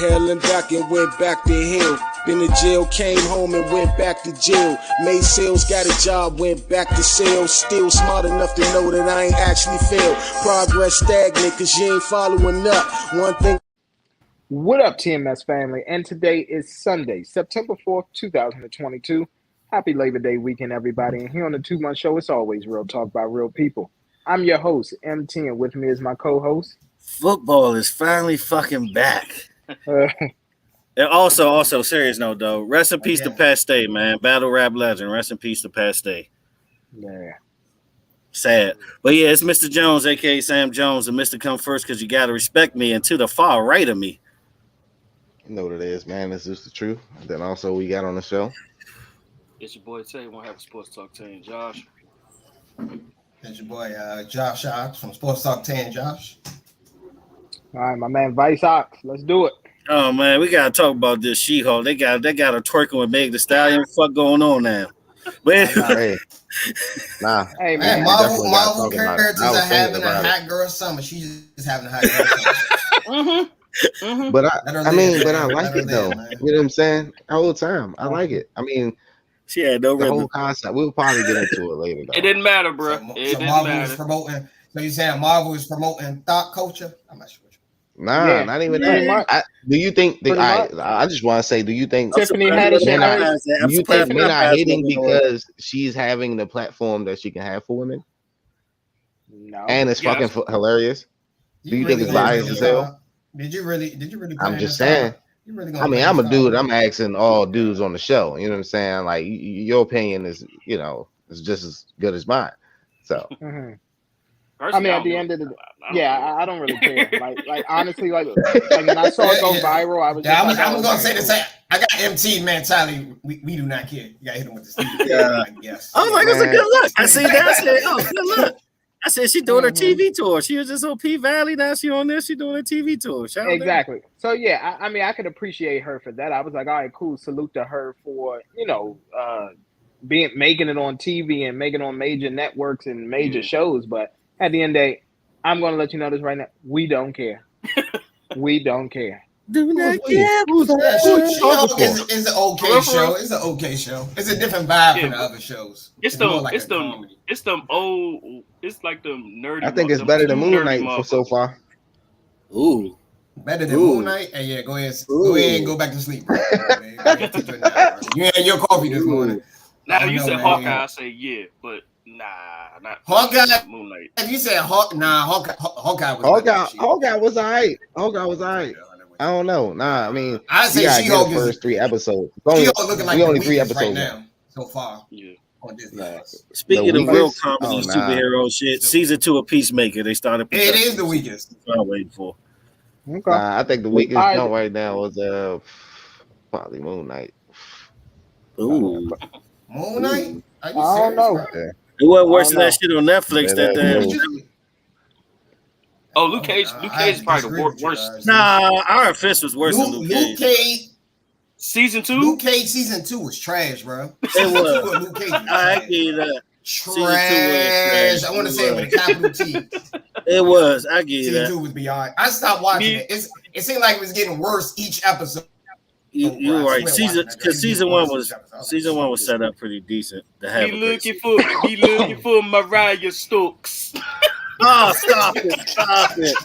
Hell and back and went back to hell. Been to jail, came home and went back to jail. Made sales, got a job, went back to sales. Still smart enough to know that I ain't actually failed. Progress stagnant cause you ain't following up. One thing. What up, TMS family? And today is Sunday, September 4th, 2022. Happy Labor Day weekend, everybody. And here on the 2-Month Show, it's always real talk by real people. I'm your host, MT, and with me is my co-host. Football is finally fucking back. And also, serious note though, rest in peace to Pat Stay, man. Battle rap legend. Rest in peace to Pat Stay. Yeah. Sad. But yeah, it's Mr. Jones, aka Sam Jones, and Mr. Come First because you gotta respect me, and to the far right of me. You know what it is, man. This is the truth. And then also we got on the show. It's your boy Tay. We'll have a Sports Talk Tay and Josh. It's your boy Josh Ox from Sports Talk Tay and Josh. All right, my man Vice Ox. Let's do it. Oh man, we gotta talk about this She-Hulk. They got her twerking with Meg Thee Stallion. What the fuck going on now? But Hey man, Marvel characters are having a hot girl summer. She's just having a hot girl summer. But I like it though. Man. You know what I'm saying? The whole time, I like it. I mean, she had no the rhythm. whole concept. We'll probably get into it later. Though. It didn't matter, bro. So Marvel is promoting. So you saying Marvel is promoting thought culture? I'm not sure. Nah, not even that. Do you think? I just want to say, do you think Tiffany Haddish? Do you think men are hating because she's having the platform that she can have for women? No. And it's fucking hilarious. Do you think it's biased as hell? Did you really? I'm just saying. I mean, I'm a dude. I'm asking all dudes on the show. You know what I'm saying? Like, your opinion is, is just as good as mine. So, I mean, at the end of the day, I don't really care. Like honestly, like when I saw it go viral, I was. I was gonna say the same. I got MT mentality. We do not care. You got to hit him with the yes. I was like, that's a good look. I see that. I said, oh, good look. I said she doing her TV tour. She was just on P Valley. Now she on this. She doing her TV tour. Exactly. So yeah, I mean, I could appreciate her for that. I was like, all right, cool. Salute to her for making it on TV and making it on major networks and major shows. But at the end of the day, I'm going to let you know this right now. We don't care. We don't care. Do not care. She-Hulk is an okay show. It's an okay show. It's a different vibe from the other shows. It's like the nerdy. I think it's better than Moon Knight so far. Ooh. Better than Moon Knight? Hey, yeah, go ahead. Go ahead and go back to sleep. Bro. You had your coffee this morning. Now you said Hawkeye, I say yeah, but nah, not Hawkeye. Moon Knight. If you said Hawkeye was Hawkeye was all right. Hawkeye was all right. I don't know. Nah, I mean, I say She-Hulk the first 3 episodes. She-Hulk looking like only 3 episodes right now so far. Yeah. On Disney. Speaking of real comedy superhero shit, season 2 of Peacemaker, they started. It is the weakest. I'm waiting for. Okay. I think the weakest one right now is probably Moon Knight. Ooh. Moon Knight? I don't know. It wasn't worse than that shit on Netflix. That damn. Oh, Luke Cage. Luke Cage is probably the worst. Nah, Iron Fist was worse than Luke Cage. Luke Cage season 2. Luke Cage season 2 was trash, bro. It was. Luke Cage I give you that. Trash. I want to say it with a capital T. It was. I give you that. Season 2 was beyond. I stopped watching it. It seemed like it was getting worse each episode. You're right. Season one was set up pretty decent. To have be looking for Mariah Stokes. Oh, stop it! Stop it!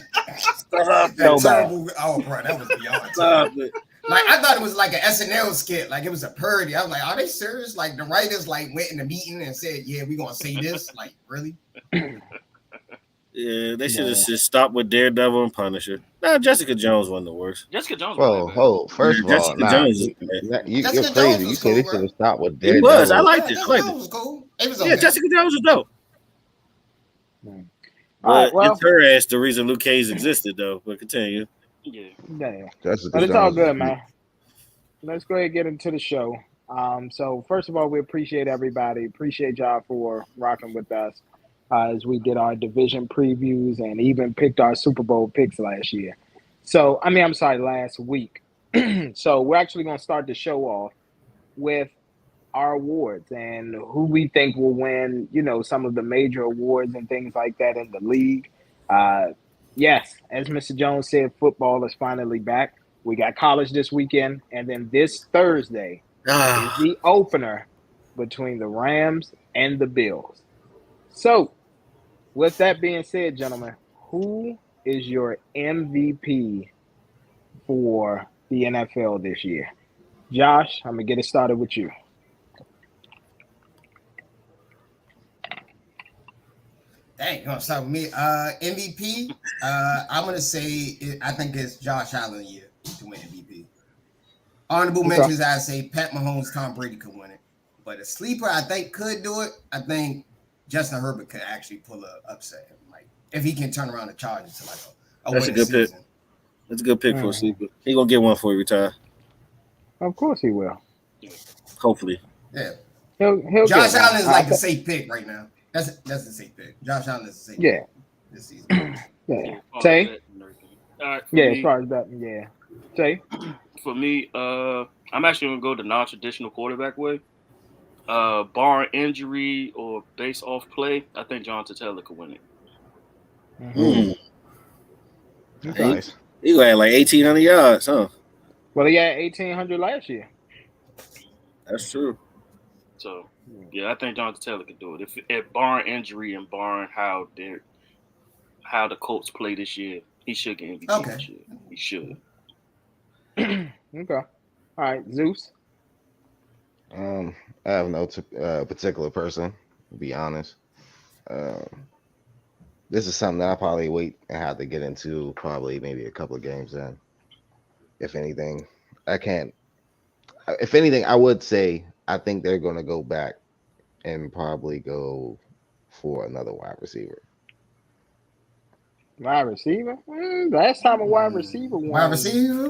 Stop it! Oh, bro, that was beyond. Stop it! Like, I thought it was like an SNL skit, like it was a parody. I was like, are they serious? Like the writers like went in a meeting and said, "Yeah, we're gonna say this." Like, really? Yeah, they should have just stopped with Daredevil and Punisher. Nah, Jessica Jones wasn't the worst. Jessica Jones. First of all, Jessica Jones. You're crazy. You said they should have stopped with Daredevil. It was. I liked it. It was cool. It was okay. Yeah, Jessica Jones was dope. But it's her ass the reason Luke Cage existed, though. But continue. Yeah. But it's all good, man. Let's go ahead and get into the show. So first of all, we appreciate everybody. Appreciate y'all for rocking with us as we did our division previews and even picked our Super Bowl picks last year. So, last week. So we're actually going to start the show off with our awards and who we think will win, some of the major awards and things like that in the league. Yes, as Mr. Jones said, football is finally back. We got college this weekend, and then this Thursday is the opener between the Rams and the Bills. So, with that being said, gentlemen, who is your MVP for the NFL this year? Josh, I'm going to get it started with you. Dang, you want to start with me? MVP, I'm going to say, I think it's Josh Allen year to win MVP. Honorable mentions, I'd say Pat Mahomes, Tom Brady could win it. But a sleeper, I think, could do it. I think Justin Herbert could actually pull a upset. Like, if he can turn around the Chargers to like a That's a good season. pick. That's a good pick for a sleeper. He going to get one before he retire. Of course he will. Hopefully. Yeah. He'll Josh Allen is like the safe pick right now. That's the safe pick. Josh Allen is the safe pick this season. Yeah. Tay? As far as that, Tay? For me, I'm actually going to go the non-traditional quarterback way. Barring injury or base off play, I think Jonathan Taylor could win it. Nice. He had like 1,800 yards, huh? Well, he had 1,800 last year. That's true. So, I think Jonathan Taylor could do it. If barring injury and barring how the Colts play this year, he should get MVP this year. He should. Okay. All right, Zeus. I have no particular person, to be honest. This is something that I'll probably wait and have to get into probably maybe a couple of games in. If anything, I would say I think they're going to go back and probably go for another wide receiver. Wide receiver? Last time a wide receiver won. Wide receiver?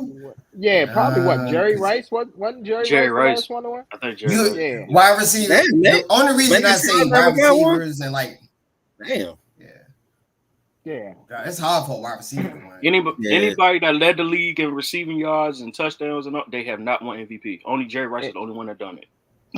Yeah, probably what? Jerry Rice? Wasn't Jerry Rice the last one to win? I think Jerry Rice. Wide receiver. The only reason I say wide receivers and like. Damn. Yeah. It's hard for a wide receiver to win. Anybody that led the league in receiving yards and touchdowns and all, they have not won MVP. Only Jerry Rice is the only one that done it.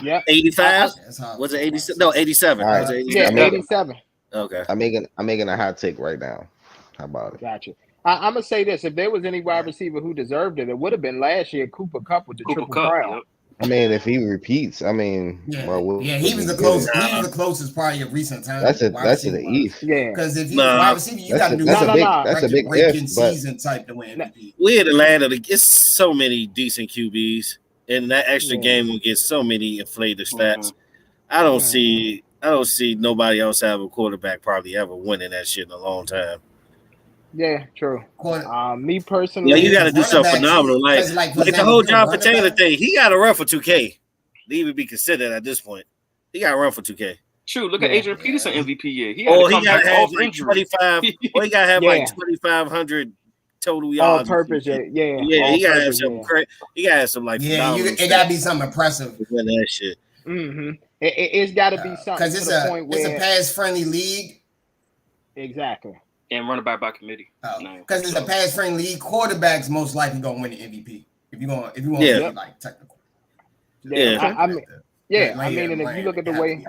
Yeah. 85? Was it 87? No, 87. Right. Was it 87? Yeah, 87. Okay. I'm making a hot take right now. How about it? Gotcha. I'm gonna say this: if there was any wide receiver who deserved it, it would have been last year. Cooper Kupp with the triple crown. Yep. I mean, if he repeats, he was the closest. He was the closest probably of recent times. That's in the East. Yeah, because if you wide receiver, you got to do that's a big breaking season type to win MVP. We had Atlanta. It's so many decent QBs, and that extra game will get so many inflated stats. I don't see nobody else have a quarterback probably ever winning that shit in a long time. Yeah, true. Me personally, you got to do something phenomenal, like the whole John Taylor thing. He got to run for 2K to even be considered at this point. He got to run for 2K. True. Look at Adrian Peterson MVP year. He got to have like 25. Or he got to have like 2,500 total yards. All purpose. Yeah. He got to have some. He got to have some like. It got to be something impressive. Win that shit. It's got to be something because it's a pass friendly league. Exactly. And running back by committee. Because it's a pass friendly league. Quarterbacks most likely gonna win the MVP if you want to be like technical. I mean, and if you look at the way,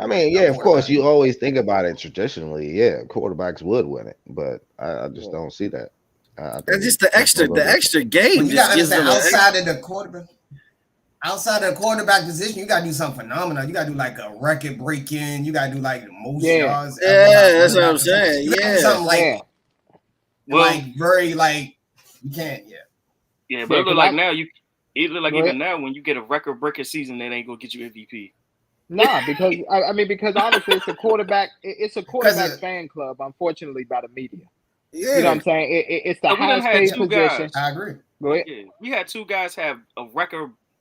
of course, you always think about it traditionally. Yeah, quarterbacks would win it, but I just don't see that. It's just the extra game. You got to understand outside of the quarterback position, you gotta do something phenomenal. You gotta do like a record breaking. You gotta do like the most yards. Yeah, that's what I'm saying. Something like. Very you can't. Yeah, but it look like now even now when you get a record breaking season, that ain't gonna get you MVP. Nah, because because honestly, it's a quarterback. It's a quarterback fan club. Unfortunately, by the media. Yeah, you know what I'm saying. It's the highest paid position. Guys. I agree. Go ahead. Yeah, we had two guys have a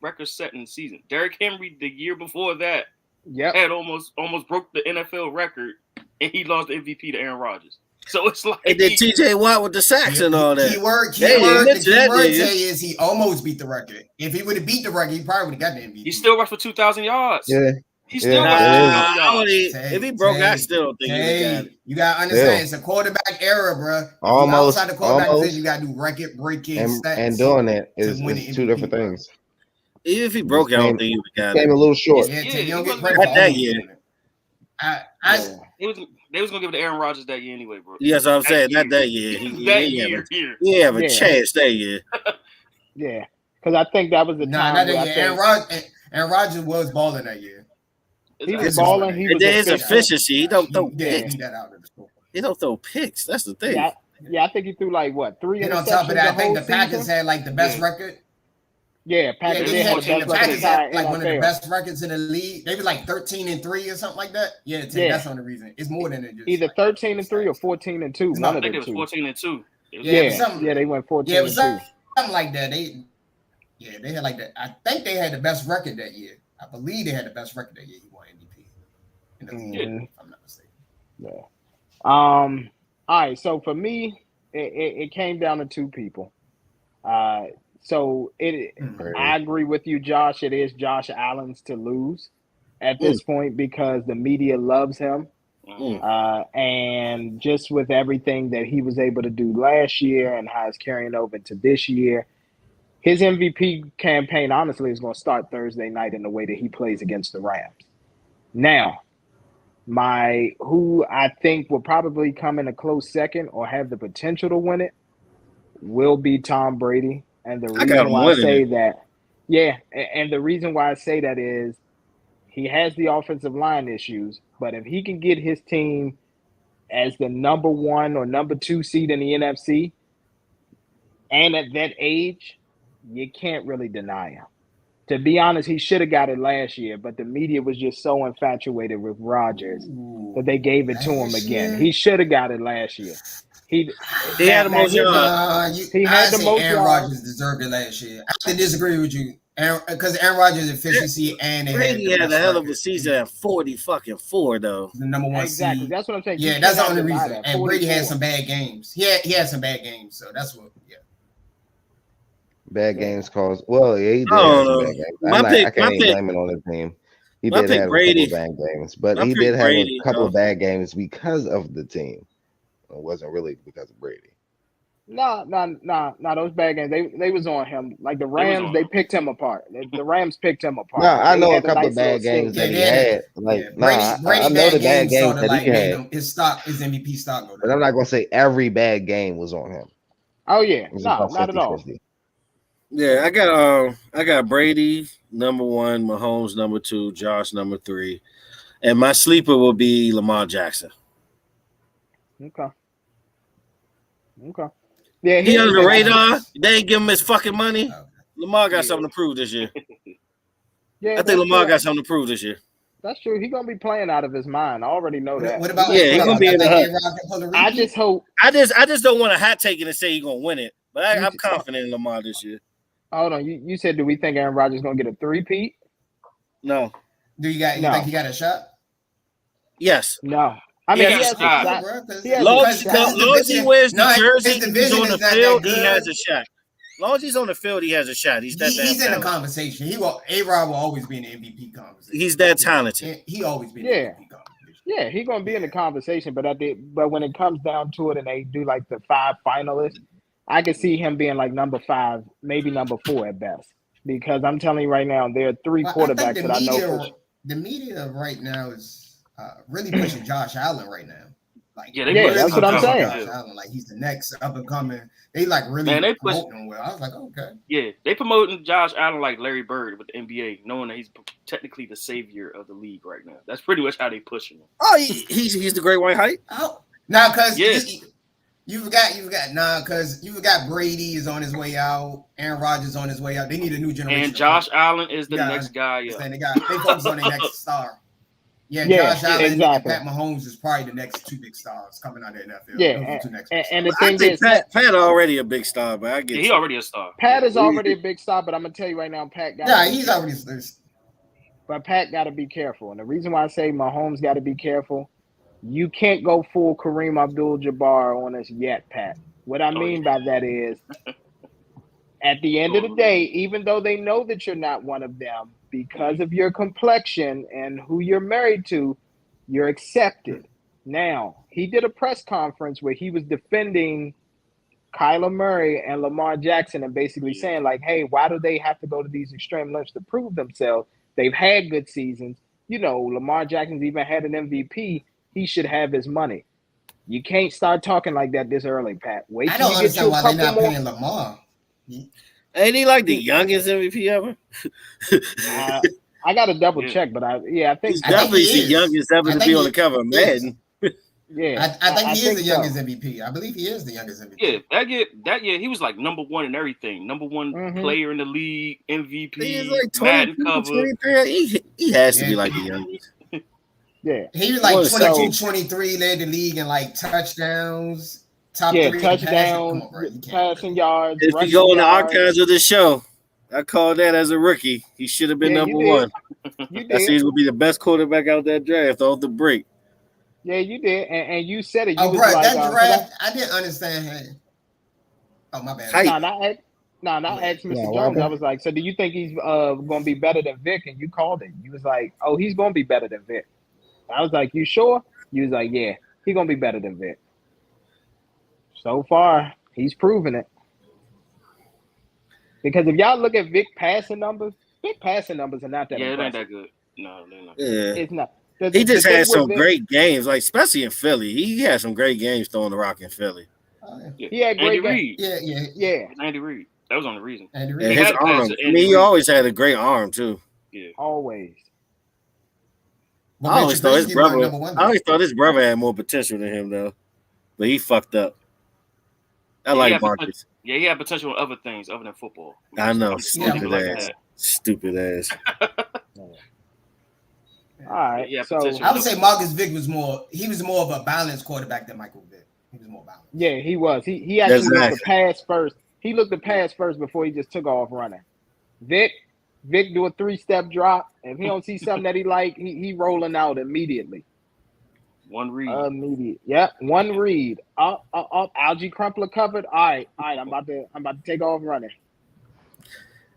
record-setting season. Derrick Henry the year before that, had almost broke the NFL record, and he lost the MVP to Aaron Rodgers. So it's like, and then TJ Watt with the sacks and all that. The keyword is he almost beat the record. If he would have beat the record, he probably would have got the MVP. He still rushed for 2,000 yards. Yeah. He still rushed for 2,000 yards. If he broke, I still don't think he would have got it. You got to understand, it's a quarterback era, bro. Almost. Outside the quarterback position, you got to do record-breaking stats. And doing it is two different things. Even if he broke, I don't think he would have got it. Came a little short. You don't get credit for that year. They was gonna give it to Aaron Rodgers that year anyway, bro. Yes, I'm saying that year. He have a chance that year. Yeah, because I think that was the time. Not that year. Aaron Rodgers was balling that year. He was balling. He was his efficiency. He don't throw picks. He don't throw picks. That's the thing. Yeah, I think he threw like what 3 interceptions. And on top of that, I think the Packers season? had like the best record. Yeah, Packers had the Packers had like one of the best records in the league. They were like 13-3 or something like that. Yeah, that's the only reason. It's more than it just either 13-3 or 14-2. None of them. I think it was 14-2. Yeah, they went 14-2. Yeah, it was something like that. They had like that. I think they had the best record that year. I believe they had the best record that year. He won MVP. If I'm not mistaken. Yeah. All right. So for me, it came down to 2 people. So I agree with you, Josh. It is Josh Allen's to lose at this point because the media loves him. And just with everything that he was able to do last year and how it's carrying over to this year, his MVP campaign, honestly, is going to start Thursday night in the way that he plays against the Rams. Now, who I think will probably come in a close second or have the potential to win it will be Tom Brady. And the reason why I say that, and the reason why I say that is he has the offensive line issues, but if he can get his team as the number 1 or number 2 seed in the NFC, and at that age, you can't really deny him. To be honest, he should have got it last year, but the media was just so infatuated with Rodgers that they gave it to him again. He should have got it last year. He had the most yards. He had the most yards. Aaron Rodgers deserved it last year. I have to disagree with you, because Aaron Rodgers' efficiency and Brady had a hell of a season at 44 though. The number 1 exactly. seed. That's what I'm saying. Yeah, that's the only reason. And Brady had some bad games. He had some bad games, so that's what. Yeah. Bad games cause. Well, yeah, he did have some bad games. I can't even blame it on his team. He did have a couple of bad games, but he did have a couple of bad games because of the team. It wasn't really because of Brady. No, those bad games, they was on him. Like the Rams, they picked him apart. The Rams picked him apart. No, I know a couple of bad games that he had. Like, I know the bad games that he had. His MVP stock. But I'm not gonna say every bad game was on him. Oh yeah, no, not at all. Yeah, I got Brady number 1, Mahomes number 2, Josh number 3, and my sleeper will be Lamar Jackson. Okay. Yeah, he under the radar. They ain't give him his fucking money. Lamar got something to prove this year. Yeah, I think Lamar got something to prove this year. That's true. He's gonna be playing out of his mind. I already know that. What about? Yeah, he's gonna be in the hunt. I just hope. I just don't want a hot take and say he's gonna win it. But I'm confident in Lamar this year. Hold on. You said, do we think Aaron Rodgers is gonna get a 3-peat? No. You think he got a shot? Yes. No. I mean, he has a shot. Long as he wears the jersey, he's on the field, he has a shot. Long as he's on the field, he has a shot. He's in the conversation. A-Rod will always be in the MVP conversation. He's that talented. He always be in the MVP conversation. Yeah, he's gonna be in the conversation, but when it comes down to it and they do like the 5 finalists, I can see him being like number 5, maybe number 4 at best. Because I'm telling you right now, there are 3 quarterbacks that I know. The media right now is really pushing Josh Allen right now. Like, that's what I'm saying. Josh Allen, like he's the next up and coming. They like really promoting him well. I was like, okay. Yeah, they promoting Josh Allen like Larry Bird with the NBA, knowing that he's technically the savior of the league right now. That's pretty much how they pushing him. Oh, he's the great white height. Oh, now because you forgot Brady is on his way out. Aaron Rodgers on his way out. They need a new generation. And Josh Allen is the next guy. Yeah. They focus on the next star. Yeah, Josh Allen and Pat Mahomes is probably the next 2 big stars coming out of the NFL. Yeah, and the thing is, Pat already a big star, but I get he's already a star. Pat is already a big star, but I'm gonna tell you right now, Pat got. He's already. But Pat got to be careful, and the reason why I say Mahomes got to be careful, you can't go full Kareem Abdul-Jabbar on us yet, Pat. What I mean by that is, at the end of the day, even though they know that you're not one of them, because of your complexion and who you're married to, you're accepted. Now, he did a press conference where he was defending Kyler Murray and Lamar Jackson and basically saying, like, hey, why do they have to go to these extreme lengths to prove themselves? They've had good seasons. You know, Lamar Jackson's even had an MVP. He should have his money. You can't start talking like that this early, Pat. Wait till you get you a couple more. Why they're not paying Lamar. Ain't he like the youngest MVP ever? I got to double check, but I think he's definitely the youngest ever to be on the cover of Madden. Yeah, I think he is the youngest MVP. I believe he is the youngest MVP. Yeah, that year he was like number one in everything. Number one player in the league, MVP. He's like 22, 23. He has to be like the youngest. Yeah, he was like 22, 23, led the league in like touchdowns, top 3 touchdowns, passing yards. If you go in the archives of the show, I call that as a rookie. He should have been number one. You did. I see he would be the best quarterback out that draft off the break. Yeah, you did, and you said it. You bro, like, that draft, I didn't understand how. Oh, my bad. Not ask Mr. Jones. I was like, so do you think he's going to be better than Vic? And you called it. You was like, oh, he's going to be better than Vic. I was like, you sure? You was like, yeah, he's going to be better than Vic. So far, he's proven it. Because if y'all look at Vic passing numbers are not that impressive. It ain't that good. No, they're not. Yeah. It's not. He just had some great games, like especially in Philly. He had some great games throwing the rock in Philly. He had great games. Yeah. Andy Reid. That was on the reason. And his arm. He always had a great arm too. Yeah. Always. I always thought his brother had more potential than him though, but he fucked up. I like Marcus. Yeah, he had potential in other things other than football. I know, stupid ass. All right. Yeah, so I would say Marcus Vick was more of a balanced quarterback than Michael Vick. He was more balanced. Yeah, he was. He actually looked to pass first. He looked to pass first before he just took off running. Vic do a 3-step drop. If he don't see something that he like, he rolling out immediately. One read. Immediate. Yep. One read. Up. Algie Crumpler covered. All right. I'm about to take off running.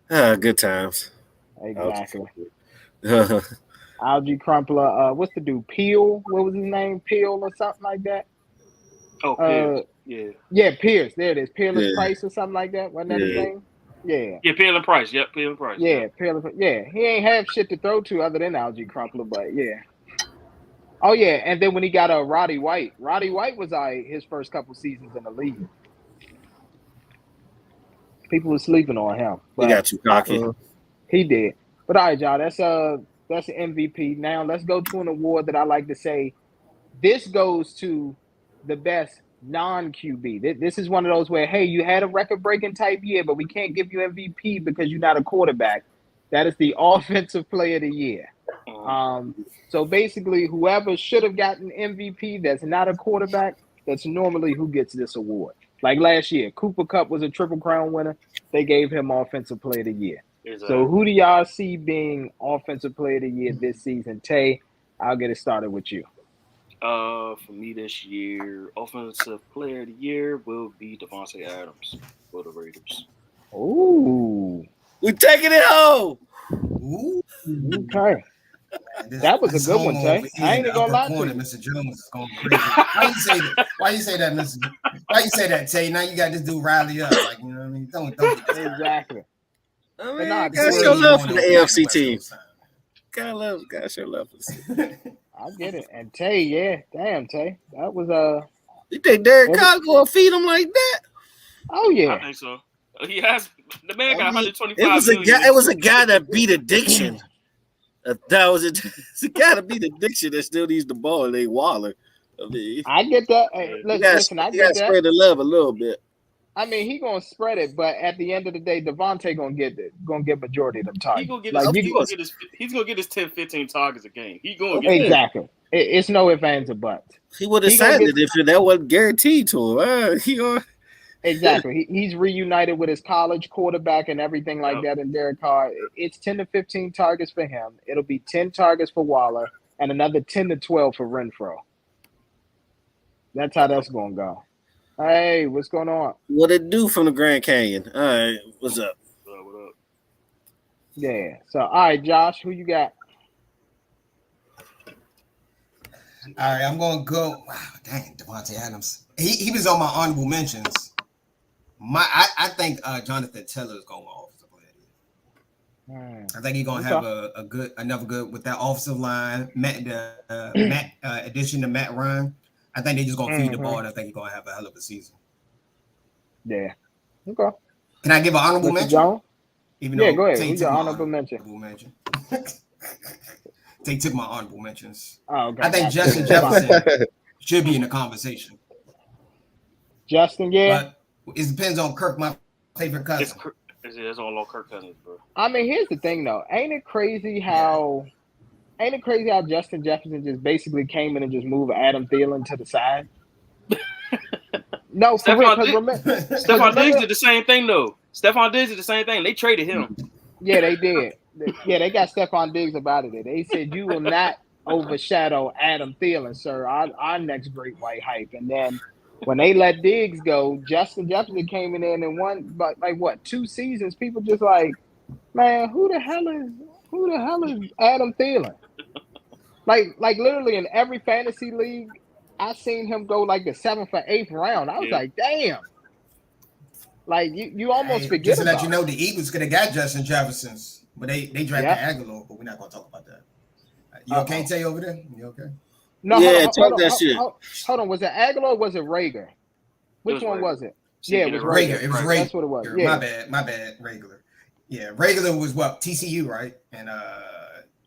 Good times. Exactly. Algie Crumpler. What's the dude? Peel. What was his name? Peel or something like that. Oh, Pierce. Yeah, Pierce. There it is. Peerless Price or something like that. Wasn't that his name? Yeah. Yeah, Pearl and Price. Yep, Pearl and Price. Yeah, Pearl and Price. Yeah, he ain't have shit to throw to other than Algie Crumpler, but yeah. Oh yeah, and then when he got Roddy White was his first couple seasons in the league. People were sleeping on him. He got too cocky. He did. But all right, y'all, that's an MVP. Now let's go to an award that I like to say. This goes to the best non-QB. This is one of those where, hey, you had a record-breaking type year, but we can't give you MVP because you're not a quarterback. That is the Offensive Player of the Year. So basically, whoever should have gotten MVP that's not a quarterback, that's normally who gets this award. Like last year, Cooper Kupp was a Triple Crown winner. They gave him Offensive Player of the Year. So who do y'all see being Offensive Player of the Year this season? Tay, I'll get it started with you. For me this year, Offensive Player of the Year will be Devontae Adams for the Raiders. Ooh. We're taking it home. Ooh. Okay. That was a good one, Tay. I ain't gonna lie to you. Mr. Jones is going crazy. Why you say that, Mr. Why you say that, Tay? Now you got this dude Riley up. Like, you know what I mean? Don't exactly. I mean, gotta show love for the AFC team. Gotta show love for the I get it. And Tay, damn, Tay. That was You think Derek Carr gonna feed him like that? Oh yeah. I think so. He has the man got 125 It was a guy that beat addiction. It's a guy that beat addiction that still needs the ball and they Waller. I get that. Hey, listen, I get that. Spread the love a little bit. I mean, he gonna spread it, but at the end of the day, Devontae gonna get majority of them targets. He's gonna get his 10, 15 targets a game. He gonna get exactly. It's no ifs, ands, or buts. He would have signed it if that wasn't guaranteed to him. Exactly. He's reunited with his college quarterback and everything like that in Derek Carr. It's 10 to 15 targets for him. It'll be 10 targets for Waller and another 10 to 12 for Renfro. That's how that's going to go. Hey, what's going on? What it do from the Grand Canyon? All right, what's up? What up? Yeah. So, all right, Josh, who you got? All right, I'm going to go. Wow, dang, Devontae Adams. He was on my honorable mentions. I think Jonathan Taylor is going off as a player. I think he's going to have another good with that offensive line. Matt addition to Matt Ryan. I think they're just going to feed the ball, and I think he's going to have a hell of a season. Yeah. Okay. Can I give an honorable mention? John? Even yeah, go ahead. Who's your honorable mention? They took my honorable mentions. Oh, okay. I think Justin Jefferson should be in the conversation. Justin, yeah. But it depends on Kirk, my favorite cousin. It's all on Kirk Cousins, bro. I mean, here's the thing, though. Ain't it crazy how Justin Jefferson just basically came in and just moved Adam Thielen to the side? No, for real. Stephon Diggs did the same thing, though. Stephon Diggs did the same thing. They traded him. Yeah, they did. Yeah, they got Stephon Diggs about it. They said you will not overshadow Adam Thielen, sir, our next great white hype. And then when they let Diggs go, Justin Jefferson came in and won, but like what, 2 seasons? People just like, man, who the hell is Adam Thielen? Like literally in every fantasy league, I seen him go like the 7th or 8th round. I was like, damn. Like you almost forget just to about let you know, the Eagles could have got Justin Jefferson's, but they drafted Aguilar, but we're not gonna talk about that. You okay, Tay, over there? You okay? No, yeah, hold on, shit. Hold on, was it Aguilar or was it Rager? Which one was it? Yeah, it was Rager. It was Rager. That's what it was. Yeah. My bad, regular. Yeah, regular was what? TCU, right? And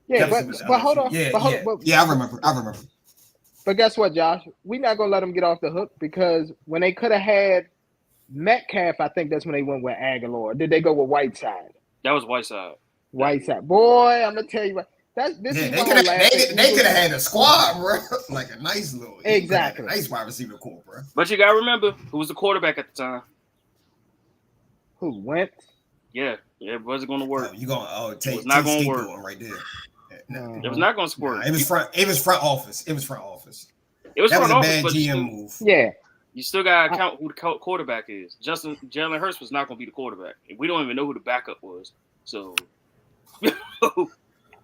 yeah, but hold on. I remember. But guess what, Josh? We're not gonna let them get off the hook because when they could have had Metcalf, I think that's when they went with Aguilar. Did they go with Whiteside? That was Whiteside. Whiteside, boy, I'm gonna tell you what. They could have had a squad, bro. Like a nice little, nice wide receiver core, bro. But you gotta remember who was the quarterback at the time. Who went? Yeah, it wasn't gonna work. It was not gonna work right there. It was not gonna squirt. It was front office. It was front office. It was that front was a office, bad GM move. Yeah. You still gotta count who the quarterback is. Jalen Hurts was not gonna be the quarterback. We don't even know who the backup was. So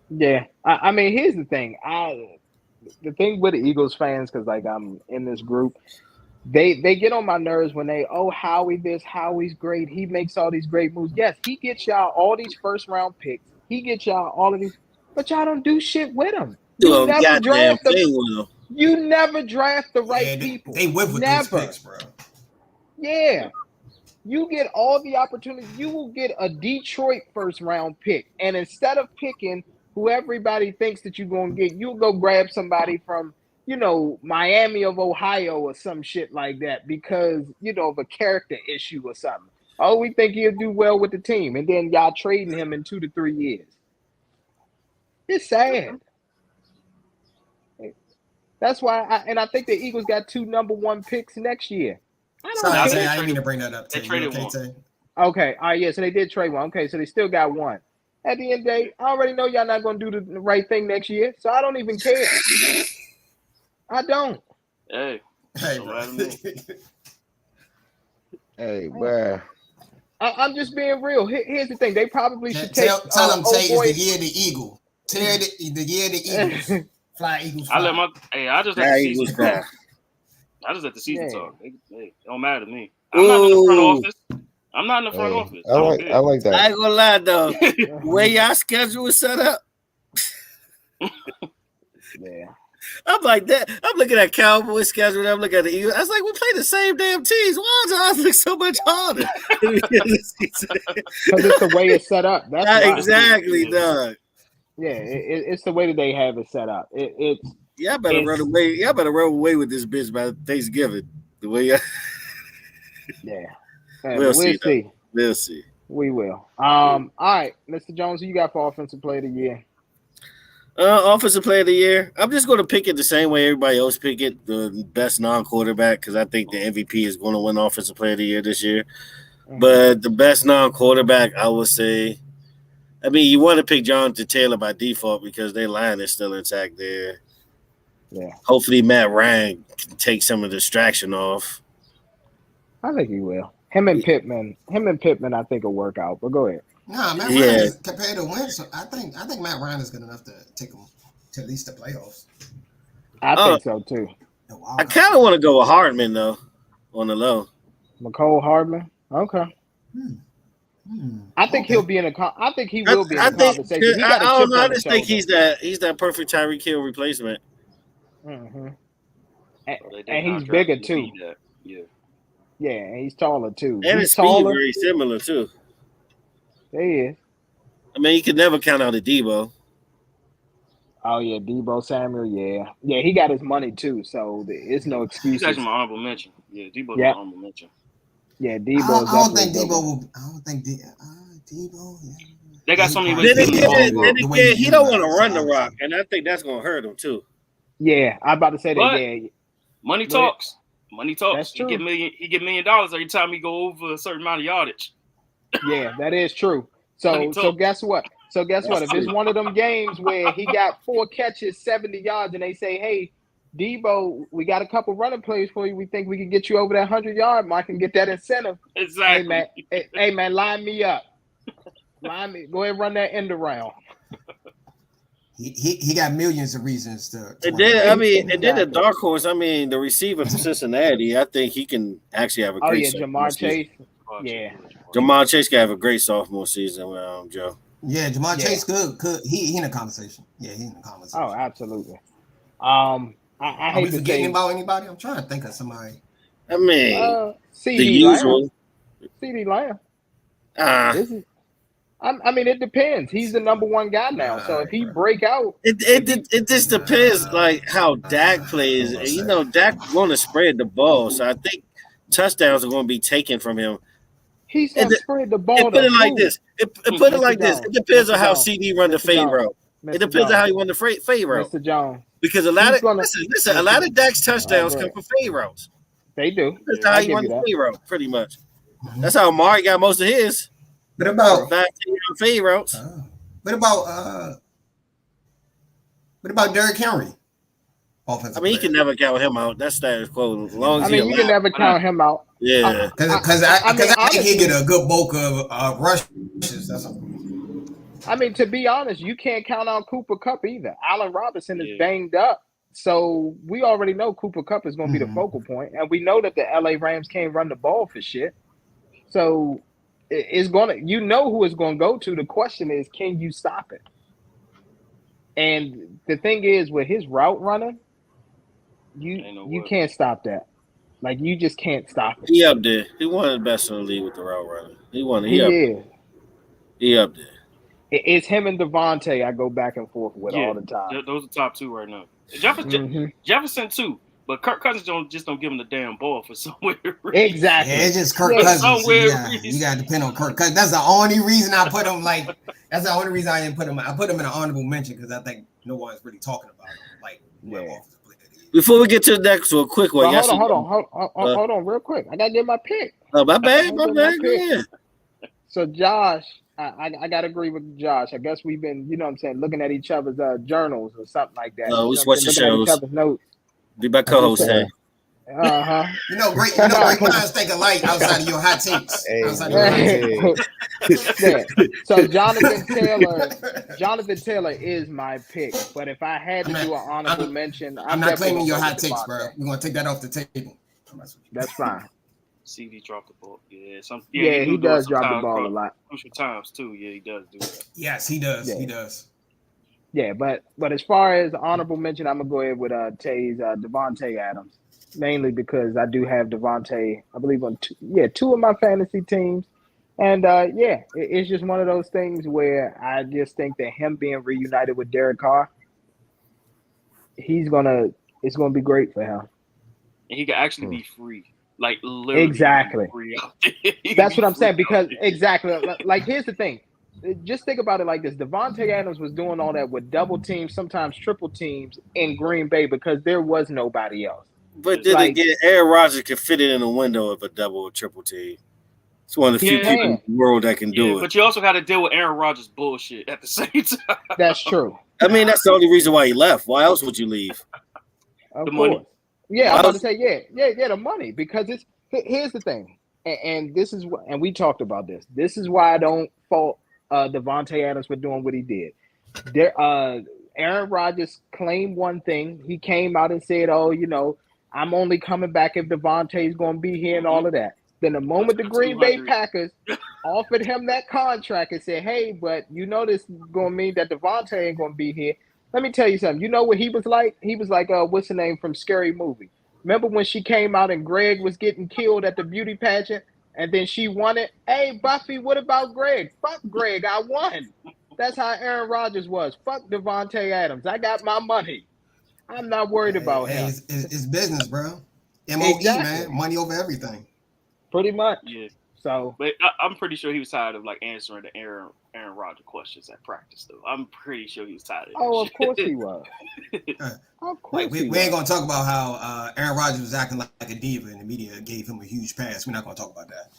yeah. I mean, here's the thing. The thing with the Eagles fans, because like I'm in this group, they get on my nerves when Howie this, Howie's great. He makes all these great moves. Yes, he gets y'all all these first round picks. He gets y'all all of these, but y'all don't do shit with him. You never draft the right people. They whip with those picks, bro. Yeah. You get all the opportunities. You will get a Detroit first round pick. And instead of picking who everybody thinks that you're going to get, you'll go grab somebody from, Miami of Ohio or some shit like that because, of a character issue or something. Oh, we think he'll do well with the team. And then y'all trading him in 2 to 3 years. It's sad. That's why, I think the Eagles got 2 number 1 picks next year. I didn't mean to bring that up. They traded one. Okay, all right, yeah, so they did trade one. Okay, so they still got 1. At the end of the day, I already know y'all not going to do the right thing next year, so I don't even care. I don't. Hey, bro. I'm just being real. Here's the thing. They probably should tell them Tay is the year of the Eagle. Tear the year of the Eagles. Fly Eagles. Fly. I just let the season talk. I just let the season talk. It don't matter to me. I'm not in the front office. I like that. I ain't gonna lie though. The way y'all schedule is set up. Yeah. I'm like that. I'm looking at Cowboys schedule. I'm looking at the Eagles. I was like, we play the same damn teams. Why does ours look so much harder? Because it's the way it's set up. That's exactly, dog. Yeah, it's the way that they have it set up. Y'all better run away. Y'all better run away with this bitch by Thanksgiving. The way y'all. Yeah. We'll see. We'll see. We will. All right, Mr. Jones, who you got for Offensive Player of the Year? Offensive Player of the Year. I'm just going to pick it the same way everybody else pick it, the best non-quarterback, because I think the MVP is going to win Offensive Player of the Year this year. Mm-hmm. But the best non-quarterback, I would say, I mean, you want to pick Jonathan Taylor by default because their line is still intact there. Yeah. Hopefully Matt Ryan can take some of the distraction off. I think he will. Him and Pittman, I think will work out. But go ahead. Nah, Matt Ryan is compared to Wentz. So I think Matt Ryan is good enough to take him to at least the playoffs. I think so too. I kind of want to go with Hardman though, on the low. McCole Hardman. Okay. I think he'll be in a. I think he will be in a conversation. I don't know. I just think he's that perfect Tyreek Hill replacement. Mm-hmm. And he's bigger too. Yeah, and he's taller too. And he's his speed very similar too. He is. I mean, you can never count out a Debo. Oh yeah, Debo Samuel. Yeah, he got his money too, so it's no excuse. He's actually my honorable mention. Yeah, Debo's my honorable mention. Yeah, Debo. I don't think Debo will. I don't think Debo. Yeah. They got so many ways. Then again, he don't want to run the rock, and I think that's gonna hurt him too. Yeah, I'm about to say that. Yeah, money talks. Money talks. That's true. He get $1 million every time he go over a certain amount of yardage. Yeah, that is true. So guess what? If it's one of them games where he got 4 catches, 70 yards, and they say, "Hey, Debo, we got a couple running plays for you. We think we can get you over that 100-yard mark and get that incentive." Exactly. Hey man, line me up. Go ahead and run that end around. He got millions of reasons to and then the dark horse. I mean, the receiver from Cincinnati. I think he can actually have a great. Jamar Chase. Yeah, Jamar Chase can have a great sophomore season. Joe. Yeah, Jamar Chase could. He in the conversation. Yeah, he in the conversation. Oh, absolutely. I hate to forgetting about anybody. I'm trying to think of somebody. I mean, the usual. CeeDee Lamb. I mean, it depends. He's the number 1 guy now. So if he break out, it just depends like how Dak plays. You know, Dak want to spread the ball, so I think touchdowns are going to be taken from him. He's going to spread the ball. Put it like this. It depends on how CD run the fade route. It depends on how he run the fade route. Mr. Jones. Because a lot of Dak's touchdowns come from fade routes. They do. That's how he run the fade route, pretty much. That's how Amari got most of his. What about fade routes? What about Derrick Henry? I mean, you can never count him out. That's status quo. As long as you can never count him out. Yeah, because I think he get a good bulk of rushes. That's all. I mean, to be honest, you can't count out Cooper Kupp either. Allen Robinson is banged up, so we already know Cooper Kupp is going to be the focal point, and we know that the LA Rams can't run the ball for shit. So it's gonna, who it's going to go to. The question is, can you stop it? And the thing is, with his route running, you can't stop that. Like, you just can't stop it. He up there. He one of the best in the league with the route running. He up there. It's him and Devontae I go back and forth with all the time. Those are top 2 right now. Jefferson too, but Kirk Cousins don't give him the damn ball for some weird reason. Exactly. Yeah, it's just Kirk Cousins. You got to depend on Kirk Cousins. That's the only reason I put him that's the only reason I didn't put him. I put him in an honorable mention because I think no one's really talking about him. Before we get to the next one, quick one. Hold on, real quick. I gotta get my pick. Oh, my bad. Yeah. So Josh, I gotta agree with Josh. I guess we've been, looking at each other's journals or something like that. No, we switching shows. Be my co-host, hey. Great minds think alike outside of your hot takes. So Jonathan Taylor is my pick. But if I had to do an honorable mention, I'm not claiming your hot takes, bro. We're gonna take that off the table. That's fine. CD dropped the ball. He does drop the ball a lot. Crucial times too. Yeah, he does do that. Yes, he does. Yeah. He does. Yeah, but as far as honorable mention, I'm gonna go ahead with Tay's Devontae Adams. Mainly because I do have Devontae, I believe, on 2 of my fantasy teams. And, it's just one of those things where I just think that him being reunited with Derek Carr, it's going to be great for him. And he can actually be free. Like, literally. Exactly. Free out That's what I'm saying. Because, exactly. Like, here's the thing. Just think about it like this. Devontae Adams was doing all that with double teams, sometimes triple teams in Green Bay because there was nobody else. But then again, Aaron Rodgers can fit it in the window of a double or triple team. It's one of the few people in the world that can do it. But you also got to deal with Aaron Rodgers' bullshit at the same time. That's true. I mean, that's the only reason why he left. Why else would you leave? The money. Yeah, I'm about to say, the money. Because here's the thing, and this is and we talked about this. This is why I don't fault Devontae Adams for doing what he did. Aaron Rodgers claimed one thing. He came out and said, I'm only coming back if Devontae's going to be here and all of that. Then the moment the Green Bay Packers offered him that contract and said, hey, but this is going to mean that Devontae ain't going to be here. Let me tell you something. You know what he was like? He was like, what's the name from Scary Movie? Remember when she came out and Greg was getting killed at the beauty pageant, and then she won it? Hey, Buffy, what about Greg? Fuck Greg, I won. That's how Aaron Rodgers was. Fuck Devontae Adams. I got my money. I'm not worried about him. It's business, bro. MOE, man. Money over everything. Pretty much. Yeah. So, but I'm pretty sure he was tired of like answering the Aaron Rodgers questions at practice, though. I'm pretty sure he was tired of that. Oh, of course he was. Of course we ain't gonna talk about how Aaron Rodgers was acting like a diva and the media gave him a huge pass. We're not gonna talk about that.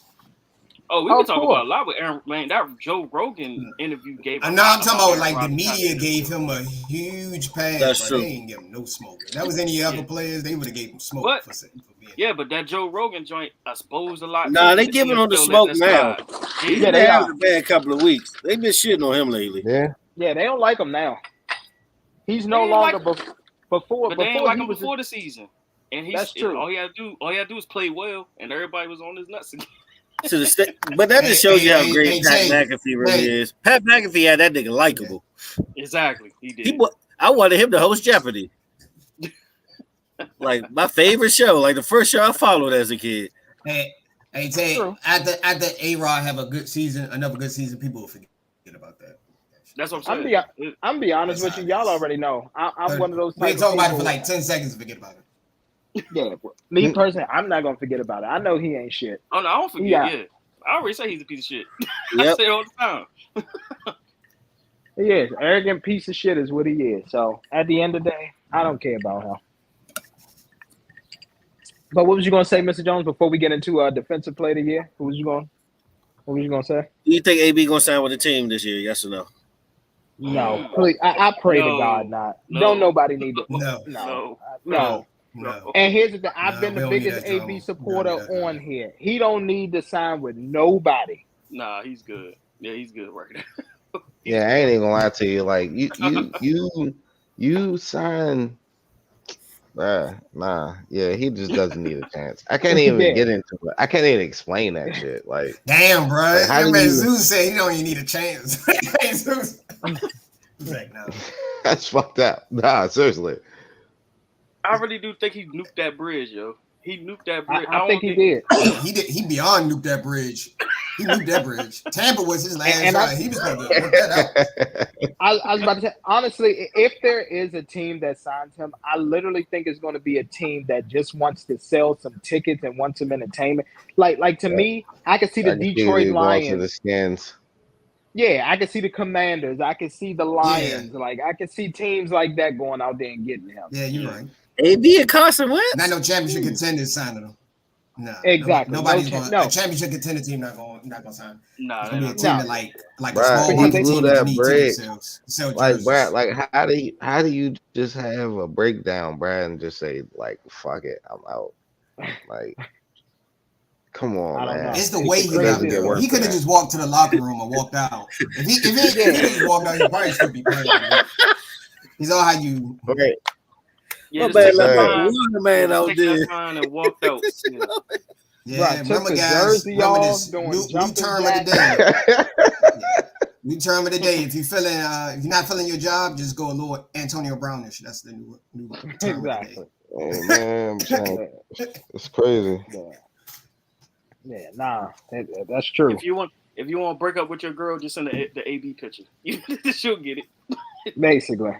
Oh, we can talk about a lot with Aaron. Man, that Joe Rogan interview gave. I'm talking about like the media gave him a huge pass. That's true. They didn't give him no smoke. If that was any other players, they would have gave him smoke. But that Joe Rogan joint exposed a lot. Nah, they giving him the smoke now. He's been having a bad couple of weeks. They've been shitting on him lately. Yeah, they don't like him now. He's no longer before. But they ain't like him before the season. And that's true. All he had to do is play well, and everybody was on his nuts again. But that just shows you how great Pat McAfee really is. Pat McAfee had that nigga likable. Exactly, he did. I wanted him to host Jeopardy. Like my favorite show, like the first show I followed as a kid. Hey, Tay, after A-Rod have a good season, another good season, people will forget about that. That's what I'm saying. I'm be honest with you. Y'all already know. I'm one of those. We talk about it for like 10 seconds and forget about it. Yeah, me personally, I'm not gonna forget about it. I know he ain't shit. Oh no, I don't forget. Yeah. I already say he's a piece of shit. Yep. I say it all the time. He is arrogant piece of shit is what he is. So at the end of the day, I don't care about him. But what was you gonna say, Mr. Jones, before we get into defensive player of the year? What was you gonna say? Do you think AB gonna sign with the team this year? Yes or no? No, please. I pray to God not. No. Don't nobody need to. No. And here's the thing: I've been the biggest AB supporter on here. He don't need to sign with nobody. Nah, he's good. Yeah, he's good right now. Yeah, I ain't even gonna lie to you. Like you sign. Nah. Yeah, he just doesn't need a chance. I can't even get into it. I can't even explain that shit. Like, damn, bro. Like, how Zeus said he don't even need a chance. Zeus. He's like, no. That's fucked up. Nah, seriously. I really do think he nuked that bridge, yo. He nuked that bridge. I think he did. He did. He beyond nuked that bridge. He nuked that bridge. Tampa was his last try. He was going to work that out. I was about to say, honestly, if there is a team that signs him, I literally think it's going to be a team that just wants to sell some tickets and want some entertainment. Like to me, I can see the Detroit Lions. To the Skins. Yeah, I can see the Commanders. I can see the Lions. Yeah. Like I can see teams like that going out there and getting him. Yeah, you're right. AB and Carson Wentz. Not no championship contenders signing them. No, exactly. Nobody's going. A championship contender team not going to sign. No, it's gonna be a team that like a small market team that break. Like, Brad, like how do you just have a breakdown, Brad, and just say like, fuck it, I'm out. Like, come on, man. It's the way he got there. He could have just walked to the locker room and walked out. If he just walked out, he probably should be playing. He's all how you. Okay. Yeah, man out there and walked out. Yeah, right, remember guys, remember this new term of the day. New term of the day. If you're not feeling your job, just go a little Antonio Brownish. That's the new term of the day. Oh man, it's crazy. Yeah, nah, that's true. If you want to break up with your girl, just send the AB picture. She'll get it. Basically.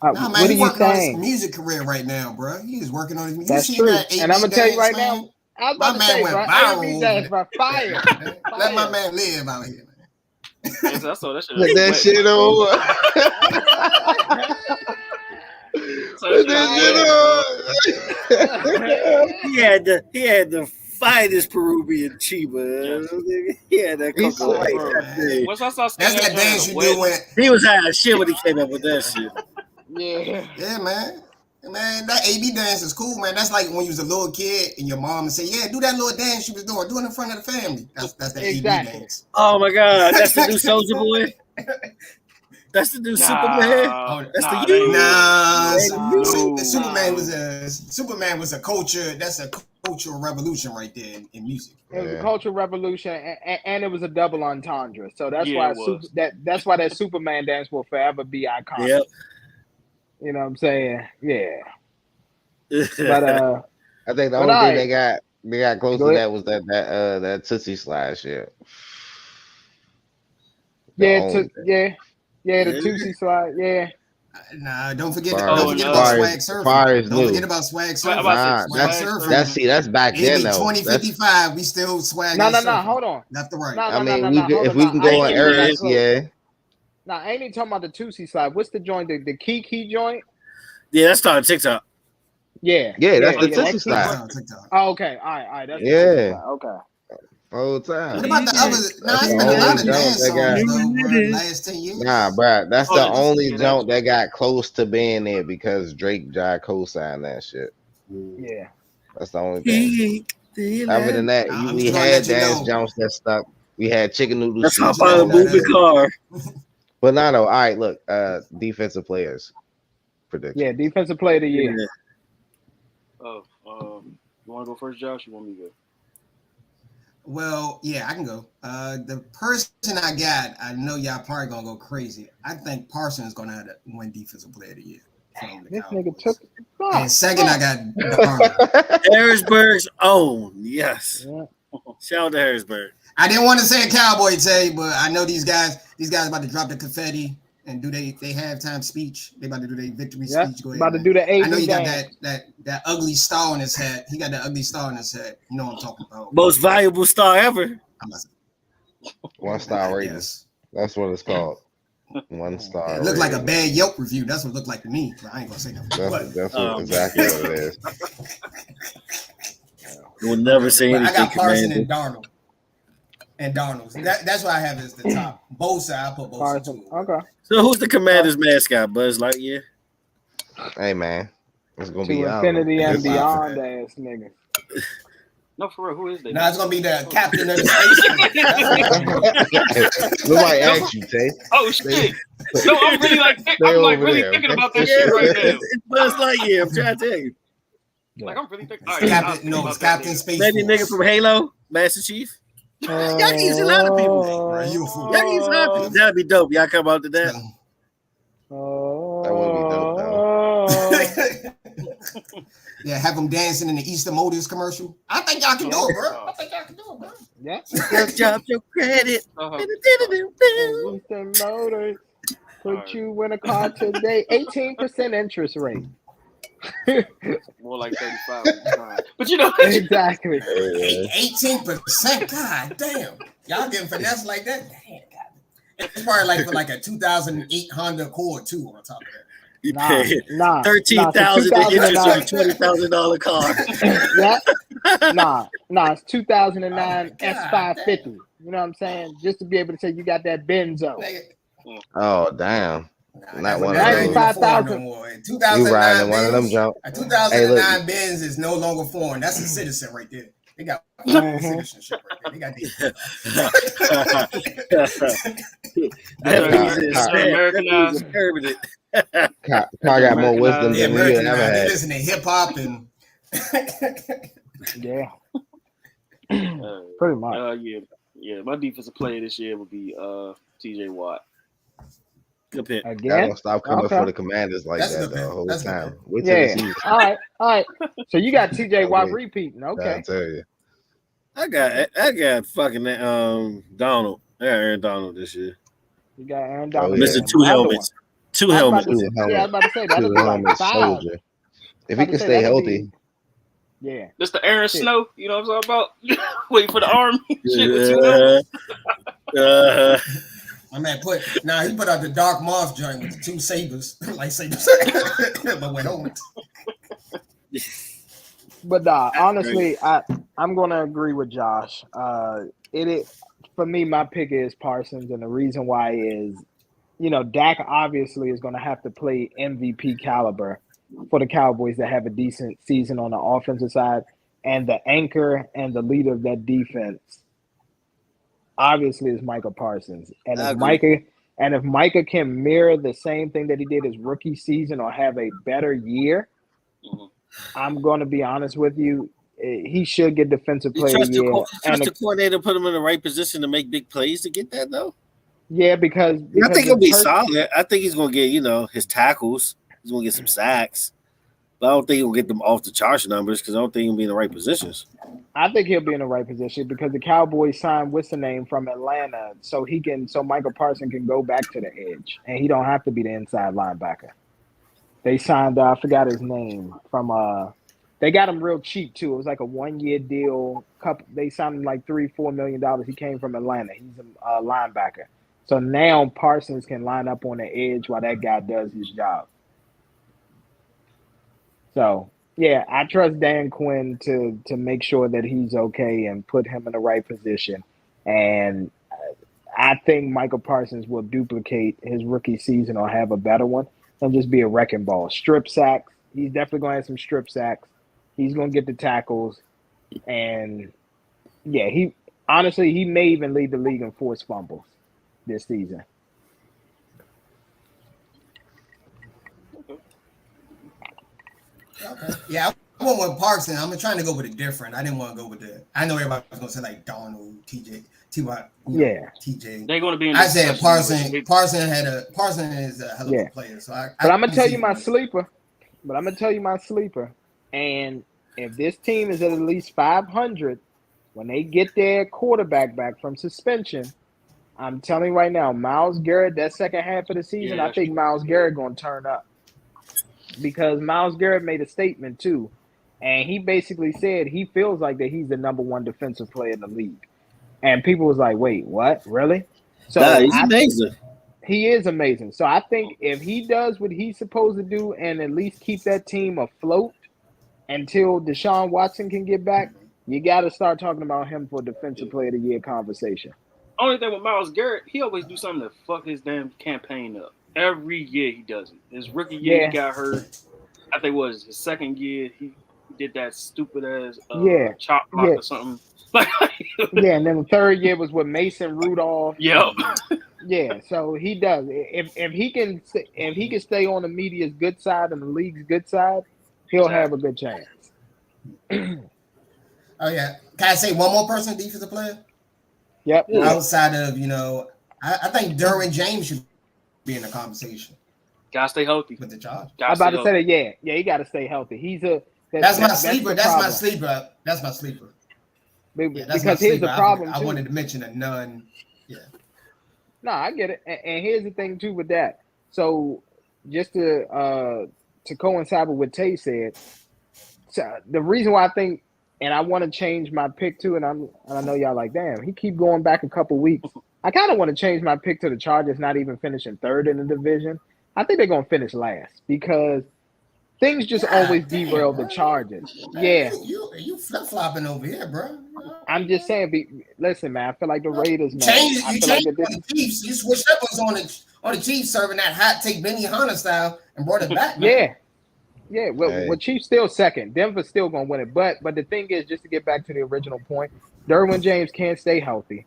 Nah, man, what are you working on his music career right now, bro? He's working on his music. That's true. And I'm gonna tell you right now, I was about to say, viral. Fire. Let my man live out here, man. I saw that shit. Let that shit over. He had the finest Peruvian chiba. He had that cocoa white. Once I saw that's that dance you do when he was high as shit when he came up with that shit. Yeah, man. Man, that AB dance is cool, man. That's like when you was a little kid and your mom would say, "Yeah, do that little dance she was doing. Do it in front of the family." That's the AB dance. Oh my God, that's the new Soldier Boy. That's the new Superman. That's Superman was a culture. That's a cultural revolution right there in music. It was a cultural revolution, and it was a double entendre. So that's why that's why that Superman dance will forever be iconic. Yep. You know what I'm saying? Yeah. But I think the only thing they got close to that was that Tootsie Slide shit. The Tootsie Slide, yeah. Nah, don't forget about Swag Surfing. Don't forget about Swag Surfing. That's back then though. 2055, we still swag. No, hold on. Left to right. If we can go on errors, yeah. Nah, I ain't even talking about the Tootsie Slide. What's the joint? The Kiki joint? Yeah, that's on TikTok. Yeah, that's the Tootsie Slide. Oh, okay, all right. That's okay. Whole time. What about the other? Nah, it's been a lot of dance songs though, last 10 years. Nah, bro, that's the only joint that got close to being there because Drake co-signed that shit. Yeah, that's the only thing. Other than that, we had dance jumps that stuck. We had chicken noodle. That's how I move the car. But no. All right, look, defensive players prediction. Yeah, defensive player of the year. Yeah. Oh, you want to go first, Josh? You want me to go? Well, yeah, I can go. The person I got, I know y'all probably gonna go crazy. I think Parsons is gonna have to win defensive player of the year. This nigga took. And second, I got Harrisburg's own. Yes. Yeah. Shout out to Harrisburg. I didn't want to say a Cowboy Tay, but I know these guys about to drop the confetti and do they halftime speech. They about to do their victory speech. Go ahead. About to do the AV I know you got that ugly star on his head. He got that ugly star on his head. You know what I'm talking about. Most valuable star ever. 1 star rating. That's what it's called. 1 star. It looked like a bad Yelp review. That's what it looked like to me. But I ain't gonna say nothing. That's exactly what it is. You will never say anything. I got Parsons and Darnold. And Darnold. That's why I have this the top. Bosa, I put Bosa. Okay. So who's the Commanders mascot? Buzz Lightyear. Hey man, it's gonna to be infinity and beyond, ass nigga. No, for real, who is that? No, it's gonna be the captain of the space. Nobody asked you, Tay. Oh shit! No, I'm really really thinking about that shit right now. It's Buzz Lightyear. I'm trying to tell you. Like I'm really thinking. It's Captain Space. Maybe nigga from Halo, Master Chief. Y'all can use a lot of people. Y'all can use a lot of people. That'd be dope. Y'all come out to that. That would be dope, though. Yeah, have them dancing in the Easter Motors commercial. I think y'all can do it, bro. Yeah. Good job, your credit. Easter Motors put you in a car today. 18% interest rate. More like 35. But you know exactly. 18%. God damn. Y'all getting finesse like that? Damn, God. It's probably like for like a 2008 Honda Accord too on top of that. You pay $13,000 interest on a $20,000 car. Yeah. It's 2009 S550. You know what I'm saying? Just to be able to say you got that Benzo. Oh damn. Not one of those. 95,000. You riding one of them jump. A 2009 Benz is no longer foreign. That's a citizen right there. They got citizenship right there. They got these. Americanized. Car got more wisdom than we ever had. They listen to hip hop and yeah, pretty much. Yeah. My defensive player this year would be TJ Watt. Good pick. Again, don't stop coming for the Commanders like that the whole time. Yeah. All right. So you got TJ Watt repeating. Okay. I tell you. I got fucking Donald. I got Aaron Donald this year. You got Aaron Donald. Mr. Two helmets. Two helmets. Yeah, I was about to say that'll be like 5. Soldier. If he can stay healthy. Yeah. That's the Aaron Snow. You know what I'm talking about? Waiting for the army. My man he put out the Dark Moth joint with the 2 sabers, lightsabers, but with helmets. But honestly, I'm gonna agree with Josh. It is for me. My pick is Parsons, and the reason why is, Dak obviously is gonna have to play MVP caliber for the Cowboys to have a decent season on the offensive side, and the anchor and the leader of that defense obviously is Micah Parsons. And if Micah can mirror the same thing that he did his rookie season or have a better year, I'm going to be honest with you, he should get defensive player of the year. Trust the coordinator put him in the right position to make big plays to get that, though? Yeah, because I think he'll be solid. I think he's going to get, his tackles. He's going to get some sacks. But I don't think he'll get them off the charge numbers because I don't think he'll be in the right positions. I think he'll be in the right position because the Cowboys signed what's the name from Atlanta, so Michael Parsons can go back to the edge, and he don't have to be the inside linebacker. They signed I forgot his name from they got him real cheap too. It was like a 1-year deal. They signed him like $3-4 million. He came from Atlanta. He's a linebacker. So now Parsons can line up on the edge while that guy does his job. So yeah, I trust Dan Quinn to make sure that he's okay and put him in the right position. And I think Michael Parsons will duplicate his rookie season or have a better one and just be a wrecking ball. Strip sacks. He's definitely going to have some strip sacks. He's going to get the tackles. And yeah, he may even lead the league in forced fumbles this season. Okay. Yeah, I went with Parks, and I'm trying to go with a different. I didn't want to go with I know everybody was going to say like Donald, TJ, T.Y. TJ. They're going to be. I said Parson is a hell of a player. So but I'm gonna tell you my sleeper. And if this team is at least 500 when they get their quarterback back from suspension, I'm telling you right now, Myles Garrett, that second half of the season, I think Myles Garrett going to turn up. Because Myles Garrett made a statement too, and he basically said he feels like that he's the number one defensive player in the league. And people was like, wait, what? Really? So he's amazing. He is amazing. So I think if he does what he's supposed to do and at least keep that team afloat until Deshaun Watson can get back, you got to start talking about him for Defensive Player of the Year conversation. Only thing with Myles Garrett, he always do something to fuck his damn campaign up. Every year he does it. His rookie year he got hurt. I think it was his second year he did that stupid ass chop block or something. And then the third year was with Mason Rudolph. Yep. Yeah, so he does. If he can stay on the media's good side and the league's good side, he'll have a good chance. Oh yeah. Can I say one more person, defensive player? Yep. Outside of I think Derwin James should be in the conversation. Gotta stay healthy with the Chargers. I'm about to say that. Yeah, he got to stay healthy. That's my sleeper. That's my sleeper. Because here's the problem. I wanted to mention a none. Yeah. No, I get it. And here's the thing too with that. So just to coincide with what Tay said, so the reason why I think, and I want to change my pick too, and I know y'all like, damn, he keep going back a couple weeks. I kind of want to change my pick to the Chargers, not even finishing third in the division. I think they're gonna finish last because things just always derail the Chargers. Man, you flip flopping over here, bro. I'm just saying. Listen, man. I feel like the Raiders, man. You changed the Chiefs. You switched up us on the Chiefs, serving that hot take Benny Hunter style, and brought it back. Man. Yeah. Well, Chiefs still second. Denver's still gonna win it. But the thing is, just to get back to the original point, Derwin James can't stay healthy,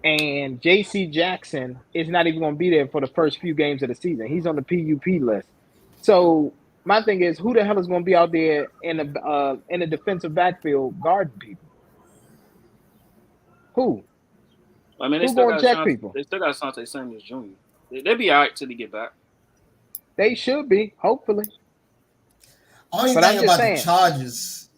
and J.C. Jackson is not even gonna be there for the first few games of the season. He's on the PUP list. So my thing is, who the hell is going to be out there in the defensive backfield guarding people? Who? I mean, they still got Asante Samuels Jr. They'll be all right till they get back. They should be, hopefully. Only thing about the Chargers,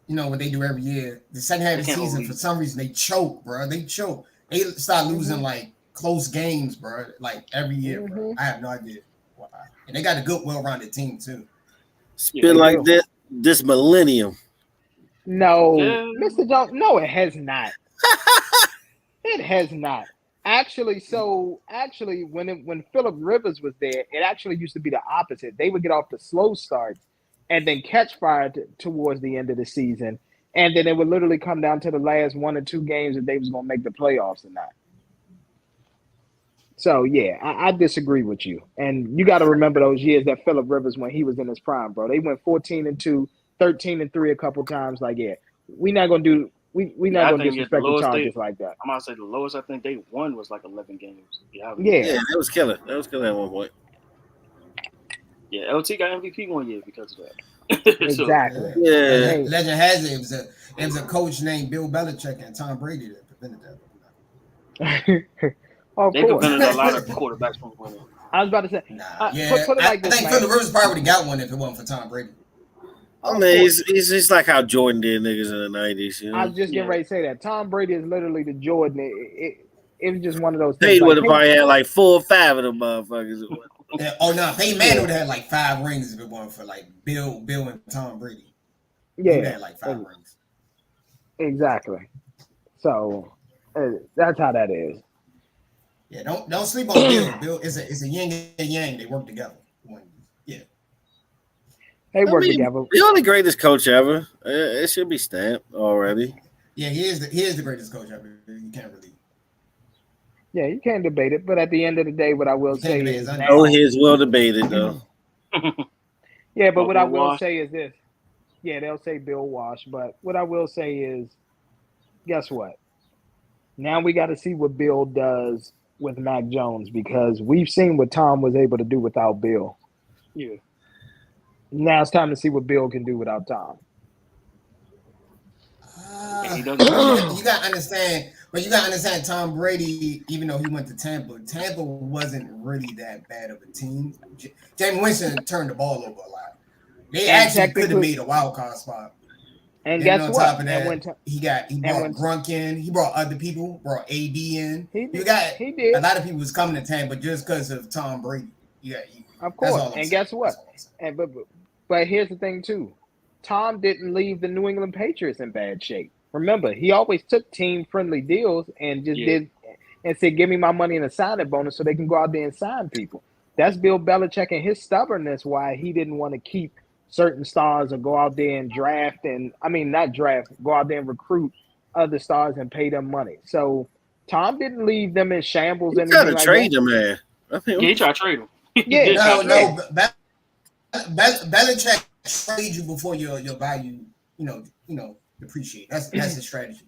what they do every year, the second half of the season, for some reason, they choke, bro. They choke. They start losing, like, close games, bro, like, every year, bro. I have no idea why. And they got a good, well-rounded team, too. It's been like this millennium. No, Mr. Jones. No, it has not. It has not. Actually, when Phillip Rivers was there, it actually used to be the opposite. They would get off the slow starts and then catch fire towards the end of the season, and then it would literally come down to the last 1 or 2 games if they was going to make the playoffs or not. So, yeah, I disagree with you. And you got to remember those years that Phillip Rivers, when he was in his prime, bro. They went 14-2, 13-3 a couple times. Like, we're not going to disrespect the Chargers like that. I'm going to say the lowest I think they won was like 11 games. Yeah, that was killer. That was killer at one point. Yeah, LT got MVP one year because of that. Exactly. Yeah. Legend has it. It was a coach named Bill Belichick and Tom Brady that prevented that. They prevented a lot of quarterbacks from winning. I was about to say, put it like this. I think Phillip Rivers probably would have got one if it wasn't for Tom Brady. I mean, he's just like how Jordan did niggas in the 90s. You know? I was just getting ready to say that. Tom Brady is literally the Jordan. It was just one of those things. He would have probably had like 4 or 5 of them motherfuckers. Yeah, oh no, Peyton Manning would have had like 5 rings if it weren't for like Bill and Tom Brady. Yeah, he had like 5 rings. Exactly. So that's how that is. Yeah, don't sleep on Bill. Bill is a yin and yang. They work together. Yeah, they work together. The only greatest coach ever. It should be stamped already. Yeah, he is the greatest coach ever. You can't really. Yeah, you can't debate it. But at the end of the day, what I will say is now his well debated though. Yeah, but what I will say is this. Yeah, they'll say Bill Walsh, but what I will say is, guess what? Now we got to see what Bill does with Mac Jones, because we've seen what Tom was able to do without Bill. Yeah. Now it's time to see what Bill can do without Tom. You gotta understand, but you gotta understand Tom Brady, even though he went to Tampa wasn't really that bad of a team. Jameis Winston turned the ball over a lot. They actually could have made a wild card spot. And guess on what? Top of that, he brought Grunk in. He brought other people. Brought AB in. He did. A lot of people was coming to Tampa just because of Tom Brady. Yeah, of course. And guess what? But here's the thing too. Tom didn't leave the New England Patriots in bad shape. Remember, he always took team-friendly deals and just did and said, "Give me my money in a signing bonus so they can go out there and sign people." That's Bill Belichick and his stubbornness why he didn't want to keep certain stars or go out there and draft go out there and recruit other stars and pay them money. So Tom didn't leave them in shambles. He tried to trade them, man. He tried to trade them. Yeah, no. Belichick trade you before your value, depreciate. That's his strategy.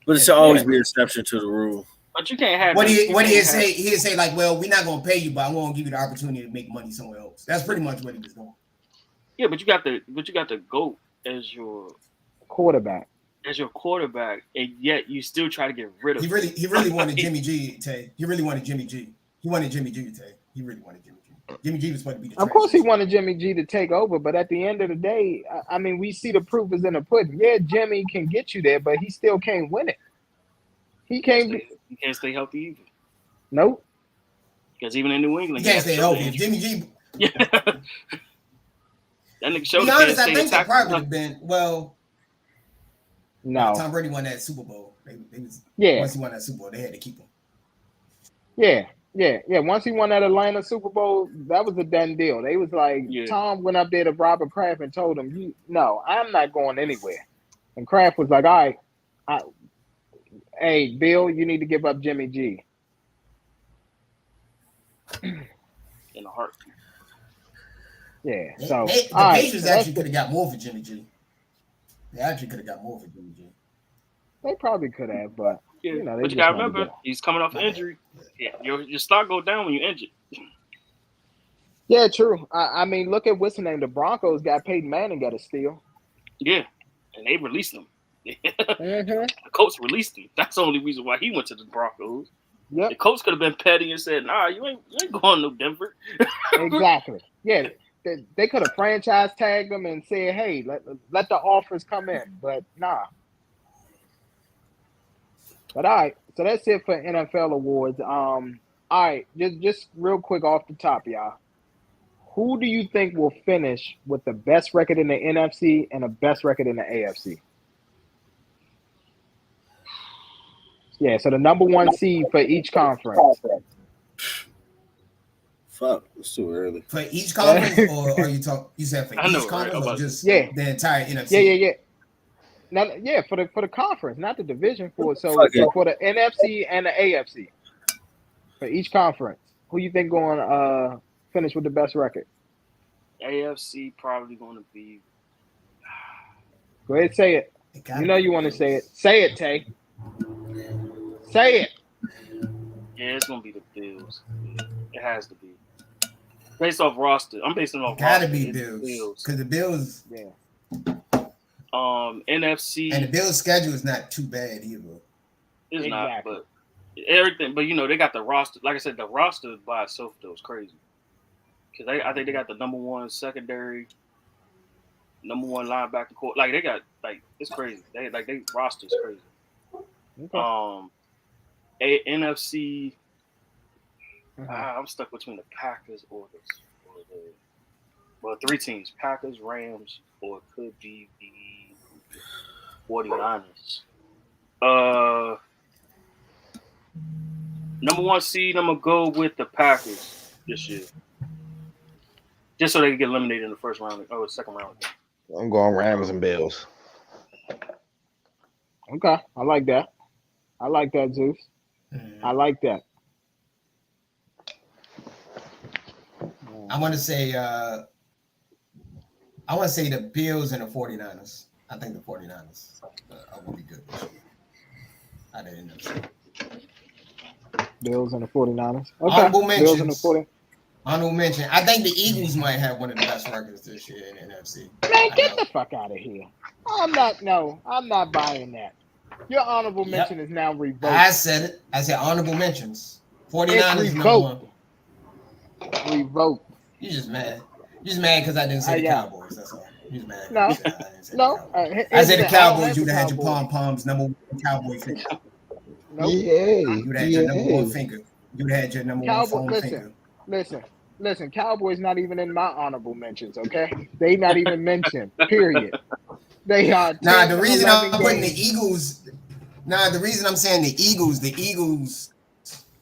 But it should always be an exception to the rule. But you can't have. What do you say? He'd say like, "Well, we're not going to pay you, but I won't give you the opportunity to make money somewhere else." That's pretty much what he was doing. Yeah, but you got the GOAT as your quarterback. And yet you still try to get rid of him. He really wanted Jimmy G, Tay. He really wanted Jimmy G. He wanted Jimmy G, Tay. He really wanted Jimmy G. Jimmy G was supposed to be the Of course he wanted Jimmy G to take over, but at the end of the day, I mean, we see the proof is in the pudding. Yeah, Jimmy can get you there, but he still can't win it. He can't stay healthy either. Nope. Because even in New England, he can't stay healthy. Jimmy G. Yeah. That nigga showed. To be honest, I think the probably would have been No. Tom Brady won that Super Bowl. Once he won that Super Bowl, they had to keep him. Yeah. Once he won that Atlanta Super Bowl, that was a done deal. They was like, Tom went up there to Robert Kraft and told him, "No, I'm not going anywhere." And Kraft was like, "All right, hey, Bill, you need to give up Jimmy G." In a heartbeat. Yeah. The Patriots actually could have got more for Jimmy G. They actually could have got more for Jimmy G. They probably could have, but but you gotta remember, he's coming off injury. Yeah, your stock goes down when you injured. Yeah, true. I mean, look at what's the name. The Broncos got Peyton Manning got a steal. Yeah, and they released him. Mm-hmm. The coach released him. That's the only reason why he went to the Broncos. Yep. The coach could have been petty and said, "Nah, you ain't going to Denver." Exactly. Yeah. They could have franchise tagged them and said, "Hey, let the offers come in," but nah. But all right, so that's it for NFL awards. All right, just real quick off the top, y'all. Who do you think will finish with the best record in the NFC and the best record in the AFC? Yeah, so the number one seed for each conference. Fuck, it's too early. For each conference, or are you talking? You said for each conference, or just the entire NFC? Yeah. Now, for the conference, not the division. So for the NFC and the AFC, for each conference, who you think going to finish with the best record? AFC probably going to be. Go ahead, say it. You know you want to say it. Say it, Tay. Say it. Yeah, it's going to be the Bills. It has to be. Based off roster. I'm basing it off roster. Gotta be Bills. Because the Bills. Yeah. NFC. And the Bills' schedule is not too bad either. It's not, but everything. But, they got the roster. Like I said, the roster by itself, though, is crazy. Because I think they got the number one secondary. number one linebacker core. Like they got it's crazy. They roster's crazy. Okay. NFC. I'm stuck between the Packers or the three teams: Packers, Rams, or it could be the 49ers. Number one seed, I'm gonna go with the Packers this year, just so they can get eliminated in the first round or second round. I'm going Rams and Bills. Okay, I like that. I like that, Zeus. I like that. I want to say the Bills and the 49ers. I think the 49ers are going to be good this year. I didn't know. Bills and the 49ers. Okay. Honorable mentions. Bills and the 49ers. Honorable mention. I think the Eagles might have one of the best records this year in the NFC. Man, get the fuck out of here. I'm not buying that. Your honorable mention is now revoked. I said it. I said honorable mentions. 49ers number one. Revoked. You just mad. You just mad because I didn't say the Cowboys. That's all. You just mad. No. I said the Cowboys. You'd have had your pom-poms number one Cowboy finger. Nope. You'd have had your number one finger. You'd have had your number one finger. Listen. Cowboys not even in my honorable mentions, okay? They not even mentioned, period. They are. The reason I'm putting the Eagles. The reason I'm saying the Eagles.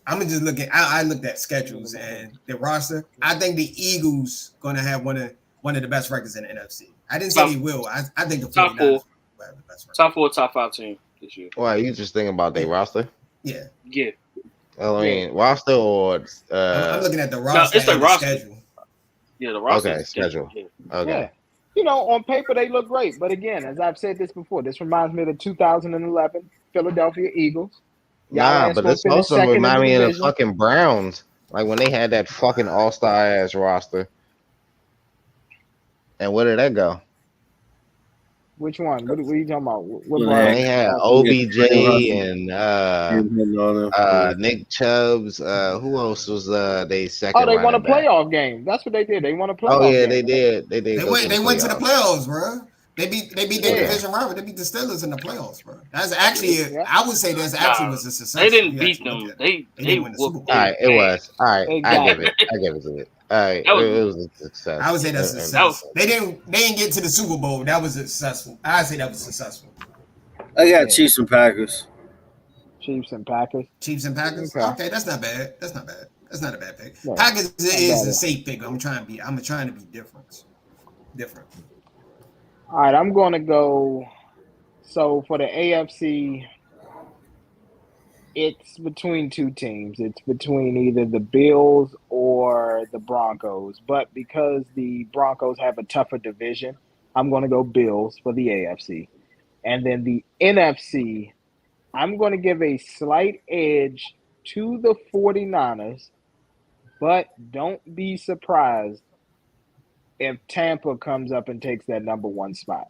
I'm gonna just look at. I looked at schedules and the roster. I think the Eagles gonna have one of the best records in the NFC. I didn't say they will. I think the 49ers will have the best record. Top 4, top 5 team this year. Why you just thinking about their roster? Yeah. I mean, roster or I'm looking at the roster. It's the roster schedule. Yeah, the roster. Okay, schedule. Yeah. Okay. Yeah. On paper they look great, but again, as I've said this before, this reminds me of the 2011 Philadelphia Eagles. But this also reminds me of the fucking Browns, like when they had that fucking all-star ass roster. And where did that go? Which one? What are you talking about? They had OBJ and Nick Chubbs. Who else was they second? Oh, they won a playoff game. That's what they did. They won a playoff game. Oh yeah, they did. They went to the playoffs, bro. They beat their division rival. They beat the Steelers in the playoffs, bro. That's actually I would say was a success. They didn't beat them. They didn't win the Super Bowl. All right, it was. All right, I give it to it. All right, it was a success. I would say that's a success. They didn't get to the Super Bowl. That was successful. I say that was successful. I got Chiefs and Packers. Chiefs and Packers. Okay, that's not bad. That's not a bad pick. No, Packers is a safe pick. I'm trying to be different. All right, I'm going to go. So for the AFC, it's between two teams. It's between either the Bills or the Broncos. But because the Broncos have a tougher division, I'm going to go Bills for the AFC. And then the NFC, I'm going to give a slight edge to the 49ers, but don't be surprised if Tampa comes up and takes that number one spot.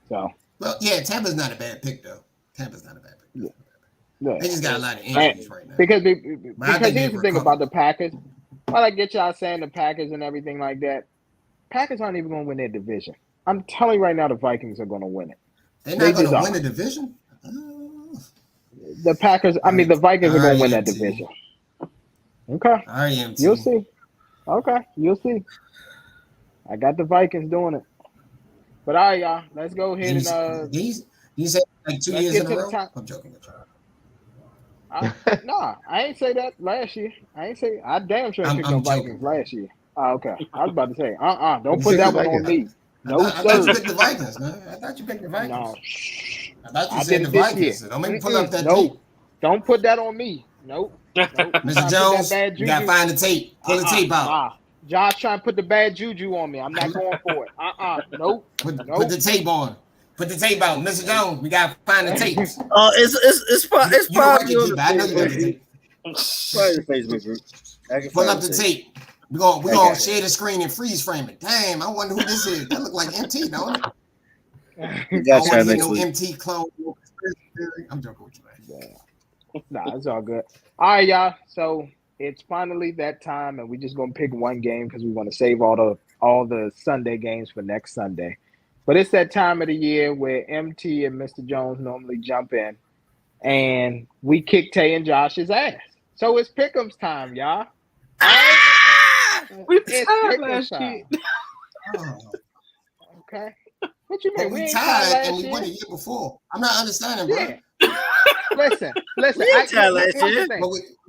Well, yeah, Tampa's not a bad pick, though. Yeah. They just got a lot of injuries right now. Because here's the thing about the Packers. While I get y'all saying the Packers and everything like that, Packers aren't even going to win their division. I'm telling you right now, the Vikings are going to win it. They're not going to win the division? The Vikings are going to win that division. Okay. You'll see. Okay, you'll see. I got the Vikings doing it. But all right, y'all, let's go ahead and you said like 2 years in a row? I'm joking with you. Nah, I ain't say that last year. I damn sure picked no Vikings last year. Okay. I was about to say, don't put that one on me. No, I thought you picked the Vikings, man. I thought you picked the Vikings. No. I thought you said the Vikings. So don't make me pull up that tape. Don't put that on me. Nope. Mr. Jones, you got to find the tape. Pull the tape out. Josh trying to put the bad juju on me. I'm not going for it. Nope. Put the tape on. Put the tape out. Mr. Jones, we got to find the tapes. Oh, it's probably on the I know you got the tape. Facebook group. Pull up the tape. We're gonna share the screen and freeze frame it. Damn, I wonder who this is. That look like MT, don't it? I don't want to get no MT clone. I'm joking with you, man. Nah, it's all good. All right, y'all. So it's finally that time, and we're just gonna pick one game because we want to save all the Sunday games for next Sunday. But it's that time of the year where MT and Mr. Jones normally jump in, and we kick Tay and Josh's ass. So it's Pick'em's time, y'all. We tied last year. Okay. What you mean? We tied and we won the year before. I'm not understanding, bro. Yeah. Listen. We tied last year. I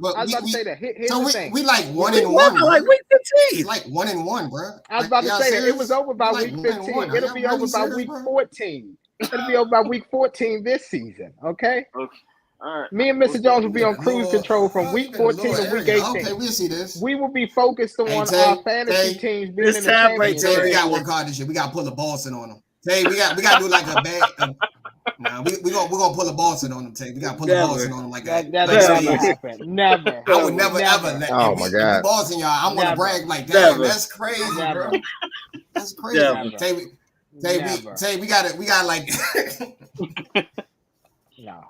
was about to say that. Here's so the thing. We like 1-1. Like week 15. It's like 1-1, bro. I was about to say that it was over by week 15. It'll be over by week 14. It'll be over by week 14 this season. Okay. All right. Me and Mr. Jones will be on cruise control from week 14 to week 18. Okay, we'll see this. We will be focused on our fantasy teams being in the championship. We got to work hard this year. We got to pull the Boston on them. Tay, we got to do like a bad. Nah, we're gonna pull a Boston on them. Tay, we got to pull a Boston on them like that. That never happen. Never. I would never ever let. Oh my God, Boston, y'all. I'm gonna brag like that. That's crazy, bro. That's crazy. Tay, we got like. No.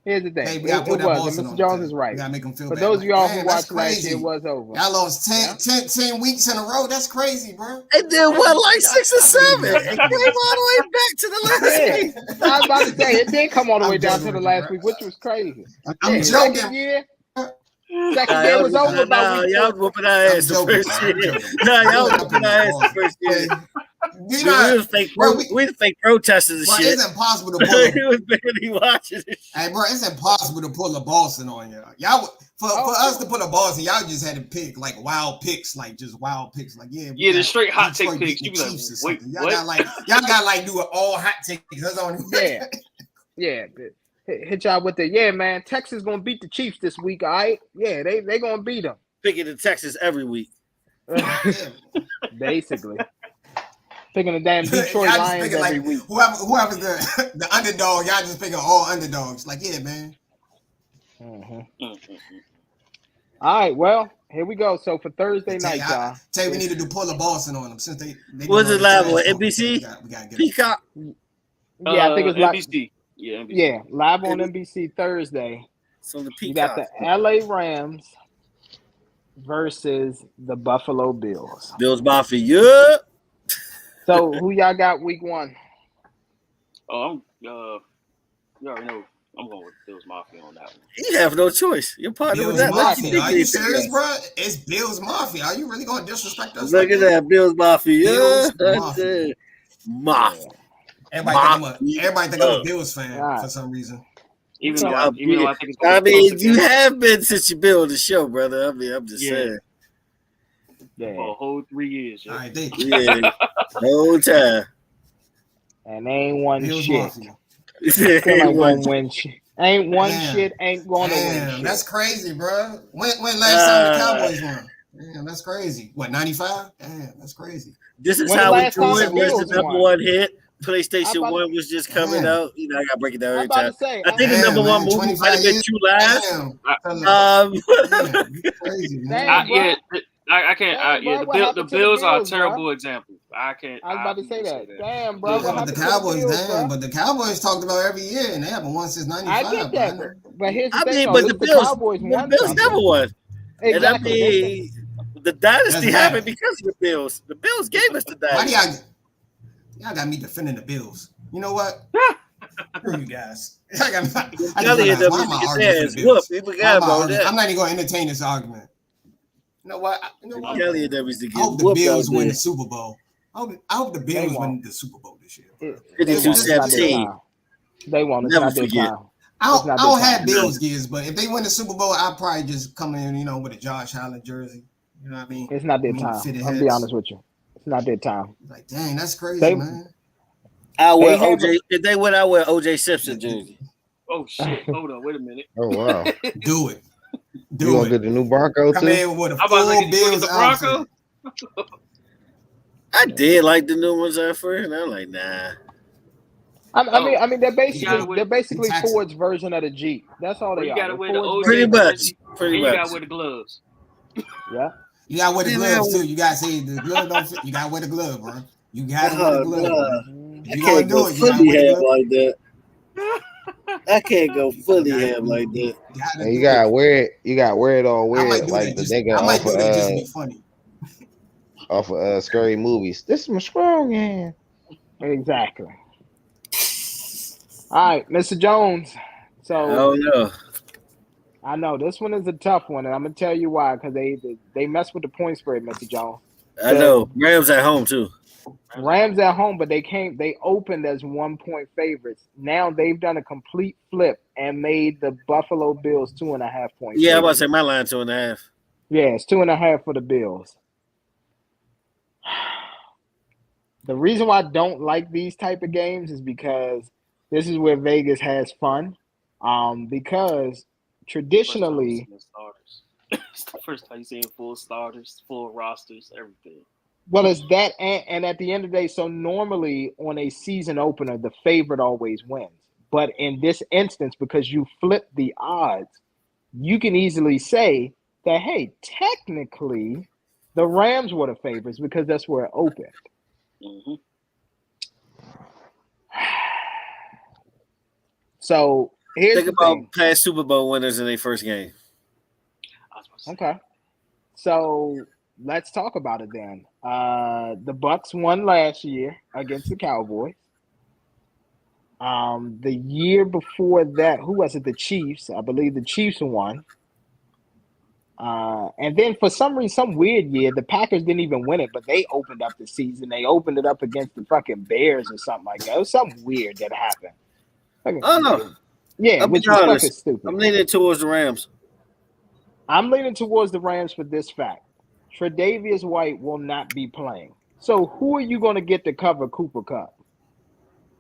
Here's the thing. Hey, we it was, and Mr. Jones is right. We gotta make them feel For bad. those of y'all who Damn, watched last year, it was over. Y'all lost 10 weeks in a row. That's crazy, bro. And then won like 6 or 7. It came all the way back to the last week. I was about to say, it did come all the way down to the last week, which was crazy. I'm joking. Second year was over by week. Y'all whooping our ass the first year. Y'all whooping our ass the first year. We the fake protesters and bro, shit. It's impossible to pull. He was barely watching it. Hey, bro, it's impossible to pull a Boston on y'all. Y'all for us to put a Boston, y'all just had to pick like wild picks, like just wild picks. Like the straight hot take picks. You be like, wait, y'all got like do it all hot takes. That's on. Yeah. Hit y'all with the man. Texas gonna beat the Chiefs this week, all right? Yeah, they gonna beat them. Picking the Texas every week. Basically. Picking the damn Detroit Lions every week. Whoever's the underdog, y'all just picking all underdogs. Like, yeah, man. All right, well, here we go. So for Thursday night, y'all. Tay, we need to do pull a Boston on them since they what's it live on NBC? We gotta get Peacock. Yeah, I think it's NBC. Yeah, live on NBC Thursday. So the you got the LA Rams versus the Buffalo Bills. Bills Mafia, yeah. So who y'all got week 1? Oh, you already know I'm going with Bills Mafia on that one. You have no choice. You're partner Bills with that. Mafia. Are you serious, bro? It's Bills Mafia. Are you really going to disrespect us? Look at that, Bills Mafia. Bills Mafia. Everybody think I'm a Bills fan for some reason. Even though I think it's I mean, you have been since you built the show, brother. I mean, I'm just saying. Yeah. For a whole 3 years. All right, thank you. Yeah, whole time. And they ain't won shit. Ain't one win shit. Ain't one shit. Ain't going to win shit. That's crazy, bro. When last time the Cowboys won? Damn, that's crazy. What, 95? Damn, that's crazy. This is how we do it. Where's the number one hit? PlayStation 1 was just coming out. You know, I gotta break it down every time. I think the number one movie might have been True Lies. Crazy, man. I can't. The Bills are a terrible example. I can't. I was about to say that. Damn, bro. But the Cowboys, but the Cowboys talked about every year, and they haven't won since '95. I get that, but here's the thing. But the Bills never won. Exactly. And I mean, the dynasty happened because of the Bills. The Bills gave us the dynasty. Y'all got me defending the Bills. You know what? Screw you guys. I'm not even going to entertain this argument. You know what? I hope the Bills win the Super Bowl. I hope the Bills win the Super Bowl this year. 52-17. They won't. Never forget. I don't have Bills gears, but if they win the Super Bowl, I'll probably just come in, with a Josh Allen jersey. You know what I mean? It's not their time. I'll be honest with you. It's not their time. Like, dang, that's crazy, man. I wear OJ. If they win, I wear OJ Simpson jersey. Oh shit! Hold on, wait a minute. Oh wow! Do it. You want to get the new Bronco too? Come in with a full Bills Bronco. I did like the new ones at first, and I'm like, nah. I mean, they're basically Ford's version of the Jeep. That's all they are. You gotta wear the OJ pretty much. You gotta wear the gloves. Yeah. You gotta wear the gloves too. You gotta say the glove don't fit. You gotta wear the glove, bro. You gotta wear the glove. You gotta do it. You gotta wear the glove. Like that. I can't go fully ham like that. And you gotta wear it. You gotta wear it all weird, like the nigga off of just to be funny. Off of scary movies. This is my strong hand. Exactly. All right, Mr. Jones. So oh no. I know this one is a tough one, and I'm gonna tell you why. Because they mess with the point spread, Mr. Jones. I know. Rams at home too. Rams at home, but they opened as 1-point favorites. Now they've done a complete flip and made the Buffalo Bills 2.5 points. Yeah, I was about to say my line 2.5. Yeah, it's 2.5 for the Bills. The reason why I don't like these type of games is because this is where Vegas has fun. Because traditionally, it's the first time you see full starters, full rosters, everything. Well, it's that, and at the end of the day, so normally on a season opener, the favorite always wins. But in this instance, because you flip the odds, you can easily say that, hey, technically, the Rams were the favorites because that's where it opened. Mm-hmm. So here's Think the about thing. past Super Bowl winners in their first game. Okay. So let's talk about it then. The Bucks won last year against the Cowboys. The year before that, who was it? The Chiefs. I believe the Chiefs won. And then for some reason, some weird year, the Packers didn't even win it, but they opened up the season. They opened it up against the fucking Bears or something like that. It was something weird that happened. Oh, yeah, I'll which be was honest. fucking stupid. I'm leaning towards the Rams. I'm leaning towards the Rams for this fact. Tre'Davious White will not be playing. So who are you going to get to cover Cooper Kupp?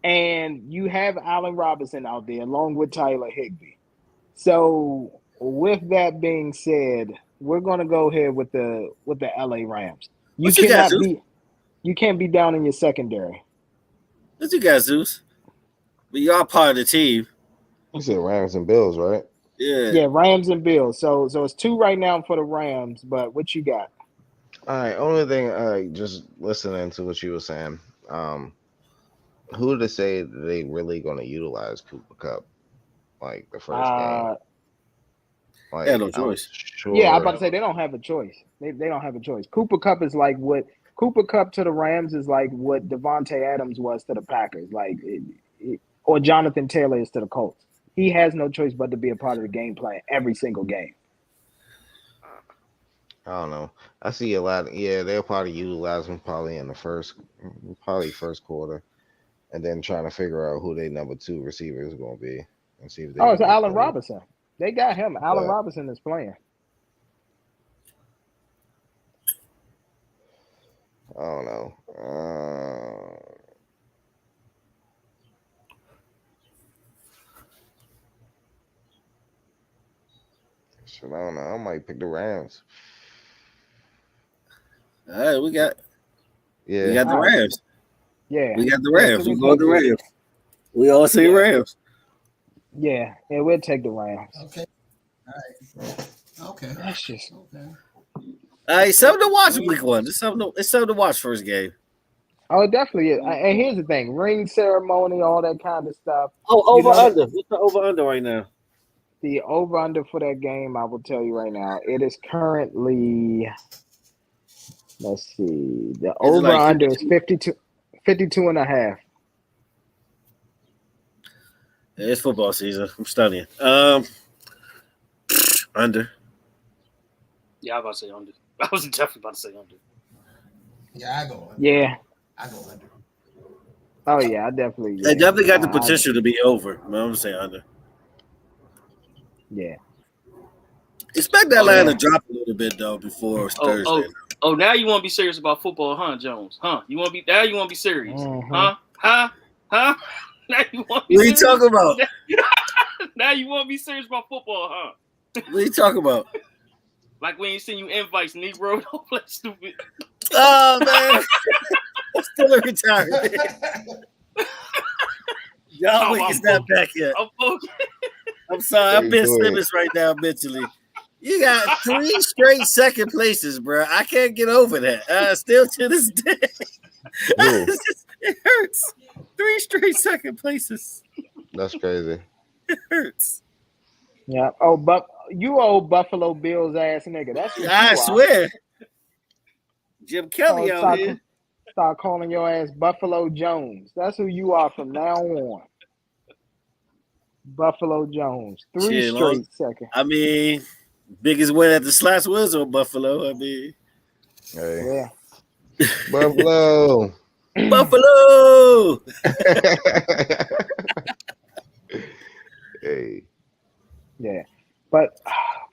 And you have Allen Robinson out there along with Tyler Higbee. So with that being said, we're going to go here with the LA Rams. You can't be down in your secondary. What you got, Zeus? But y'all part of the team. You said Rams and Bills, right? Yeah, Rams and Bills. So it's 2 right now for the Rams, but what you got? All right, only thing, just listening to what you were saying, who to say that they really going to utilize Cooper Kupp, like the first game? Like, no choice. Sure. Yeah, I'm about to say they don't have a choice. They don't have a choice. Cooper Kupp is like what Cooper Kupp to the Rams is like what Devontae Adams was to the Packers, or Jonathan Taylor is to the Colts. He has no choice but to be a part of the game plan every single game. I don't know. I see a lot. Yeah, they'll probably utilize him in the first quarter, and then trying to figure out who their number 2 receiver is going to be, and see if they. It's Allen Robinson. They got him. Allen Robinson is playing. I don't know. I don't know. I might pick the Rams. All right, we got the Rams. Yeah, we got the Rams. We go the Rams. We all say Rams. Yeah, we'll take the Rams. Okay. All right. Okay. That's just okay. All right, something to watch week 1. It's something to watch first game. Oh, it definitely is. And here's the thing: ring ceremony, all that kind of stuff. Oh, over/under. What's the over/under right now? The over/under for that game, I will tell you right now, it is currently. Let's see. The over/under is 52.5. It's football season. I'm studying. Under. Yeah, I was about to say under. I was definitely about to say under. Yeah, I go under. Yeah. I go under. Oh, yeah, I definitely. They definitely got the potential to be over. But I'm going to say under. Yeah. Expect that line to drop a little bit, though, before Thursday. Oh, now you want to be serious about football, huh, Jones? Huh? You want to be serious? Mm-hmm. Huh? Now you want to be What are you talking about? Now you want to be serious about football, huh? What are you talking about? Like when you send you invites, Negro, don't play stupid. Oh, man. I'm still in retirement. Y'all niggas not back yet. I'm sorry. I'm Ben Simmons right now mentally. You got 3 straight second places, bro. I can't get over that. Still to this day. It hurts. 3 straight second places. That's crazy. It hurts. Yeah. Oh, but you old Buffalo Bills ass nigga. That's what I you swear. Jim Kelly out here. Start calling your ass Buffalo Jones. That's who you are from now on. Buffalo Jones. 3 straight seconds. I mean, biggest win at the slots was on Buffalo. I mean, yeah. Buffalo. Buffalo. Hey. Yeah. But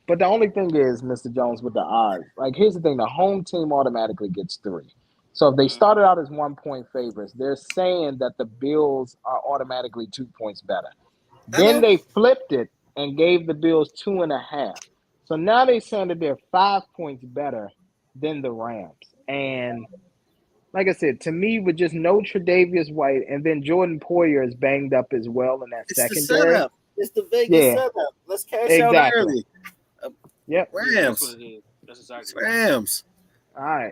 the only thing is, Mr. Jones, with the odds, like here's the thing, the home team automatically gets 3. So if they started out as 1-point favorites, they're saying that the Bills are automatically 2 points better. Then they flipped it and gave the Bills 2.5. So now they're saying that they're 5 points better than the Rams. And like I said, to me, with just no Tre'Davious White, and then Jordan Poyer is banged up as well in that secondary. The setup. It's the Vegas setup. Let's cash out early. Yep. Rams. That's exactly Rams. All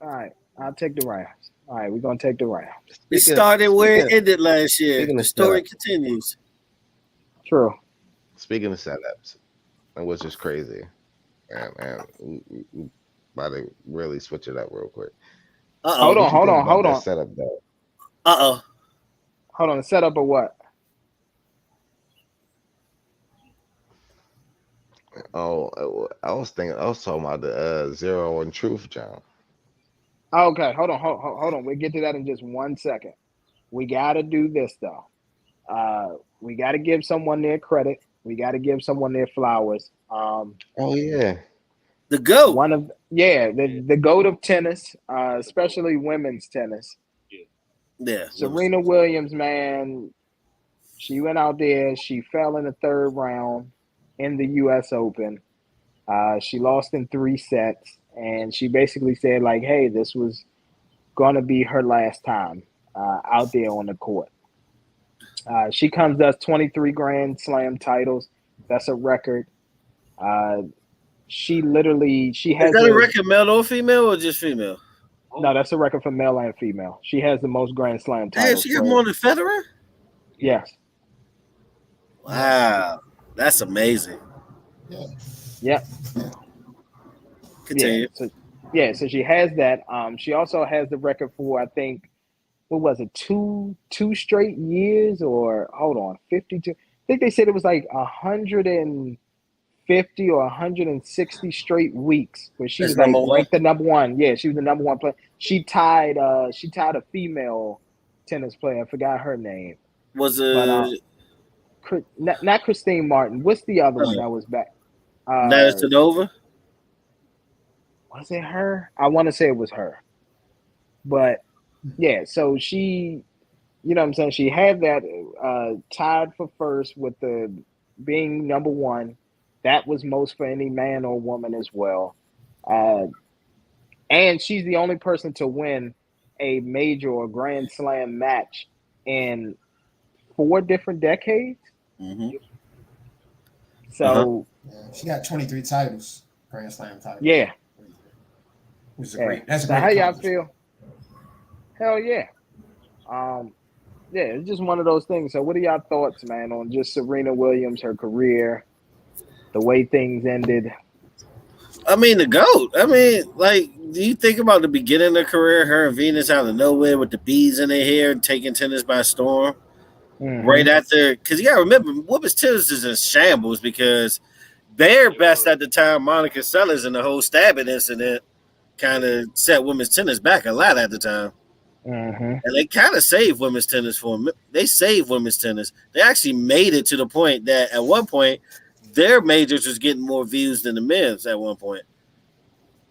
right. I'll take the Rams. All right, we're gonna take the Rams. It started where it ended last year. The story continues. True. Speaking of setups, which is crazy, man, we about to really switch it up real quick. Hold on. Setup though. Hold on. The setup of what? Oh, I was talking about the 0 and truth, John. Okay, hold on. We'll get to that in just 1 second. We got to do this though. We got to give someone their credit. We got to give someone their flowers. Oh yeah, the GOAT. The GOAT of tennis, especially women's tennis. Yeah. Serena Williams, man, she went out there. She fell in the 3rd round in the U.S. Open. She lost in 3 sets, and she basically said, like, hey, this was going to be her last time out there on the court. She comes to us 23 Grand Slam titles. That's a record. She has. Is that a record, male or female, or just female? No, that's a record for male and female. She has the most Grand Slam titles. She got more than Federer? Yes. Wow. That's amazing. Yeah. Continue. So she has that. She also has the record for, I think, what was it, two straight years, or hold on, 52. I think they said it was like 150 or 160 straight weeks where she was like ranked the number 1. Yeah, she was the number 1 player. She tied a female tennis player. I forgot her name. Was it not Christine Martin? What's the other one that was back? Navratilova? Was it her? I want to say it was her. But yeah, so she, you know what I'm saying? She had that tied for first with the being number 1. That was most for any man or woman as well. And she's the only person to win a major or Grand Slam match in 4 different decades. Mm-hmm. So she got 23 titles, Grand Slam titles. Yeah. Which is great. That's so how y'all feel? Hell yeah. It's just one of those things. So what are y'all thoughts, man, on just Serena Williams, her career, the way things ended? I mean, the GOAT. I mean, like, do you think about the beginning of her career, her and Venus out of nowhere with the beads in their hair and taking tennis by storm? Mm-hmm. Right after, because you got to remember, women's tennis is in shambles because their best at the time, Monica Seles, and the whole stabbing incident kind of set women's tennis back a lot at the time. Mm-hmm. And they kind of saved women's tennis for them. They saved women's tennis. They actually made it to the point that at one point, their majors was getting more views than the men's at one point.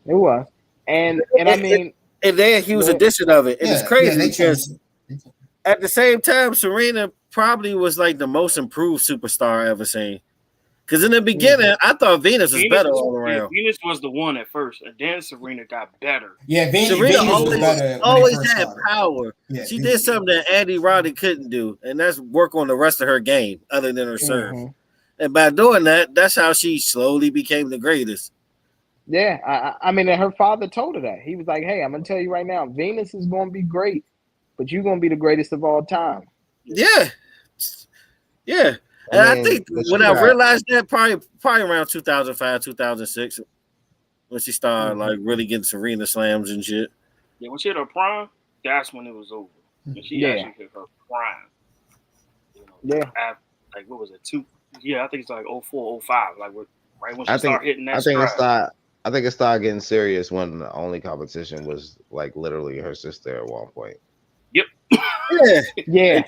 It was. And I mean... And they had a huge edition of it. And it's crazy because at the same time, Serena probably was like the most improved superstar I ever seen. Because in the beginning, I thought Venus was better all around. Yeah, Venus was the one at first, and then Serena got better. Yeah, Serena Venus always had power. Yeah, she did something that Andy Roddick couldn't do, and that's work on the rest of her game other than her serve. And by doing that, that's how she slowly became the greatest. Yeah, I mean, and her father told her that. He was like, hey, I'm going to tell you right now, Venus is going to be great, but you're going to be the greatest of all time. Yeah. Yeah. And I think when I realized that, probably around 2005, 2006, when she started like really getting Serena slams and shit. Yeah, when she hit her prime, that's when it was over. When she actually hit her prime. Like what was it? I think it's like 04, 05. Like right when she started hitting that stride. I think it started getting serious when the only competition was like literally her sister at one point. Yep. Yeah.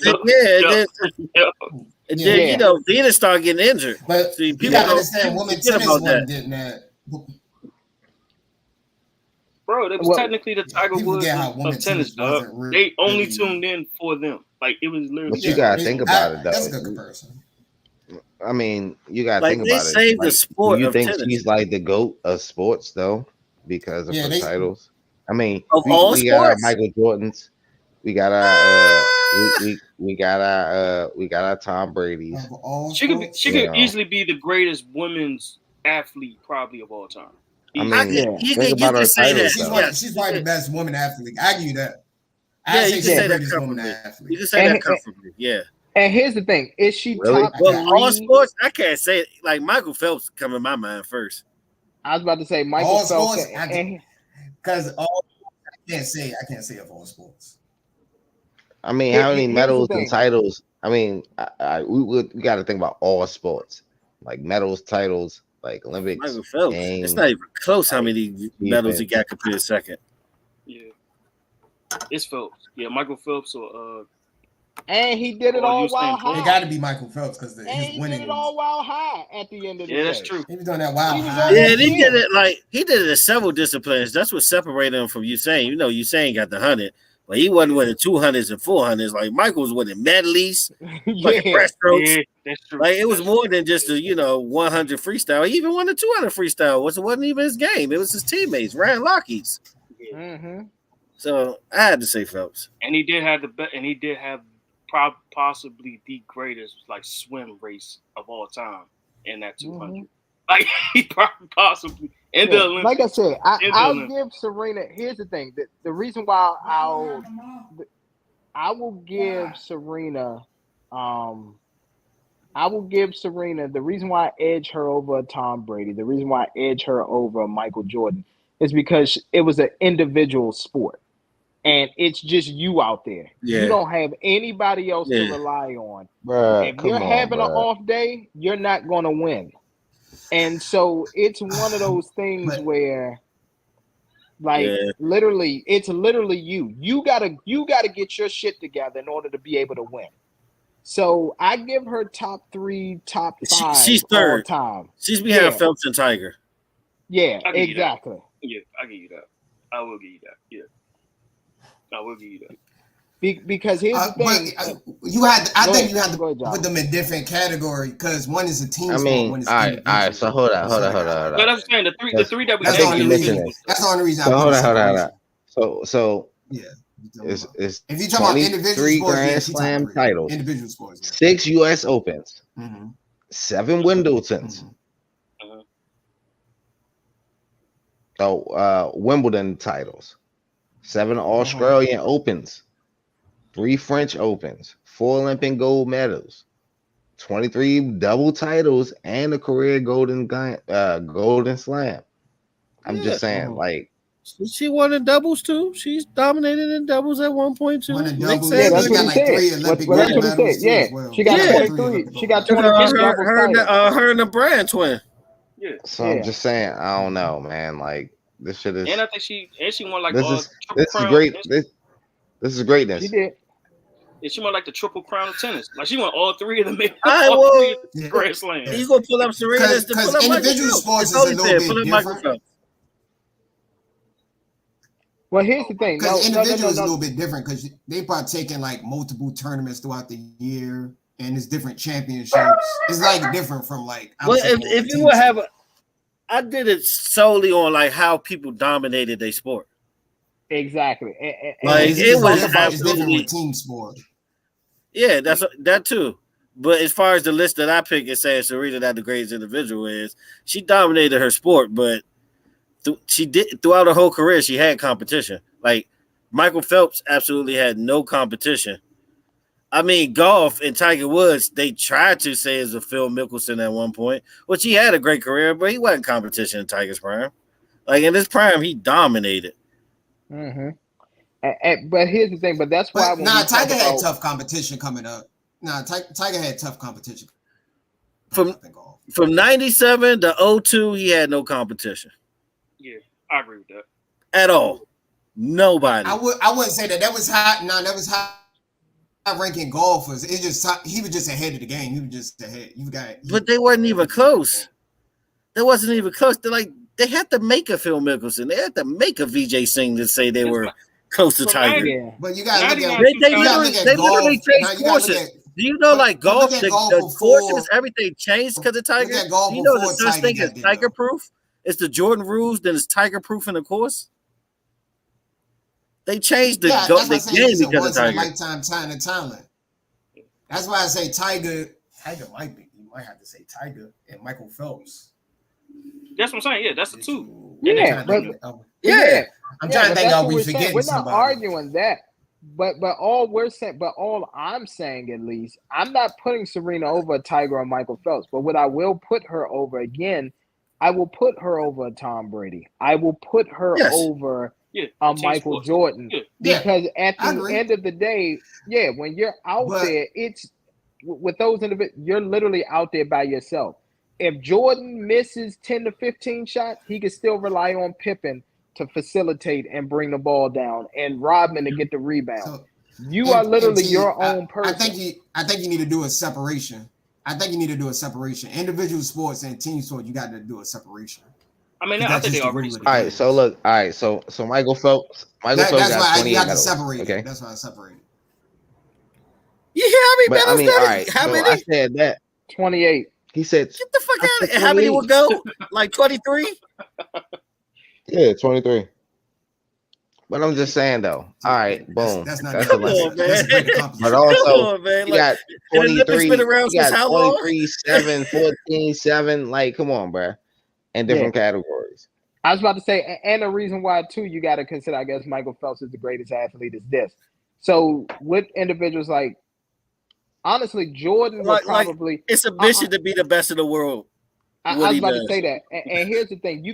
And then Venus started getting injured. But see, people don't understand women tennis wasn't getting that. Bro, that was technically the Tiger Woods of tennis, dog. They only tuned in for them. Like it was literally. But you gotta think about it, though. That's a good comparison. I mean, you gotta think about it. They saved the sport. You think tennis. She's like the GOAT of sports, though, because of her titles? I mean, we got our Michael Jordans. We got our we got our Tom Brady's. She could easily be the greatest women's athlete probably of all time. I mean, think about her titles. She's probably the best woman athlete. I give you that. You can say that comfortably. You can say that comfortably. Yeah. And here's the thing: is she really? top? Well, all sports, I can't say it. Like Michael Phelps come in my mind first. I was about to say Michael all Phelps, because I can't say of all sports. I mean, how many medals and titles? I mean, we got to think about all sports, like medals, titles, like Olympics. Michael Phelps. It's not even close how many medals he got compared to second. Yeah, it's Phelps. Yeah, Michael Phelps or. And he did it all while high. It got to be Michael Phelps because his winning. He did it all while high at the end of the day. Yeah, that's true. He was doing that while high. Yeah, and he did it in several disciplines. That's what separated him from Usain. You know, Usain got the 100, but he wasn't winning 200s and 400s. Like Michael was winning medleys, breaststrokes. Yeah, that's true. Like it was more than just a 100 freestyle. He even won a 200 freestyle. It wasn't even his game. It was his teammates, Ryan Lockies. Yeah. Mm-hmm. So I had to say Phelps. And he did have possibly the greatest like swim race of all time in that 200. Mm-hmm. Like he possibly in the Olympics. Like I said, I'll give Serena. Here's the thing: the reason why I will give Serena. I will give Serena the reason why I edge her over Tom Brady. The reason why I edge her over Michael Jordan is because it was an individual sport. And it's just you out there. Yeah. You don't have anybody else to rely on. Bruh, if you're having an off day, you're not going to win. And so it's one of those things where, like, literally, it's literally you. You gotta get your shit together in order to be able to win. So I give her top 3, top 5. She's third all time. She's behind Phelps and Tiger. Yeah, exactly. Yeah, I give you that. I will give you that. Yeah. I will give you that. Because here's the thing. I think you had to put them in different category because one is a team sport, one is all right. So hold on. But I'm saying the three that we that's the only reason. So hold on. So yeah. It's if you talk about individual sports, Grand Slam titles, individual sports, 6 U.S. Opens, 7 Wimbledons. Wimbledon titles, 7 Australian Opens, 3 French Opens, 4 Olympic gold medals, 23 double titles, and a career golden slam. I'm just saying, like. She won in doubles too. She's dominated in doubles at one point too. That's what he said. That's what he said. Yeah, she got 23. She got 23 doubles. Her and the Brand twin. Yeah. So I'm just saying, I don't know, man. Like this shit is. And I think she won like this is great. This is greatness. She did. Yeah, she won like the triple crown of tennis. Like she won all 3 of them. Grand Slams. You gonna pull up Serena? Because individual sports is a little bit different. Well, here's the thing. Because individual is a little bit different because they partake in like multiple tournaments throughout the year, and it's different championships. It's like different from like. Well, if you would have, I did it solely on like how people dominated their sport. Exactly. Like it was absolutely team sport. Yeah, that's that too. But as far as the list that I pick and saying Serena that the greatest individual is, she dominated her sport, but. She did throughout her whole career. She had competition. Like Michael Phelps absolutely had no competition I mean, golf and Tiger Woods, they tried to say is a Phil Mickelson at one point, which he had a great career, but he wasn't competition in Tiger's prime. Like in his prime, he dominated. Mm-hmm. But here's the thing. But that's why. Tiger had tough competition coming up. Tiger had tough competition. From 97 to 02, he had no competition. Yeah, I agree with that. At all. Nobody. I wouldn't say that. That was high. No, that was high ranking golfers. It's just he was just ahead of the game. He was just ahead. But they wasn't even close. They wasn't even close. They had to make a Phil Mickelson. They had to make a VJ Singh to say they were close to Tiger. Yeah. But you got to look at they literally changed courses. Do you know, like golf, the courses, everything changed because of Tiger? Do you know the such thing as Tiger proof? It's the Jordan rules, then it's Tiger proof in the course. They changed the game because of Tiger. Lifetime talent. That's why I say Tiger. Tiger might be. You might have to say Tiger and Michael Phelps. That's what I'm saying. Yeah, that's the two. Yeah, I'm trying to think. Are we forgetting We're not somebody? arguing that. But all I'm saying at least, I'm not putting Serena over Tiger or Michael Phelps. But what I will put her over again, I will put her over Tom Brady. I will put her over Michael Jordan. Because at the end of the day, when you're out there, it's with those individuals, you're literally out there by yourself. If Jordan misses 10 to 15 shots, he can still rely on Pippen to facilitate and bring the ball down and Rodman to get the rebound. So, you are literally your own person. I think you need to do a separation. Individual sports and team sports, you got to do a separation. I mean, I think they are really. All right, so look. All right, so Michael Phelps. Phelps got 28 medals. Separate. Okay, that's why I separated. You hear how many medals? I mean, all right. How many? I said that 28. He said, "Get the fuck out of here." How many will go? Like 23? Yeah, 23. But I'm just saying though. All right, boom. That's a lesson. But also, you got 23. You got 23, 7, 14, 7. Like, come on, bro. And different categories. I was about to say, and the reason why too, you got to consider, I guess, Michael Phelps is the greatest athlete is this. So with individuals like, honestly, Jordan would probably. It's a mission to be the best in the world. I was about to say that. And here's the thing.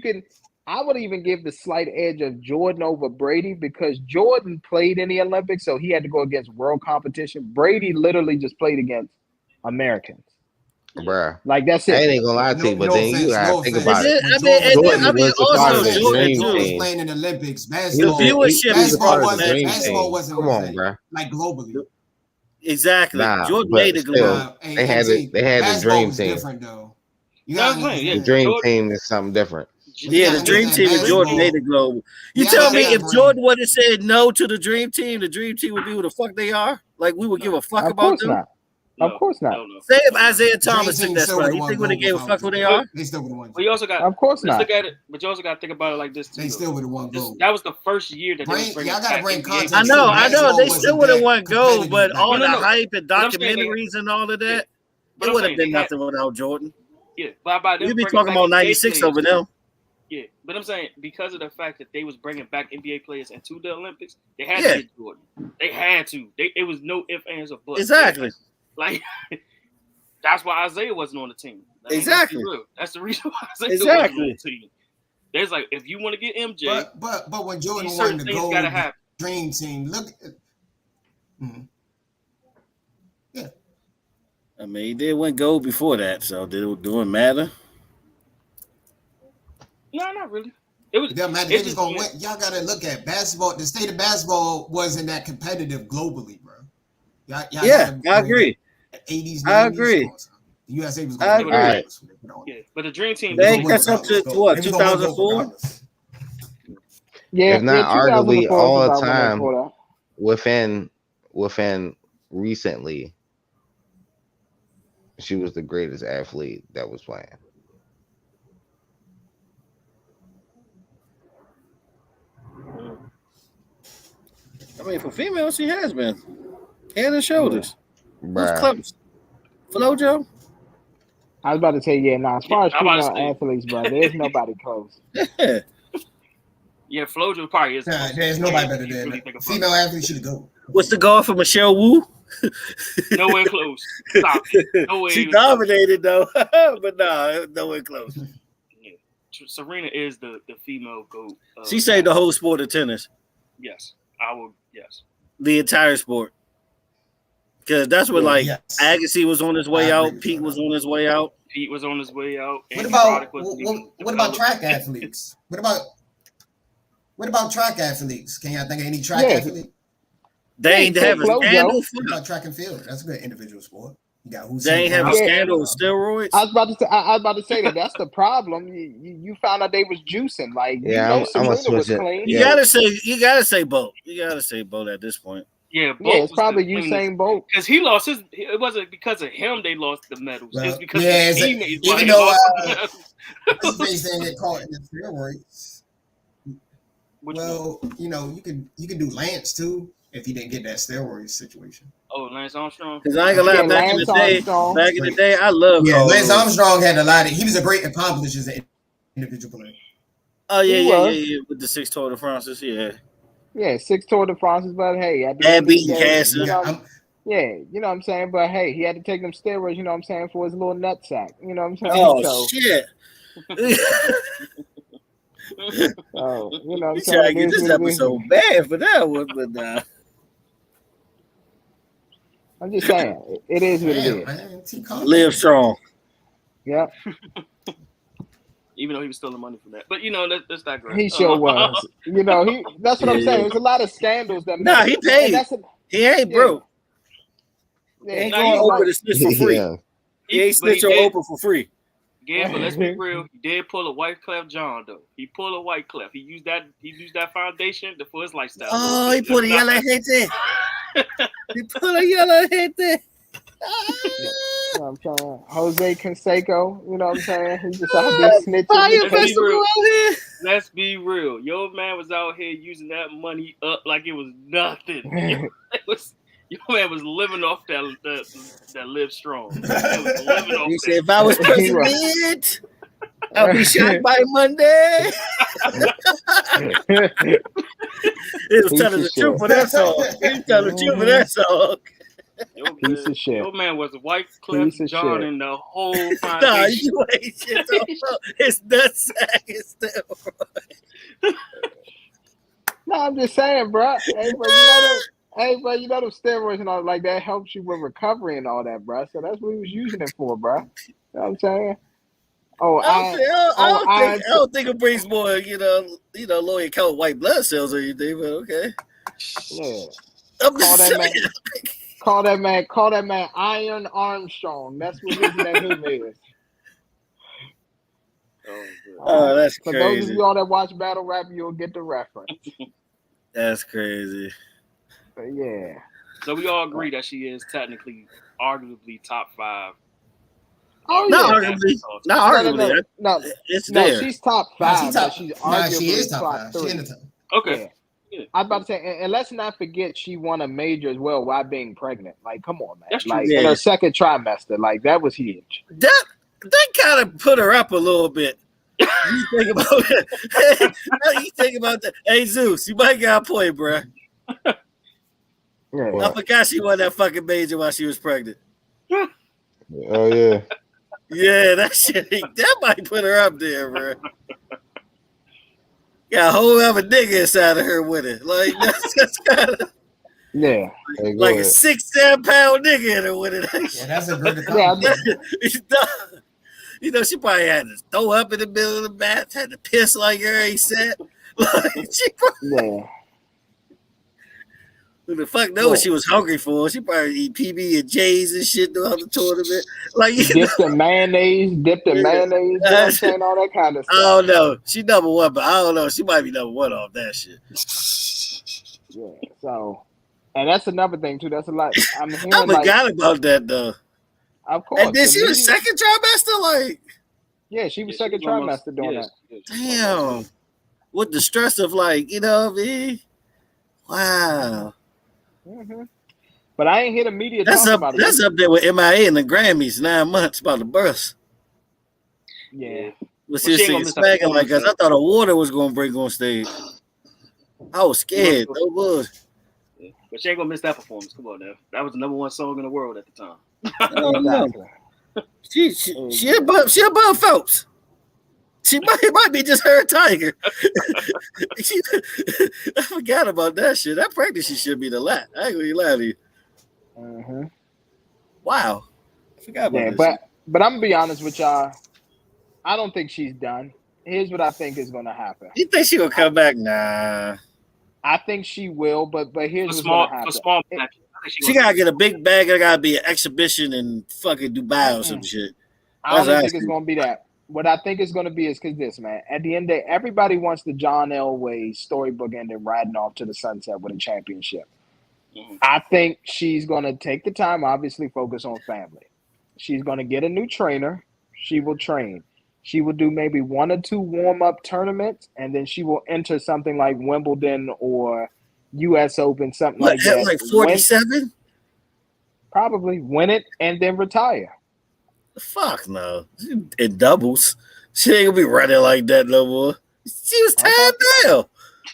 I would even give the slight edge of Jordan over Brady because Jordan played in the Olympics, so he had to go against world competition. Brady literally just played against Americans. Bruh. Like, that's it. I ain't gonna lie to you, but then you gotta think about it. Jordan was playing in the Olympics. Basketball, the viewership wasn't come on, bro. Like globally. Exactly. Jordan made it global. They had the dream team. Different though. The dream team is something different. Yeah, the dream team and Jordan made it global. You tell me if Jordan would have said no to the dream team would be who the fuck they are? Like, we would give a fuck about them? Of course not. Say if Isaiah Thomas took that spot, you think when they gave a fuck who they are? They still would have won. But you also got, of course not. Look at it, but you also got to think about it like this too. They still would have won gold. That was the first year that they was bringing back context. I know. They still would have won gold, but all the hype and documentaries and all of that, it would have been nothing without Jordan. Yeah, but by them you be talking about 96 over them. Yeah, but I'm saying because of the fact that they was bringing back NBA players into the Olympics, they had to get Jordan. They had to. It was no ifs, ands, or buts. Exactly. Like, that's why Isaiah wasn't on the team. Exactly. That's the reason why Isaiah wasn't on the team. There's like, if you want to get MJ, but when Jordan won the gold dream team, look. Yeah. I mean, he did win gold before that, so do it matter? No, not really. It was gonna win. Y'all gotta look at basketball. The state of basketball wasn't that competitive globally, bro. I agree. 80s, 90s, I agree. The USA was going to yeah, but the dream team. They catch up to what, 2004? Yeah, if not arguably all the time within recently, she was the greatest athlete that was playing. I mean, for females, she has been head and shoulders. Who's close? Flojo? I was about to say, as far as female athletes, bro, there's nobody close. Yeah, Flojo probably is. There's nobody better than that. Female athletes should go. What's the goal for Michelle Wu? Nowhere close. Stop it. Nowhere she dominated though, but nowhere close. Yeah. Serena is the female GOAT. She saved the whole sport of tennis. Yes, I will. Yes, the entire sport. Because that's what Agassi was on his way out. Pete was on his way out. Pete was on his way out. What about track athletes? What about track athletes? Can y'all think of any track athletes? They ain't have a scandal. What about track and field? That's a good individual sport. You got who's they ain't have a scandal with steroids. I was about to say that that's the problem. You found out they was juicing. Like I'm gonna switch it. Clean. You gotta say Bolt. You gotta say Bolt at this point. Yeah, it's probably Usain Bolt because he lost his. It wasn't because of him they lost the medals. Well, it's because of his teammates. Even though they saying they caught in the steroids. Well, you could do Lance too if he didn't get that steroid situation. Oh, Lance Armstrong. Because I ain't gonna lie, back in the day, I love. Yeah, Lance Armstrong had a lot of. He was a great accomplishment as an individual player. Oh yeah, with the 6 Tour de France, Yeah, 6 Tour de France, but hey, beating Cassie. You know what I'm saying? But hey, he had to take them steroids, you know what I'm saying, for his little nut sack. You know what I'm saying? Oh shit. Oh, you know what I'm saying? I get this episode bad for that one, but I'm just saying, it is what it is. Live strong. Yeah. Even though he was stealing money from that, but that's not great. He sure was. That's what I'm saying. There's a lot of scandals that. Nah, he paid. He ain't broke. Yeah. He ain't going over the snitch for free. Yeah. He ain't snitch on Oprah for free. Yeah, but let's be real. He did pull a White Clef John though. He pulled a White Clef. He used that foundation for his lifestyle. Oh, he put a yellow head there. He put a yellow head there. You know what I'm saying? Jose Canseco, you know what I'm saying? He just out there snitching. Let's be real. Your man was out here using that money up like it was nothing. Your man was living off that live strong. He said, if I was president, I'll be shot by Monday. He was telling the truth for that song. He was telling the truth for that song. Piece of shit. Your man was a White Cliff John in the whole foundation. Nah, you ain't shit. His nutsack is steroid. No, I'm just saying, bro. Hey, bro, you know them steroids and all like that helps you with recovery and all that, bro. So that's what he was using it for, bro. You know what I'm saying? I don't think it brings more, low account white blood cells or anything, but okay. Yeah. Call that man Iron Armstrong. That's what his name is. Oh, that's crazy. For those of y'all that watch battle rap, you'll get the reference. That's crazy. But yeah. So we all agree that she is technically, arguably top 5. Oh, not yeah. arguably. Not arguably. No, it's there. She's top 5. She's arguably she is top 5. She in the top. Okay. Yeah. I'm about to say, and let's not forget she won a major as well while being pregnant. Like, come on, man. That's like in her second trimester, like that was huge. That kind of put her up a little bit. You think about it. You think about that. Hey Zeus, you might got a point, bro. Yeah. I forgot she won that fucking major while she was pregnant. Oh yeah. Yeah, that might put her up there, bro. Got a whole other nigga inside of her with it. Like that's kind of like a 6-7 pound nigga in her with it. Yeah, that's a good accomplishment. She probably had to throw up in the middle of the bath, had to piss like her, he said. Like, who the fuck knows what she was hungry for? She probably eat PB and J's and shit throughout the tournament. Like dipped in mayonnaise, you know what I'm saying, all that kind of stuff. I don't know. She number 1, but I don't know. She might be number 1 off that shit. Yeah. So, and that's another thing too. That's a lot. I forgot about that though. Of course. And then she was second trimester, like. Yeah, she was second trimester doing that. Damn. With the stress of like, you know what I mean? Wow. Mm-hmm. But I ain't hear the media talk about it. That's up there with MIA and the Grammys, 9 months about the birth. Yeah. Was this thing smacking like us? I thought a water was going to break on stage. I was scared. No was. But she ain't gonna miss that performance. Come on now. That was the number one song in the world at the time. Exactly. She above Phelps. It might be just her and Tiger. I forgot about that shit. That practice she should be the lat. I ain't gonna lie to you. Mm-hmm. Wow. I forgot about that. But I'm gonna be honest with y'all. I don't think she's done. Here's what I think is gonna happen. You think she gonna come back? Nah. I think she will, but here's what's gonna happen. She gotta get a big bag. It gotta be an exhibition in fucking Dubai or some shit. I don't think it's gonna be that. What I think it's going to be is because this, man, at the end of the day, everybody wants the John Elway storybook ending riding off to the sunset with a championship. Mm-hmm. I think she's going to take the time, obviously focus on family. She's going to get a new trainer. She will train. She will do maybe 1 or 2 warm-up tournaments, and then she will enter something like Wimbledon or U.S. Open, something like that. Like 47? Probably. Win it and then retire. Fuck no. It doubles. She ain't gonna be running like that no more. She was tied down.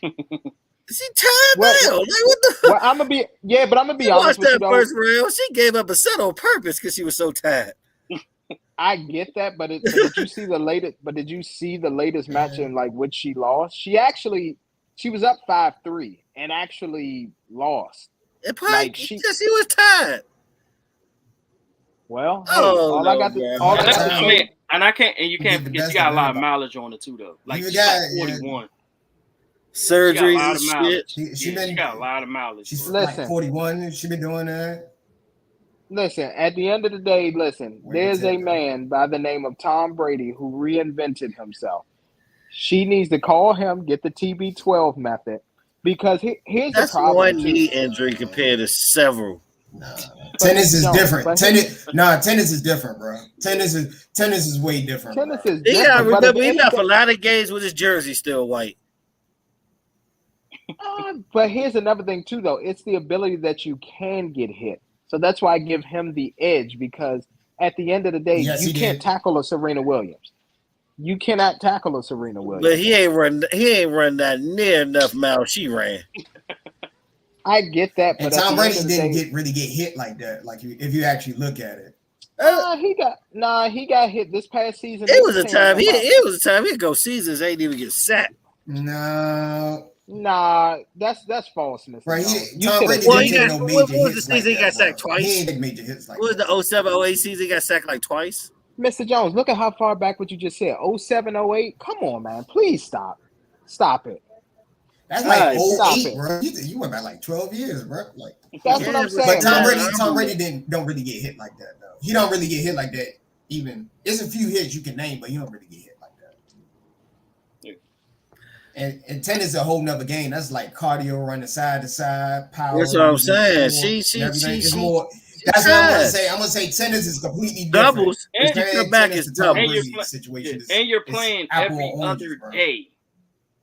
She tied down. Like, what the fuck? Well, I'm gonna be honest with you. That first round, she gave up a set on purpose because she was so tired. I get that, but did you see the latest? But did you see the latest match in like which she lost? She was up 5-3 and actually lost. It probably like she was tired. Well, all I got to say, and you can't forget she got a lot of mileage on it too, though. Like she's like 41. Surgeries and shit. She got a lot of mileage. She's like 41. She been doing that. Listen, at the end of the day, there's a man by the name of Tom Brady who reinvented himself. She needs to call him, get the TB12 method, because here's the problem. That's one knee injury compared to several. No. Tennis is different. Tennis is different, bro. Tennis is way different. Tennis is different. Yeah, remember he left a lot of games with his jersey still white. But here's another thing too, though. It's the ability that you can get hit. So that's why I give him the edge, because at the end of the day, you can't tackle a Serena Williams. You cannot tackle a Serena Williams. But he ain't run that near enough miles she ran. I get that, but Tom Brady didn't really get hit like that. Like if you actually look at it, he got hit this past season. It was a time he'd go seasons, ain't even get sacked. No, that's falseness. Right, Tom Brady didn't take no major hits. What was the season he got sacked twice? He ain't take major hits like what was the 07, 08 season? He got sacked like twice. Mr. Jones, look at how far back what you just said. 07, 08. Come on, man. Please stop it. That's like 08, bro. You went back like 12 years, bro. Like that's what I'm saying. But Tom Brady don't really get hit like that, though. He don't really get hit like that. Even there's a few hits you can name, but he don't really get hit like that. Yeah. And tennis is a whole nother game. That's like cardio, running side to side, power. That's what I'm saying. She's more. That's what I'm gonna say. I'm gonna say tennis is completely different. Doubles. And you come back as doubles. And you're playing every other day.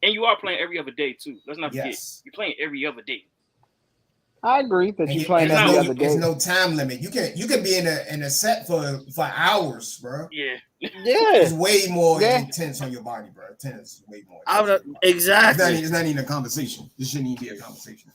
And you are playing every other day too. Let's not forget. You're playing every other day. I agree that you're playing every other day. There's no time limit. You can be in a set for hours, bro. Yeah. It's way more intense on your body, bro. Tennis is way more intense. Exactly. It's not even a conversation. This shouldn't even be a conversation.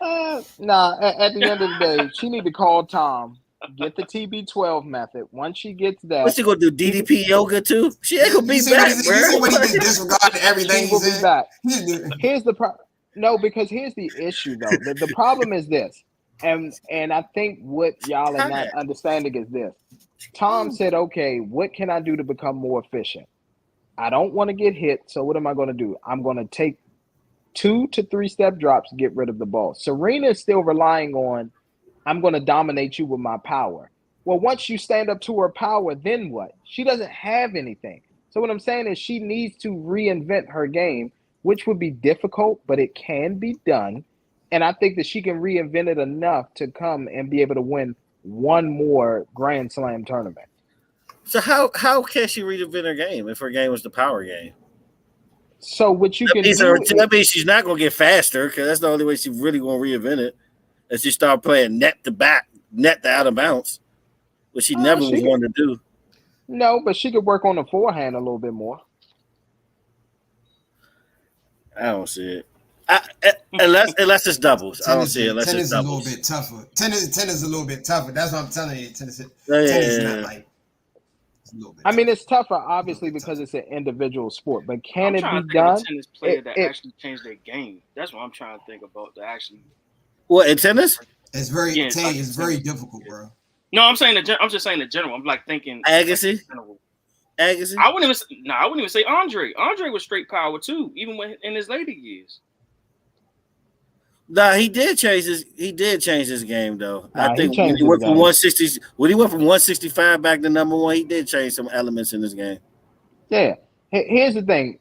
At the end of the day, she need to call Tom. Get the TB12 method. Once she gets that, what's she gonna do? DDP yoga too? She ain't gonna be back, bro. You see when he just disregarded everything he said? Be back. Here's the problem. No, because here's the issue though. The problem is this, and I think what y'all are not understanding is this. Tom said, "Okay, what can I do to become more efficient? I don't want to get hit, so what am I going to do? I'm going to take 2 to 3 step drops to get rid of the ball." Serena is still relying on, I'm going to dominate you with my power. Well, once you stand up to her power, then what? She doesn't have anything. So what I'm saying is she needs to reinvent her game, which would be difficult, but it can be done. And I think that she can reinvent it enough to come and be able to win one more Grand Slam tournament. So how can she reinvent her game if her game was the power game? So what you can do that means she's not going to get faster, because that's the only way she really going to reinvent it. And she start playing net to out of bounds, which she never was wanting to do. No, but she could work on the forehand a little bit more. I don't see it. Unless it's doubles. I don't see it unless tennis it's doubles. A little bit tougher. Tennis a little bit tougher. That's what I'm telling you. Tennis not like. I mean, it's tougher, obviously, because it's an individual sport. But can it be done? Of a tennis player that actually changed their game. That's what I'm trying to think about. To actually. What in tennis? It's very it's very difficult, bro. No, I'm just saying in general. I'm like thinking Agassi. Agassi. I wouldn't even say Andre. Andre was straight power too, even when in his later years. Nah, he did change his game though. Nah, I think when he went from 160, when he went from 165 back to number one, he did change some elements in his game. Yeah. Here's the thing.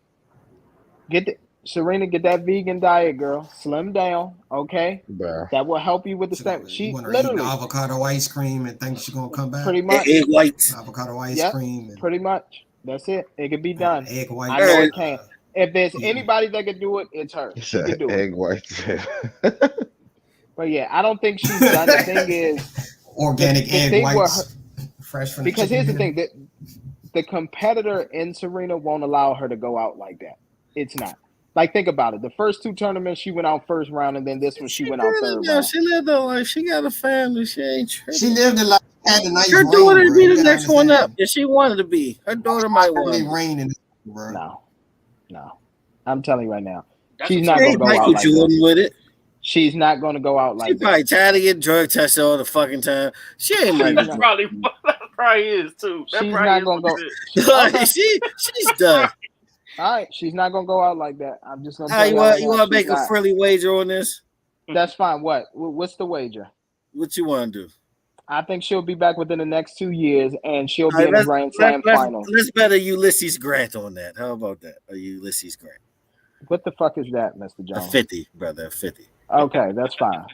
Serena, get that vegan diet, girl. Slim down, okay? Bruh. That will help you with the stamp. She literally avocado ice cream and think she's gonna come back. Pretty much. Egg whites. Avocado ice cream. Pretty much. That's it. It can be done. Egg white. I know it can. If there's anybody that can do it, it's her. She can do egg whites. But yeah, I don't think she's done. The thing is, organic egg whites, fresh from because here's the thing: that the competitor in Serena won't allow her to go out like that. It's not. Like, think about it. The first two tournaments, she went out first round, and then this one, she went out third round. She lived a life. She got a family. She ain't tripping. She lived a life. Had a nice her daughter to be the next one up. If she wanted to be, her daughter might want to reign in this, bro. No. I'm telling you right now. She's not going to go out like that. With it. She's not going to go out like that. She's probably tired of getting drug tested all the fucking time. She ain't Michael Jordan. That probably is, too. She's not going to go. She's done. All right, she's not gonna go out like that. I'm just gonna. You want to make a friendly wager on this? That's fine. What's the wager? What you want to do? I think she'll be back within the next 2 years, and she'll be in the Grand Slam final. Let's bet a Ulysses Grant on that. How about that? A Ulysses Grant. What the fuck is that, Mr. Jones? A 50, brother. A 50. Okay, that's fine.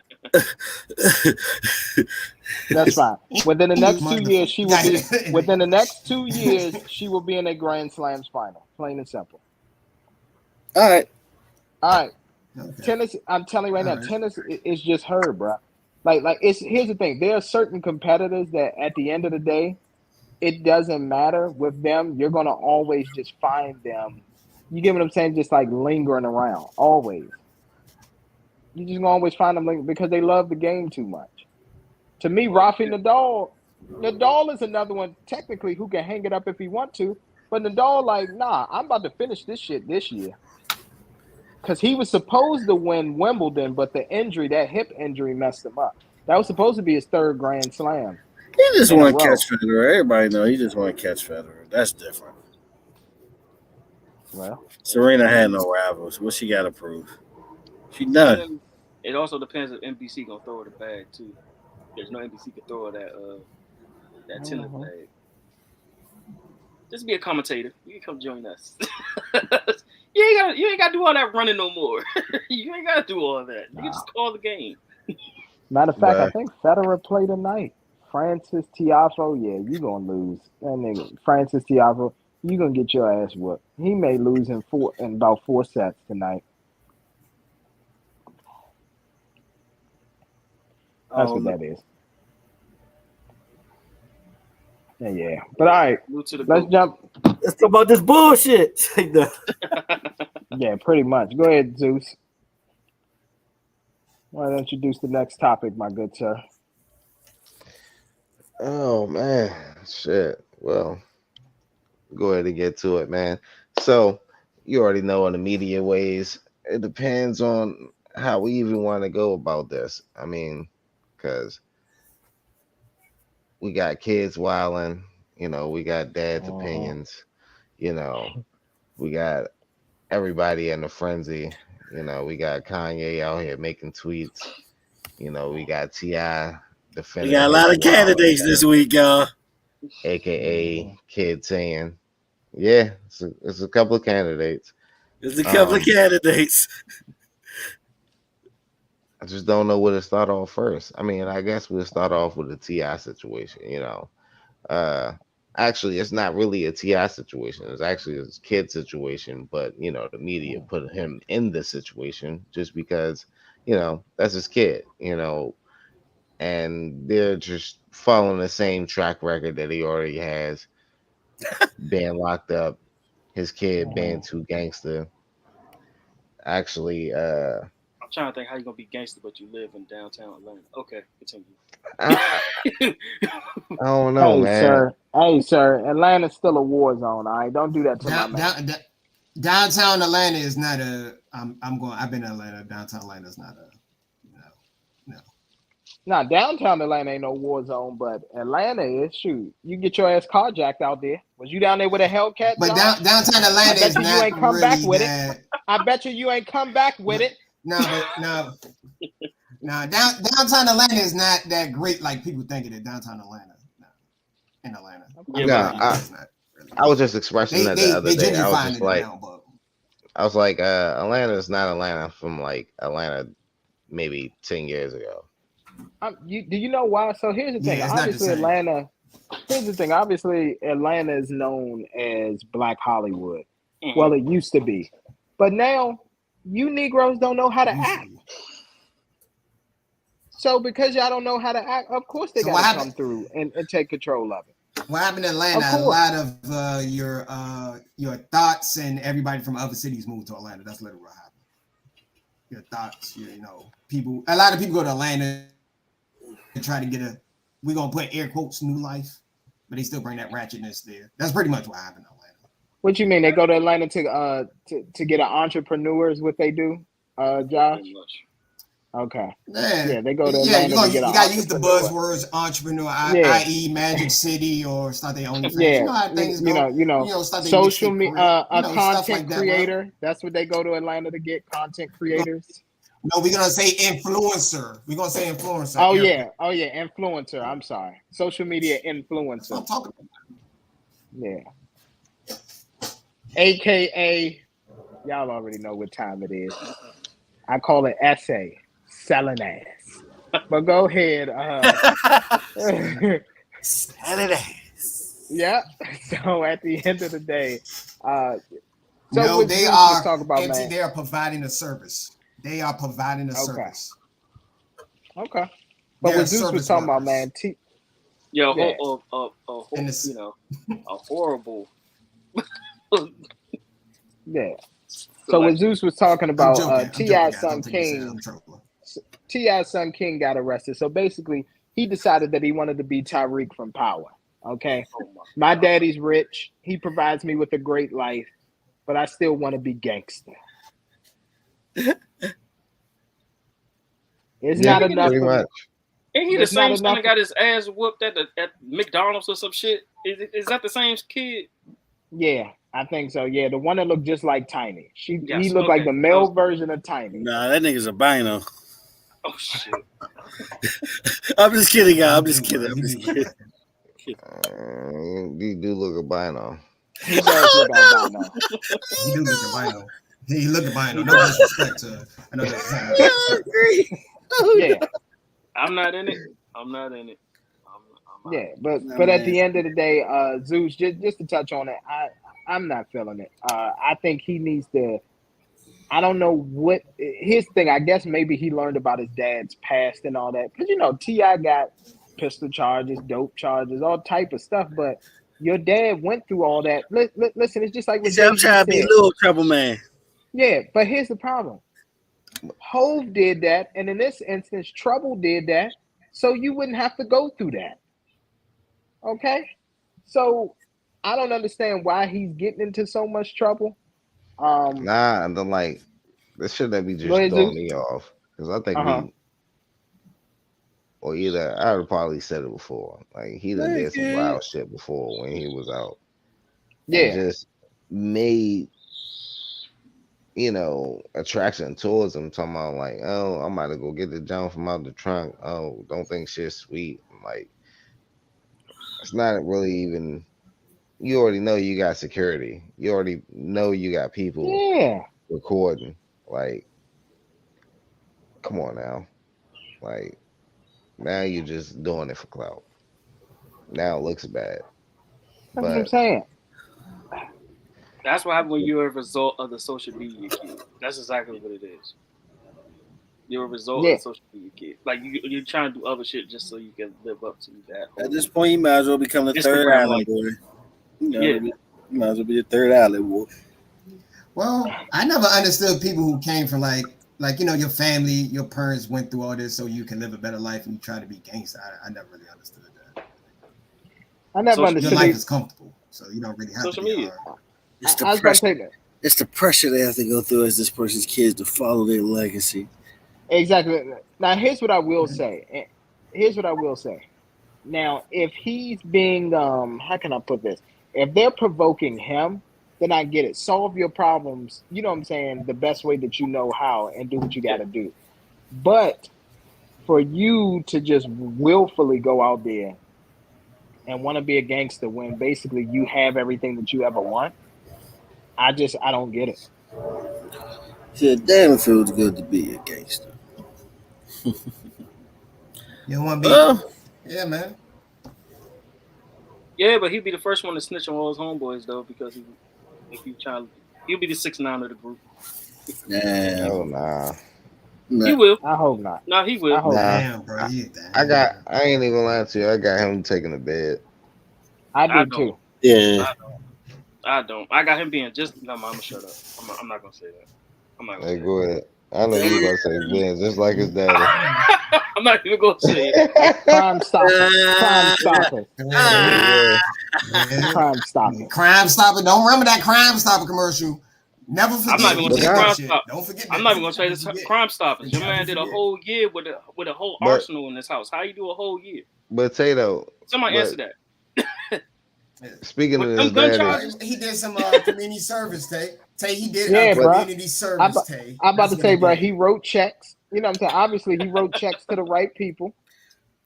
That's fine. Within the next 2 years, she will be. Within the next 2 years, she will be in a Grand Slams final. Plain and simple. All right. Okay. Tennis. I'm telling you right now, tennis is just her, bro. Like here's the thing. There are certain competitors that at the end of the day, it doesn't matter with them. You're gonna always just find them. You get what I'm saying? Just like lingering around, always. You just gonna always find them because they love the game too much. To me, Rafa Nadal is another one technically who can hang it up if he want to, but Nadal like, nah, I'm about to finish this shit this year. Because he was supposed to win Wimbledon, but the injury, that hip injury, messed him up. That was supposed to be his third Grand Slam. He just want to catch Federer. Everybody know he just want to catch Federer. That's different. Well, Serena had no rivals. What she got to prove? She done. It also depends if NBC gonna throw her the bag too. There's no NBC can throw her that tennis bag. Just be a commentator. You can come join us. You ain't gotta do all that running no more. You ain't gotta do all that. You can just call the game. Matter of fact, I think Federer played tonight. Francis Tiafoe, yeah, you gonna lose. That nigga, Francis Tiafoe, you gonna get your ass whooped. He may lose in about 4 sets tonight. That's what that is. Yeah. But all right, let's jump. Let's talk about this bullshit. Yeah, pretty much. Go ahead, Zeus. Why don't you introduce the next topic, my good sir? Oh, man. Shit. Well, go ahead and get to it, man. So, you already know in the media ways, it depends on how we even want to go about this. I mean, because we got kids wilding, we got dad's opinions, we got everybody in a frenzy, we got Kanye out here making tweets, we got T.I. defending. We got a lot of candidates this week, y'all. AKA Kid saying, yeah, it's a couple of candidates. There's a couple of candidates. I just don't know where to start off first. I mean, I guess we'll start off with the T.I. situation, Actually, it's not really a T.I. situation. It's actually a kid situation, but, the media put him in this situation just because, that's his kid, and they're just following the same track record that he already has. Being locked up, his kid being too gangster. Actually, I'm trying to think how you gonna be gangster, but you live in downtown Atlanta. Okay, continue. I don't know, man. Hey, sir, Atlanta's still a war zone. All right, don't do that to my man. Downtown Atlanta is not a. I've been in Atlanta. Downtown Atlanta is not a. No. Now, downtown Atlanta ain't no war zone, but Atlanta is. Shoot, you get your ass carjacked out there. Was you down there with a Hellcat? But downtown Atlanta is not you ain't come really back with that. it. I bet you ain't come back with it. No. Downtown Atlanta is not that great like people think it is. Downtown Atlanta, no. In Atlanta. I was just expressing that the other day. I was like, Atlanta is not Atlanta from like Atlanta maybe 10 years ago. Do you know why? So here's the thing. Obviously, Atlanta. Here's the thing. Obviously, Atlanta is known as Black Hollywood. Mm-hmm. Well, it used to be, but now you Negroes don't know how to act. So because y'all don't know how to act, of course they got to come through and take control of it. What happened in Atlanta? A lot of your thoughts and everybody from other cities moved to Atlanta. That's literally what happened. Your thoughts, people. A lot of people go to Atlanta and try to get we're gonna put air quotes new life, but they still bring that ratchetness there. That's pretty much what happened in Atlanta. What you mean? They go to Atlanta to get an entrepreneur is what they do, Josh? Okay. Yeah, they go to Atlanta you gotta use the buzzwords entrepreneur, i.e. Magic City, or start their own. Yeah, social media, a content creator. That. That's what they go to Atlanta to get, content creators. No, we're gonna say influencer. We're gonna say influencer. Oh yeah, influencer. I'm sorry, social media influencer. I'm talking about. Yeah. AKA, y'all already know what time it is. I call it essay. Selling ass. But go ahead. Selling ass. Yeah. So at the end of the day, they are talk about, MC, they are providing a service. They are providing a service. Okay. But what Zeus was talking about, man, a horrible. Yeah. So what Zeus was talking about, T.I.'s son King. T.I.'s son King got arrested. So basically, he decided that he wanted to be Tyreek from Power. Okay, my daddy's rich. He provides me with a great life, but I still want to be gangster. It's not enough. Pretty much. Ain't he the same son that got his ass whooped at McDonald's or some shit? Is that the same kid? Yeah, I think so. Yeah, the one that looked just like Tiny. He looked like the male version of Tiny. Nah, that nigga's a bino. Oh shit! I'm just kidding, guys. I'm just kidding. You do look albino. He does look albino. He do look albino. He look albino. No disrespect to another. Yeah, I'm not in it. Yeah, but at the end of the day, Zeus, just to touch on it, I'm not feeling it. I think he needs to. I don't know what his thing. I guess maybe he learned about his dad's past and all that. Because T.I. got pistol charges, dope charges, all type of stuff. But your dad went through all that. Listen, it's just like what I'm trying to be a little trouble man. Yeah, but here's the problem. Hove did that, and in this instance, Trouble did that, so you wouldn't have to go through that. Okay, so I don't understand why he's getting into so much trouble. this shouldn't be just throwing me off, because I think I would probably said it before. Like he done did some wild shit before when he was out. Yeah, and just made attraction towards him. Talking about like, oh, I'm about to go get the junk from out the trunk. Oh, don't think shit's sweet. Like it's not really even. You already know you got security. You already know you got people recording. Like, come on now. Like, now you're just doing it for clout. Now it looks bad. That's what I'm saying. That's what happened when you're a result of the social media kid. That's exactly what it is. You're a result of the social media kid. Like, you're trying to do other shit just so you can live up to that. At this point, you might as well become the third island boy. You might as well be the third island boy. Well, I never understood people who came from like like, your family, your parents went through all this so you can live a better life and you try to be gangster. I never really understood that. I never understood. Your life is comfortable, so you don't really have to be hard. It's the pressure. It's the pressure they have to go through as this person's kids to follow their legacy. Exactly. Now, here's what I will say. Now, if he's being, how can I put this? If they're provoking him, then I get it. Solve your problems, you know what I'm saying, the best way that you know how, and do what you got to do. But for you to just willfully go out there and want to be a gangster when basically you have everything that you ever want, I don't get it. Shit, damn, it feels good to be a gangster. You don't want to be? Yeah, man. Yeah, but he'd be the first one to snitch on all his homeboys though, because he'll be the 6'9" of the group. Nah. Oh nah. He will. I hope not. No, he will. Damn, bro. I ain't even gonna lie to you. I got him taking the bed. I do too. Yeah. I don't. I got him being just. No, I'm gonna shut up. I'm not gonna say that. I'm not gonna. Hey, go ahead. I know you gonna say Ben, just like his daddy. I'm not even gonna say it. Crime Stopper. Crime Stopper. Don't remember that Crime Stopper commercial. Never forget. I'm not even gonna say Crime Stopper. Don't forget. I'm not even gonna say this Crime Stoppers. Your man did a whole year with a whole arsenal in his house. How you do a whole year? But Tato. Somebody answer that. Speaking of his daddy, he did some community service, Tay, he did community service, Tay. I'm about to say, bro, he wrote checks. You know what I'm saying? Obviously, he wrote checks to the right people.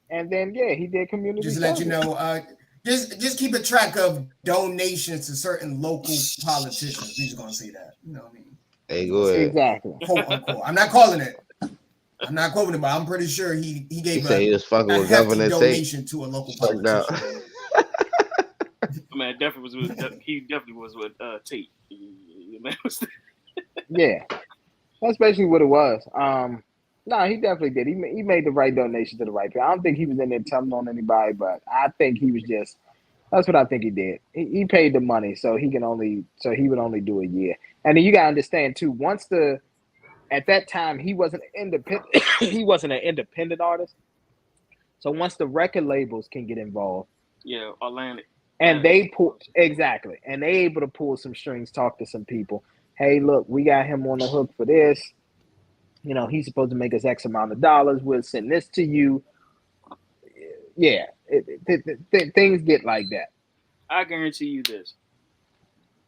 And then, he did community service. Just let you know, just keep a track of donations to certain local politicians. We're just going to say that. You know what I mean? Hey, go ahead. Exactly. Quote, unquote. I'm not calling it. I'm not quoting him, but I'm pretty sure he gave he was fucking with Governor donation to a local politician. Man, he definitely was with Tate. Yeah, that's basically what it was. No, he definitely did. He made the right donation to the right people. I don't think he was in there telling on anybody, but I think he was just. That's what I think he did. He paid the money, so he would only do a year. And then you gotta understand too. At that time he wasn't independent. He wasn't an independent artist. So once the record labels can get involved, Atlantic. And they able to pull some strings, talk to some people. Hey, look, we got him on the hook for this. You know, he's supposed to make us X amount of dollars. We'll send this to you. Yeah, things get like that. I guarantee you this.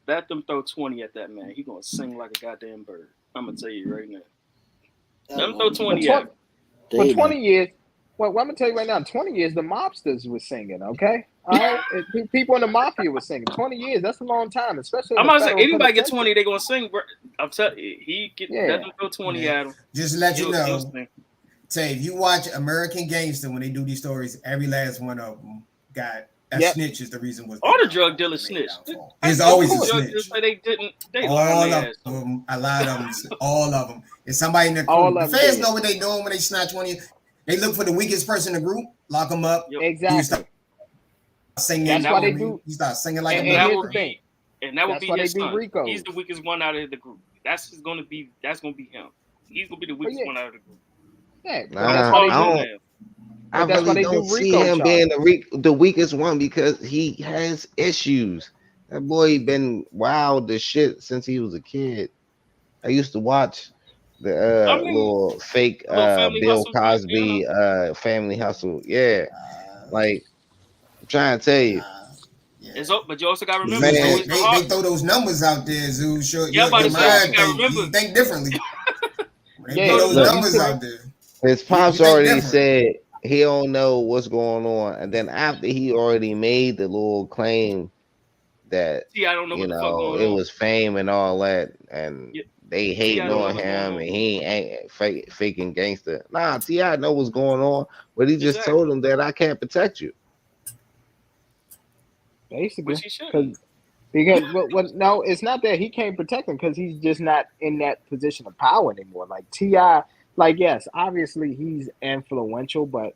Let them throw 20 at that man. He gonna sing like a goddamn bird. I'm gonna tell you right now. Let them throw 20 at him. For 20 years, well, I'm gonna tell you right now, 20 years, the mobsters were singing, okay? All right, people in the mafia were singing. 20 years, that's a long time, especially. I'm not saying anybody get 20, they gonna sing. Bro. I'm telling you, let them throw 20 at him. Just to let you know, say if you watch American Gangster when they do these stories, every last one of them got a snitch is the reason was all the drug dealers snitch. There's always a snitch. They didn't. They all of them, a lot of them, all of them. If somebody in the crew, the feds know what they doing when they snatch one of you. They look for the weakest person in the group, lock them up. Exactly. Singing. That's why they do. He starts singing like and a that would be, and that would be his son. Rico. He's the weakest one out of the group. That's gonna be him. He's gonna be the weakest one out of the group. Yeah, I really don't see him being the weakest one because he has issues. That boy been wild as shit since he was a kid. I used to watch the little fake Bill Cosby Family Hustle. Yeah, like I'm trying to tell you. But you also got to remember, they throw those numbers out there, Zoo. Sure, your mind think differently. They throw those numbers out there. His pops already said he don't know what's going on, and then after he already made the little claim that I don't know what the fuck going on. Was fame and all that, and they hating on him, and he ain't faking gangster. Nah, T.I. know what's going on, but he just told him that I can't protect you. Basically, because no, it's not that he can't protect him because he's just not in that position of power anymore. Like T.I., like yes, obviously he's influential, but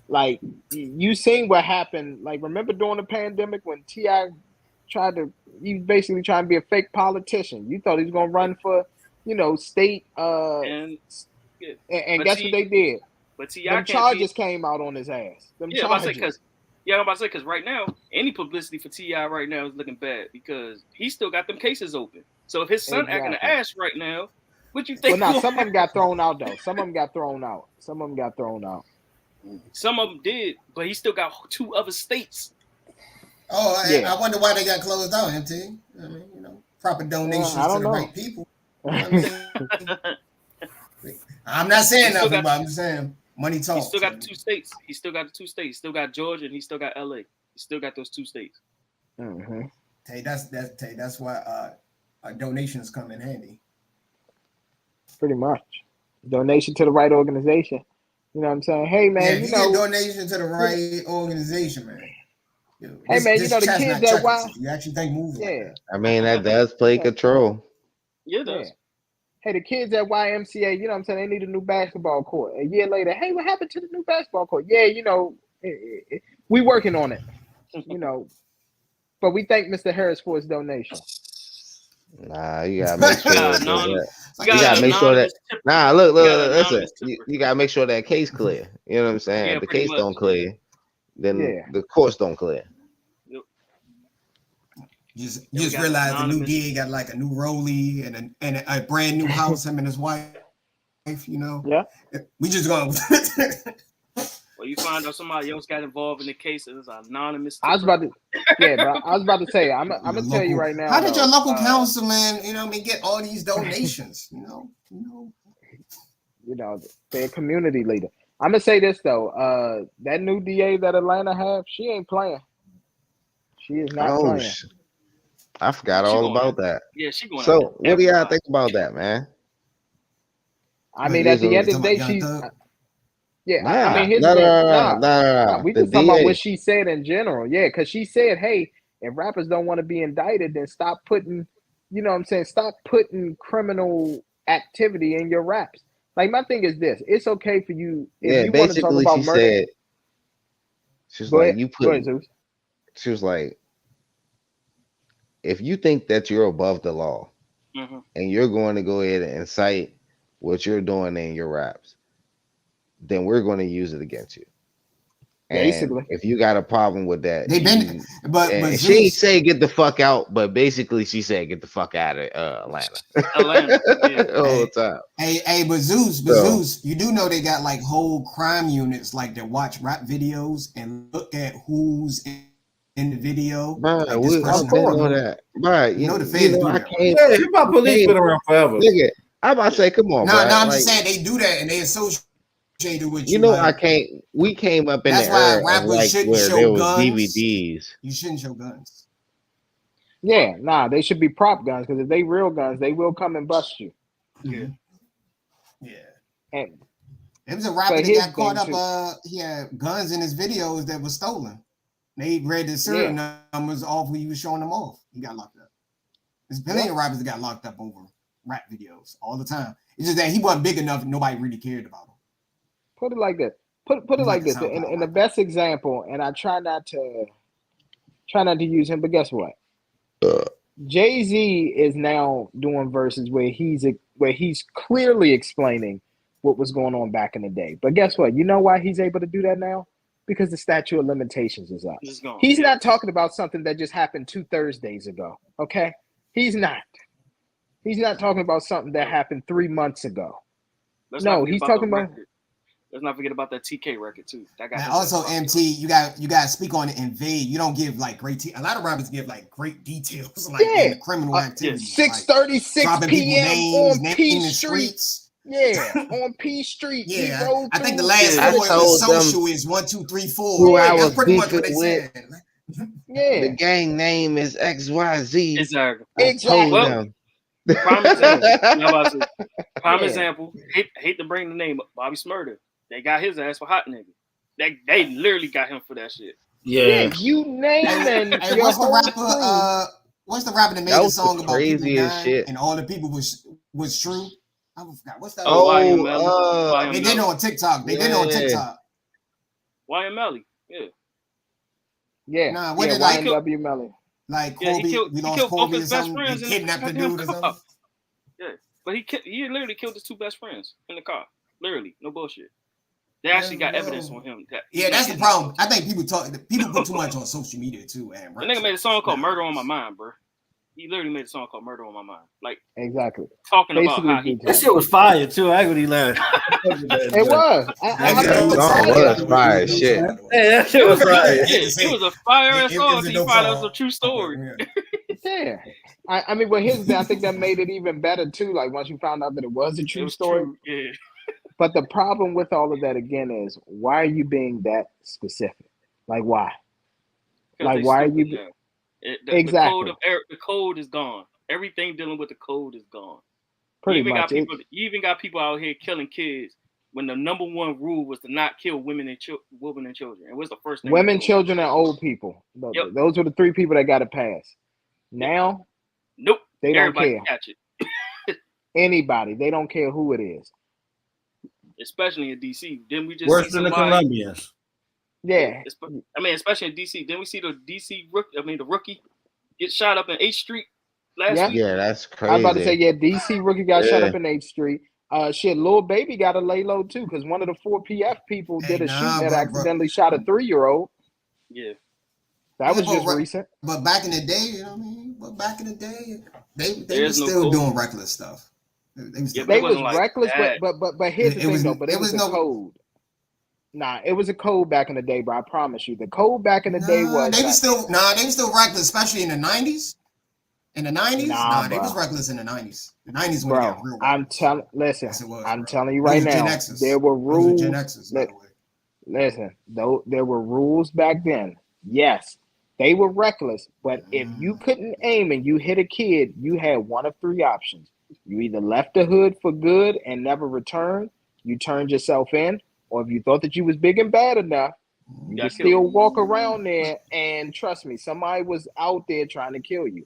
like you seen what happened. Like remember during the pandemic when T.I. he basically trying to be a fake politician. You thought he was gonna run for state. And guess what they did? But them charges came out on his ass. Them charges. I'm about to say because right now any publicity for T.I. right now is looking bad because he still got them cases open. So if his son acting an ass right now, what you think? Well, now some of them got thrown out though. Some of them got thrown out. Some of them did, but he still got 2 other states. Oh, I wonder why they got closed down, MT. I mean, proper donations to the right people. You know what I'm not saying nothing, but I'm saying money talks. He still got 2 states. He still got 2 states. He still got Georgia and he still got LA. He still got those 2 states. Mm-hmm. Hey, that's why donations come in handy. Pretty much. Donation to the right organization. You know what I'm saying? Hey man, you get donation to the right organization, man. Hey man, the kids that why you actually think move like that. I mean that does play control. Yeah, it does. Hey, the kids at YMCA, you know what I'm saying, they need a new basketball court. A year later, hey, what happened to the new basketball court? Yeah, we working on it. But we thank Mr. Harris for his donation. Nah, you gotta make sure you gotta make sure that. Nah, look, listen. You gotta make sure that case clear. You know what I'm saying? If the case don't clear, then the courts don't clear. Just realize the new DA got like a new rollie and a brand new house. Him and his wife. Yeah. We just going. Well, you find out somebody else got involved in the case. It was anonymous. I was about to say. I'm gonna tell you right now. How did your local councilman, get all these donations? They're a community leader. I'm gonna say this though. That new DA that Atlanta have, she ain't playing. She is not playing. I forgot all about that. Yeah, she going. So, what do y'all think about that, man? I mean, at the end of the day, she's. Yeah, I mean, we just talking about what she said in general. Yeah, because she said, "Hey, if rappers don't want to be indicted, then stop putting, stop putting criminal activity in your raps." Like my thing is this: it's okay for you if you want to talk about murder. She was like, she was like, if you think that you're above the law, and you're going to go ahead and incite what you're doing in your raps, then we're going to use it against you. And basically, if you got a problem with that, but she didn't say get the fuck out, but basically she said get the fuck out of Atlanta. All the time. Hey, but Zeus, you do know they got like whole crime units like that watch rap videos and look at who's in the video. Right, like this person know that. Right, you know the feds do that. Hip hop police been around forever. Nigga, I'm about to say, come on, no, I'm just saying they do that and they associate with you. We came up in the era of like where there was DVDs. You shouldn't show guns. Yeah, they should be prop guns because if they real guns, they will come and bust you. Yeah. And it was a rapper that got caught up. He had guns in his videos that was stolen. They read the serial numbers off when he was showing them off. He got locked up. There's plenty of rappers that got locked up over rap videos all the time. It's just that he wasn't big enough. Nobody really cared about him. Put it like this. Put it like this. In the best example, and I try not to use him, but guess what? Jay-Z is now doing verses where he's clearly explaining what was going on back in the day. But guess what? You know why he's able to do that now? Because the statute of limitations is up. He's not talking about something that just happened 2 Thursdays ago. Okay? He's not. He's not talking about something that happened 3 months ago. He's talking about. Let's not forget about that TK record too. That got also MT. You got to speak on it. Invade. You don't give like great. A lot of rappers give like great details, like in the criminal activity. 6:36 p.m. on P Street. Yeah, on P Street. Yeah, I think the last four of the social is 1, 2, 3, 4. That's pretty much what they said. Yeah, the gang name is XYZ. Exactly. Prime example. Hate to bring the name up. Bobby Smurder. They got his ass for hot nigga. They literally got him for that shit. Yeah, you name it. Hey, what's the rapper that made the song about people dying and all the people was true? I forgot. What's that? They did it on TikTok. YML. Yeah. Nah, what did YNW Melly? Like Kobe, we lost Kobe or something. They kidnapped the dude or something. Yeah. But he literally killed his 2 best friends in the car. Literally, no bullshit. They actually got evidence on him. That's the problem. I think people put too much on social media too. And the nigga made a song called "Murder on My Mind," bro. He literally made a song called "Murder on My Mind." Like exactly talking basically about how that shit was fire too. I ain't gonna lie. It was. That song was fire. Shit. Hey, that shit was fire. It was a fire ass song until you find out it was a true story. Yeah. I mean, but I think that made it even better too. Like once you found out that it was a true story. True. Yeah. But the problem with all of that again is why are you being that specific? Like why? Like why are you? Exactly. The code is gone. Everything dealing with the code is gone. Pretty much. You even got people out here killing kids when the number one rule was to not kill women and children. And what's the first thing? Women, children, and old people. Yep. Those were the 3 people that got to pass. Now, nope. They don't Everybody care. Catch it. Anybody. They don't care who it is. Especially in DC. Then we just worse than the Colombians. Yeah. I mean, especially in DC. Then we see the DC rookie, the rookie get shot up in 8th Street last week. Yeah, that's crazy. I was about to say, DC rookie got shot up in 8th Street. Lil Baby got to lay low too because one of the 4 PF people did a shooting that accidentally shot a 3-year-old. Yeah. That was just recent. But back in the day, you know what I mean? But back in the day, they were still doing reckless stuff. They was reckless, but here's the thing though. But it was no code. Nah, it was a code back in the day, bro. I promise you, the code back in the day was. They were still reckless, especially in the 90s. In the 90s, they was reckless in the 90s. The 90s when they got real reckless. I'm telling you right now, there were rules. Listen, though there were rules back then. Yes, they were reckless, but if you couldn't aim and you hit a kid, you had one of 3 options. You either left the hood for good and never returned, you turned yourself in, or if you thought that you was big and bad enough, you could still walk around there and trust me, somebody was out there trying to kill you.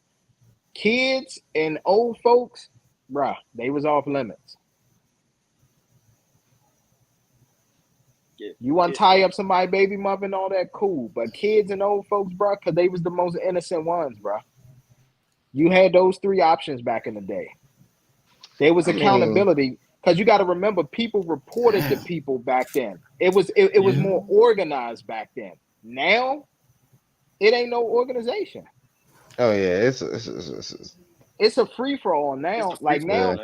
Kids and old folks, bruh, they was off limits. You want to tie up somebody's baby mother and all that, cool. But kids and old folks, bruh, because they was the most innocent ones, bruh. You had those 3 options back in the day. There was accountability because you got to remember people reported to people back then. It was more organized back then. Now, it ain't no organization. Oh yeah, it's a free for all now. Like now,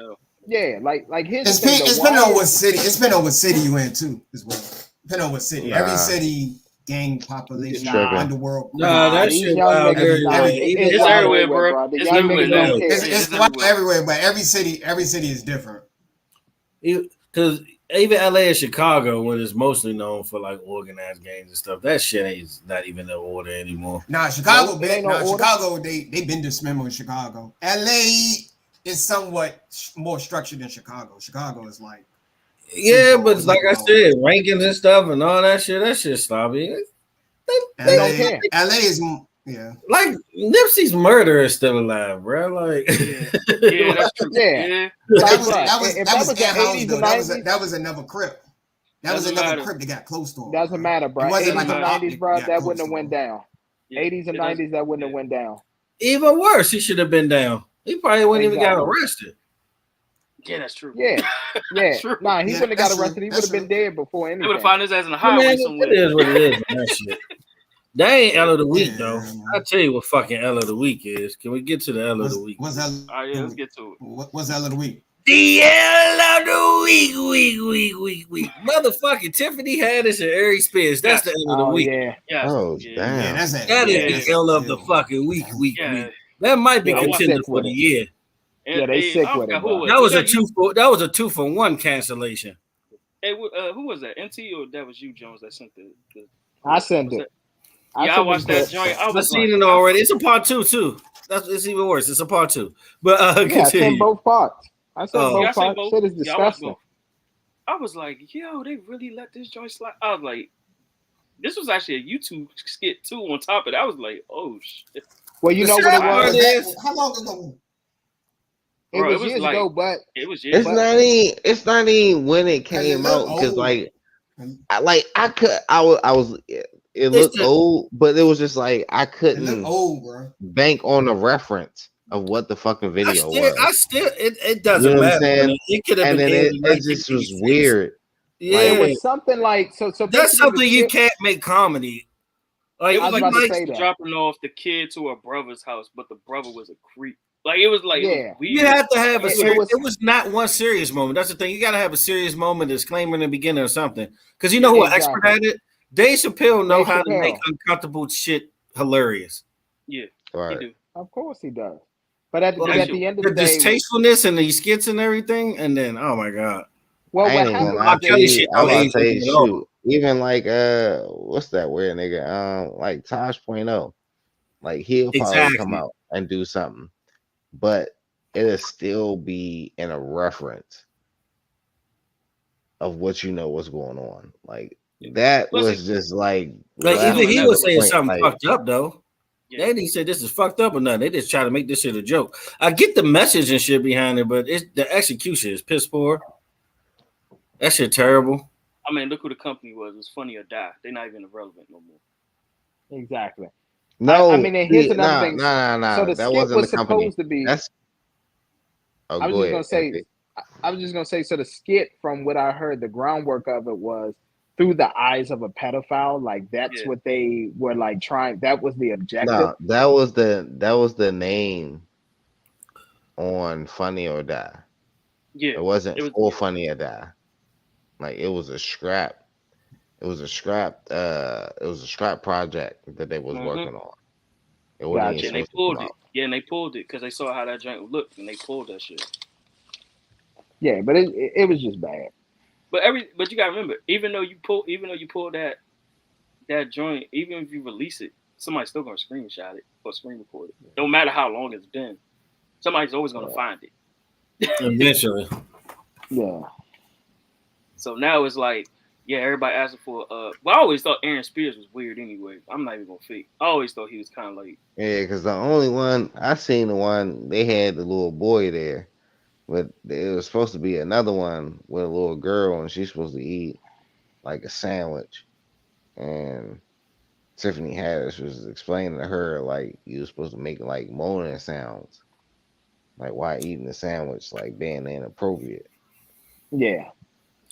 like here's it's depending on what city. It's depending on what city you in too, as well. Depending on what city. Every city. Gang population, underworld. No, that shit wild. It's everywhere, bro. It's everywhere. It's everywhere, but every city is different. Because even LA and Chicago, when it's mostly known for like organized gangs and stuff, that shit ain't not even the order anymore. Chicago, they've been dismembered in Chicago. LA is somewhat more structured than Chicago. Chicago is like. Yeah, but like I said, rankings and stuff and all that shit sloppy. They don't care. LA is like Nipsey's murderer is still alive, bro. Like that's true. Yeah. That was their house though. That was another crip. That was another crip that got close to him. Doesn't matter, bro. 80s and 90s, bro, that wouldn't have went down. 80s and 90s, that wouldn't have went down. Even worse, he should have been down. He probably wouldn't even got arrested. Yeah, that's true. Yeah. True. Nah, he wouldn't have got arrested. He would have been dead before anything. He would have found his ass in the highway somewhere. It is what it is, man. That shit. That ain't L of the week, though. I'll tell you what fucking L of the week is. Can we get to the L of the week? What's L? All right, let's get to it. What's L of the week? The L of the week. Motherfucking Tiffany Haddish and Ari Spears. That's the L of the week. Yeah. Oh, damn. That is the L of the fucking week. That might be contender for the year. Yeah, they sick with it. That was a 2-for-1 cancellation. Hey, who was that? NT or that was you, Jones? That sent the I sent it. I watched that joint. I've seen it already. It's a part 2 too. It's even worse. It's a part 2. But I sent both parts. I sent both parts. Shit is disgusting. I was like, yo, they really let this joint slide. I was like, this was actually a YouTube skit too. On top of it, I was like, oh shit. Well, you know what it was. How long ago? It was years ago, but it was years. It's not even when it came out because it looked old, but it was just like I couldn't old, bro. bank on the reference of what the fucking video was. It doesn't you know matter. What I'm saying? It could have been. And then it just was weird. Yeah, it was something like so. That's something you can't make comedy. Like, it was like dropping off the kid to her brother's house, but the brother was a creep. Like it was like it was weird. You have to have it was not one serious moment. That's the thing. You got to have a serious moment, disclaimer in the beginning or something. Because you know who expert at it? Dave Chappelle know how to make uncomfortable shit hilarious. Yeah, right. He do. Of course he does. But at the end of the day, distastefulness and these skits and everything, and then oh my god. Well, what happened? I'm gonna say shoot. Even like what's that weird nigga? Like Tosh.0. Like he'll probably come out and do something, but it'll still be in a reference of what you know what's going on. Like that was just like either he was saying something fucked up though. They didn't say this is fucked up or nothing. They just try to make this shit a joke. I get the message and shit behind it, but the execution is piss poor. That shit terrible. I mean, look who the company was. It was Funny or Die. They're not even irrelevant no more. Exactly. No, I mean, and here's another thing. Nah. So the that skit wasn't was the company. supposed to be. That's. Oh, I was just gonna say. So the skit, from what I heard, the groundwork of it was through the eyes of a pedophile. Like that's what they were like trying. That was the objective. No, that was the name on Funny or Die. Yeah, it wasn't for Funny or Die. Like it was a scrap. It was a scrap. It was a scrap project that they was working on. It wasn't and they pulled it. Yeah, and they pulled it because they saw how that joint looked, and they pulled that shit. Yeah, but it was just bad. But you gotta remember, even though you pull that joint, even if you release it, somebody's still gonna screenshot it or screen record it. No matter how long it's been, somebody's always gonna find it. Eventually. Yeah. So now it's like, everybody asking for well, I always thought Aaron Spears was weird anyway. I'm not even gonna fake. I always thought he was kind of like. Yeah, because the only one I seen, the one they had the little boy there, but it was supposed to be another one with a little girl, and she's supposed to eat like a sandwich, and Tiffany Haddish was explaining to her like you were supposed to make like moaning sounds, like why eating the sandwich, like being inappropriate. Yeah.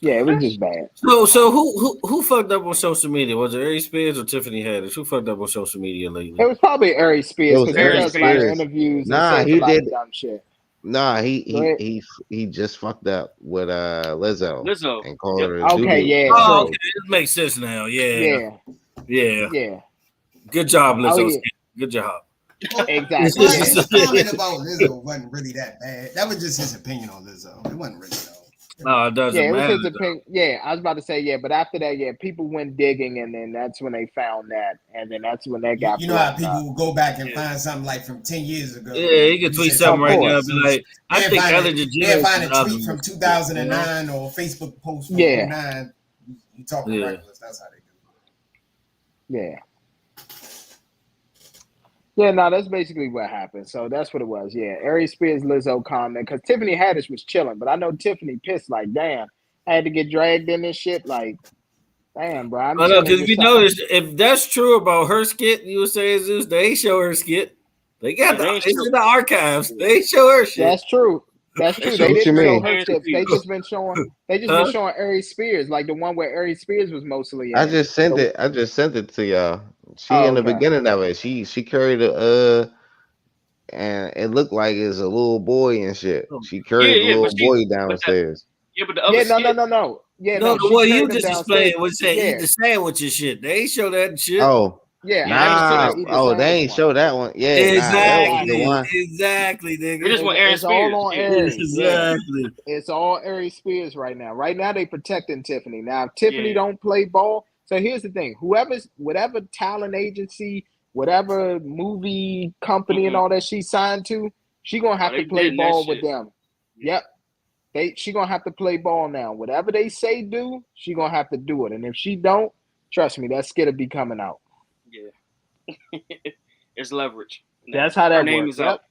Yeah, it was just bad. So who fucked up on social media? Was it Ari Spears or Tiffany Haddish? Who fucked up on social media lately? It was probably Ari Spears because he does a lot of interviews and says a lot of dumb shit. Nah, he just fucked up with Lizzo and called her. Okay, yeah. Oh, okay. It makes sense now. Yeah. Good job, Lizzo. Good job. Exactly. His comment about Lizzo wasn't really that bad. That was just his opinion on Lizzo. It wasn't really though. No, it doesn't matter. It was his opinion. Yeah, I was about to say, but after that, people went digging, and then that's when they found that, and then that's when that got. You know how people will go back and find something like from 10 years ago. Yeah, you can tweet something right now and be like, I think Ellen DeGeneres. They'll find a tweet from 2009 or a Facebook post from 2009. You talking reckless. That's how they do it. Yeah. Yeah, no, that's basically what happened. So that's what it was. Yeah, Ari Spears, Lizzo comment, because Tiffany Haddish was chilling, but I know Tiffany pissed like, damn, I had to get dragged in this shit. Like, damn, bro. I know, because if you notice, if that's true about her skit, you would say, Zeus, they show her skit. They got it's in the archives. They show her shit. That's true. That's true. They didn't show her shit. They just been showing. Been showing Ari Spears, like the one where Ari Spears was mostly in. I just sent it to y'all. She in the beginning of it. She carried and it looked like it's a little boy and shit. She carried the little boy downstairs. But the other no. Yeah, no. The one you just explained was saying eat the sandwich and shit. They ain't show that shit. Oh. Yeah, they ain't show that one. Yeah, exactly, exactly. Nigga. It just want Aaron Spears. All on Aries. Exactly. It's all Ari Spears right now. Right now they protecting Tiffany. Now if Tiffany don't play ball, so here's the thing: whatever talent agency, whatever movie company and all that she signed to, she gonna have to play ball with them. Yep. She gonna have to play ball now. Whatever they say do, she gonna have to do it. And if she don't, trust me, that skit'll be coming out. Yeah. It's leverage. That's how that her name works. is out.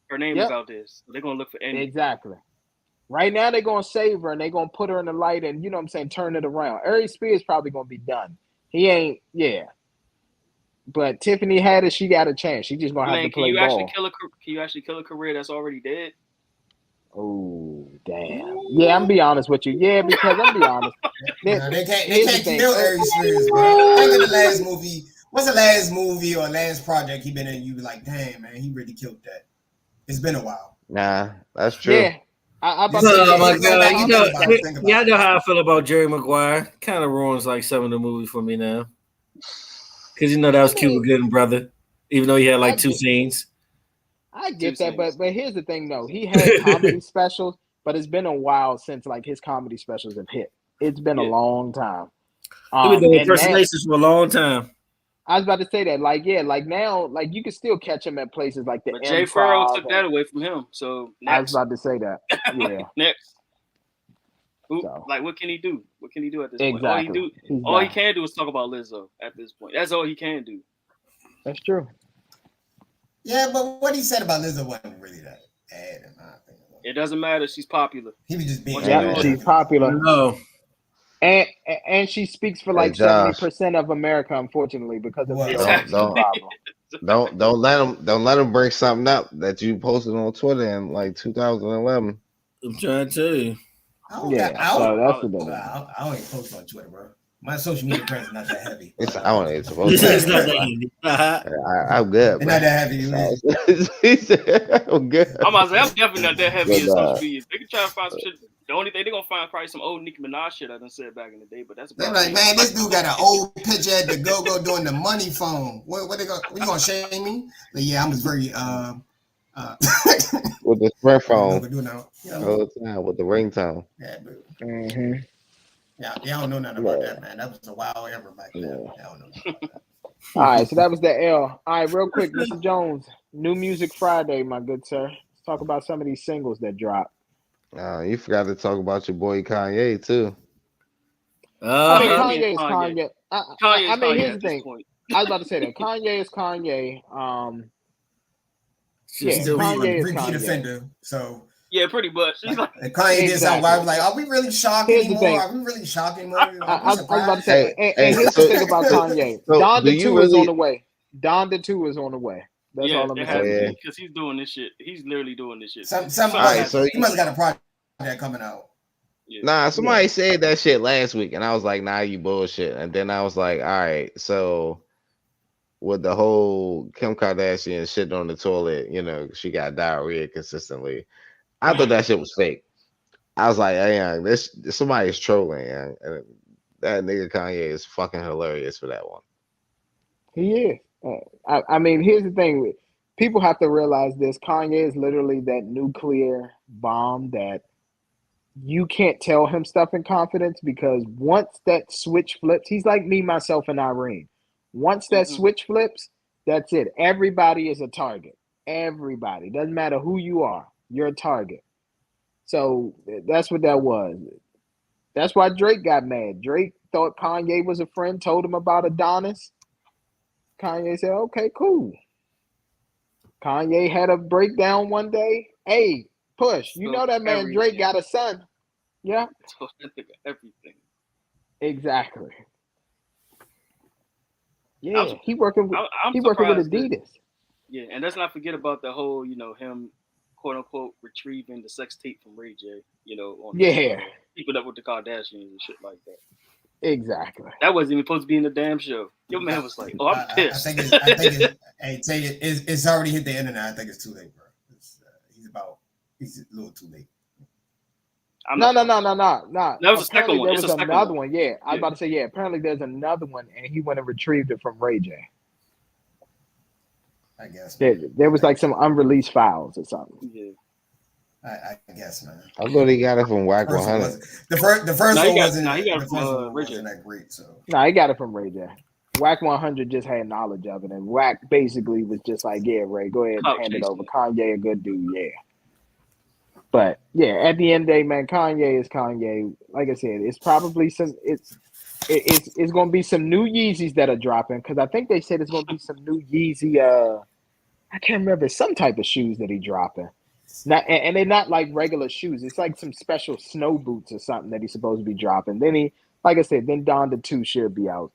Her name is out there. So they're gonna look for any. Exactly. Right now they're gonna save her and they're gonna put her in the light and turn it around. Ari Spears probably gonna be done. He ain't But Tiffany Haddish, she got a chance. She just gonna have to play ball. Can you actually kill a career that's already dead? Oh damn! Yeah, I'm be honest with you. Yeah, because I'm be honest. They can't kill Aries Spears, bro. Think of the last movie. What's the last movie or last project he been in? You be like, damn man, he really killed that. It's been a while. Nah, that's true. Yeah. Oh my god! I know how I feel about Jerry Maguire. Kind of ruins like some of the movies for me now. Because that was Cuba Gooding brother, even though he had like two scenes. I get that, but here's the thing though. He had comedy specials, but it's been a while since like his comedy specials have hit. It's been a long time. He been doing impersonations for a long time. I was about to say that, like now, like you can still catch him at places like the. But Jay Farrell took that away from him, so next. I was about to say that. Yeah. Next. Like, what can he do? What can he do at this point? All he can do is talk about Lizzo at this point. That's all he can do. That's true. Yeah, but what he said about Lizzo wasn't really that bad, in my opinion. It doesn't matter. She's popular. He was just being. Yeah, she's popular. No. And she speaks for like 70% of America, unfortunately, because of don't let him bring something up that you posted on Twitter in like 2011. I'm trying to tell you. I don't even post on Twitter, bro. My social media presence is not that heavy. It's not that heavy. I'm good. It's not that heavy. I'm good. I'm definitely not that heavy in social media. They can try to find some shit. The only thing they're gonna find probably some old Nicki Minaj shit I done said back in the day, but that's about like, man, this dude got an old picture at the go-go doing the money phone. What you gonna shame me? Like, yeah, I'm just very with the smartphone all the time with the ringtone. Yeah, but yeah, y'all don't know nothing about that, man. That was a wild ever back then. Y'all don't know nothing about that. All right, so that was the L. All right, real quick, Mr. Jones, New Music Friday, my good sir. Let's talk about some of these singles that dropped. You forgot to talk about your boy Kanye too. Kanye is Kanye. I mean, here's the thing. I was about to say that Kanye is Kanye. She's a repeat offender. So yeah, pretty much. She's like, and Kanye did something where I was like, "Are we really shocking anymore? Are we really shocking more?" I was about to say, and here's the thing about Kanye. Donda 2 is on the way. Donda 2 is on the way. That's all I'm saying. Because he's doing this shit. He's literally doing this shit. So he must have got a project coming out. Yeah. Nah, somebody said that shit last week, and I was like, "Nah, you bullshit." And then I was like, "All right, so with the whole Kim Kardashian shit on the toilet, she got diarrhea consistently. I thought that shit was fake. I was like, hey, somebody's trolling, and that nigga Kanye is fucking hilarious for that one. He is. I mean, here's the thing. People have to realize this. Kanye is literally that nuclear bomb that you can't tell him stuff in confidence, because once that switch flips, he's like me, myself, and Irene. Once that switch flips, that's it. Everybody is a target. Everybody. Doesn't matter who you are. You're a target. So that's what that was. That's why Drake got mad. Drake thought Kanye was a friend, told him about Adonis. Kanye said, okay, cool. Kanye had a breakdown one day. Hey, Push, you know that man Drake got a son. Yeah. Everything. Exactly. Yeah, he working with Adidas. Yeah, and let's not forget about the whole, him quote unquote retrieving the sex tape from Ray J, keeping up with the Kardashians and shit like that. Exactly. That wasn't even supposed to be in the damn show. Your man was like, "Oh, I'm pissed." I think it's already hit the internet. I think it's too late, bro. He's a little too late. No. That was the second one. There was another one. Yeah, I was about to say, apparently there's another one, and he went and retrieved it from Ray J. I guess there was like some unreleased files or something. Yeah. I guess, man. I thought he got it from Whack 100. The first one wasn't that great. So no, he got it from Ray J. Whack 100 just had knowledge of it, and Whack basically was just like, "Yeah, Ray, go ahead and hand it over. Kanye, a good dude, yeah." But yeah, at the end of the day, man, Kanye is Kanye. Like I said, it's probably it's going to be some new Yeezys that are dropping, because I think they said it's going to be some new Yeezy. I can't remember, some type of shoes that he dropping. Not, and they're not like regular shoes. It's like some special snow boots or something that he's supposed to be dropping. Then like I said, then Donda 2 should be out.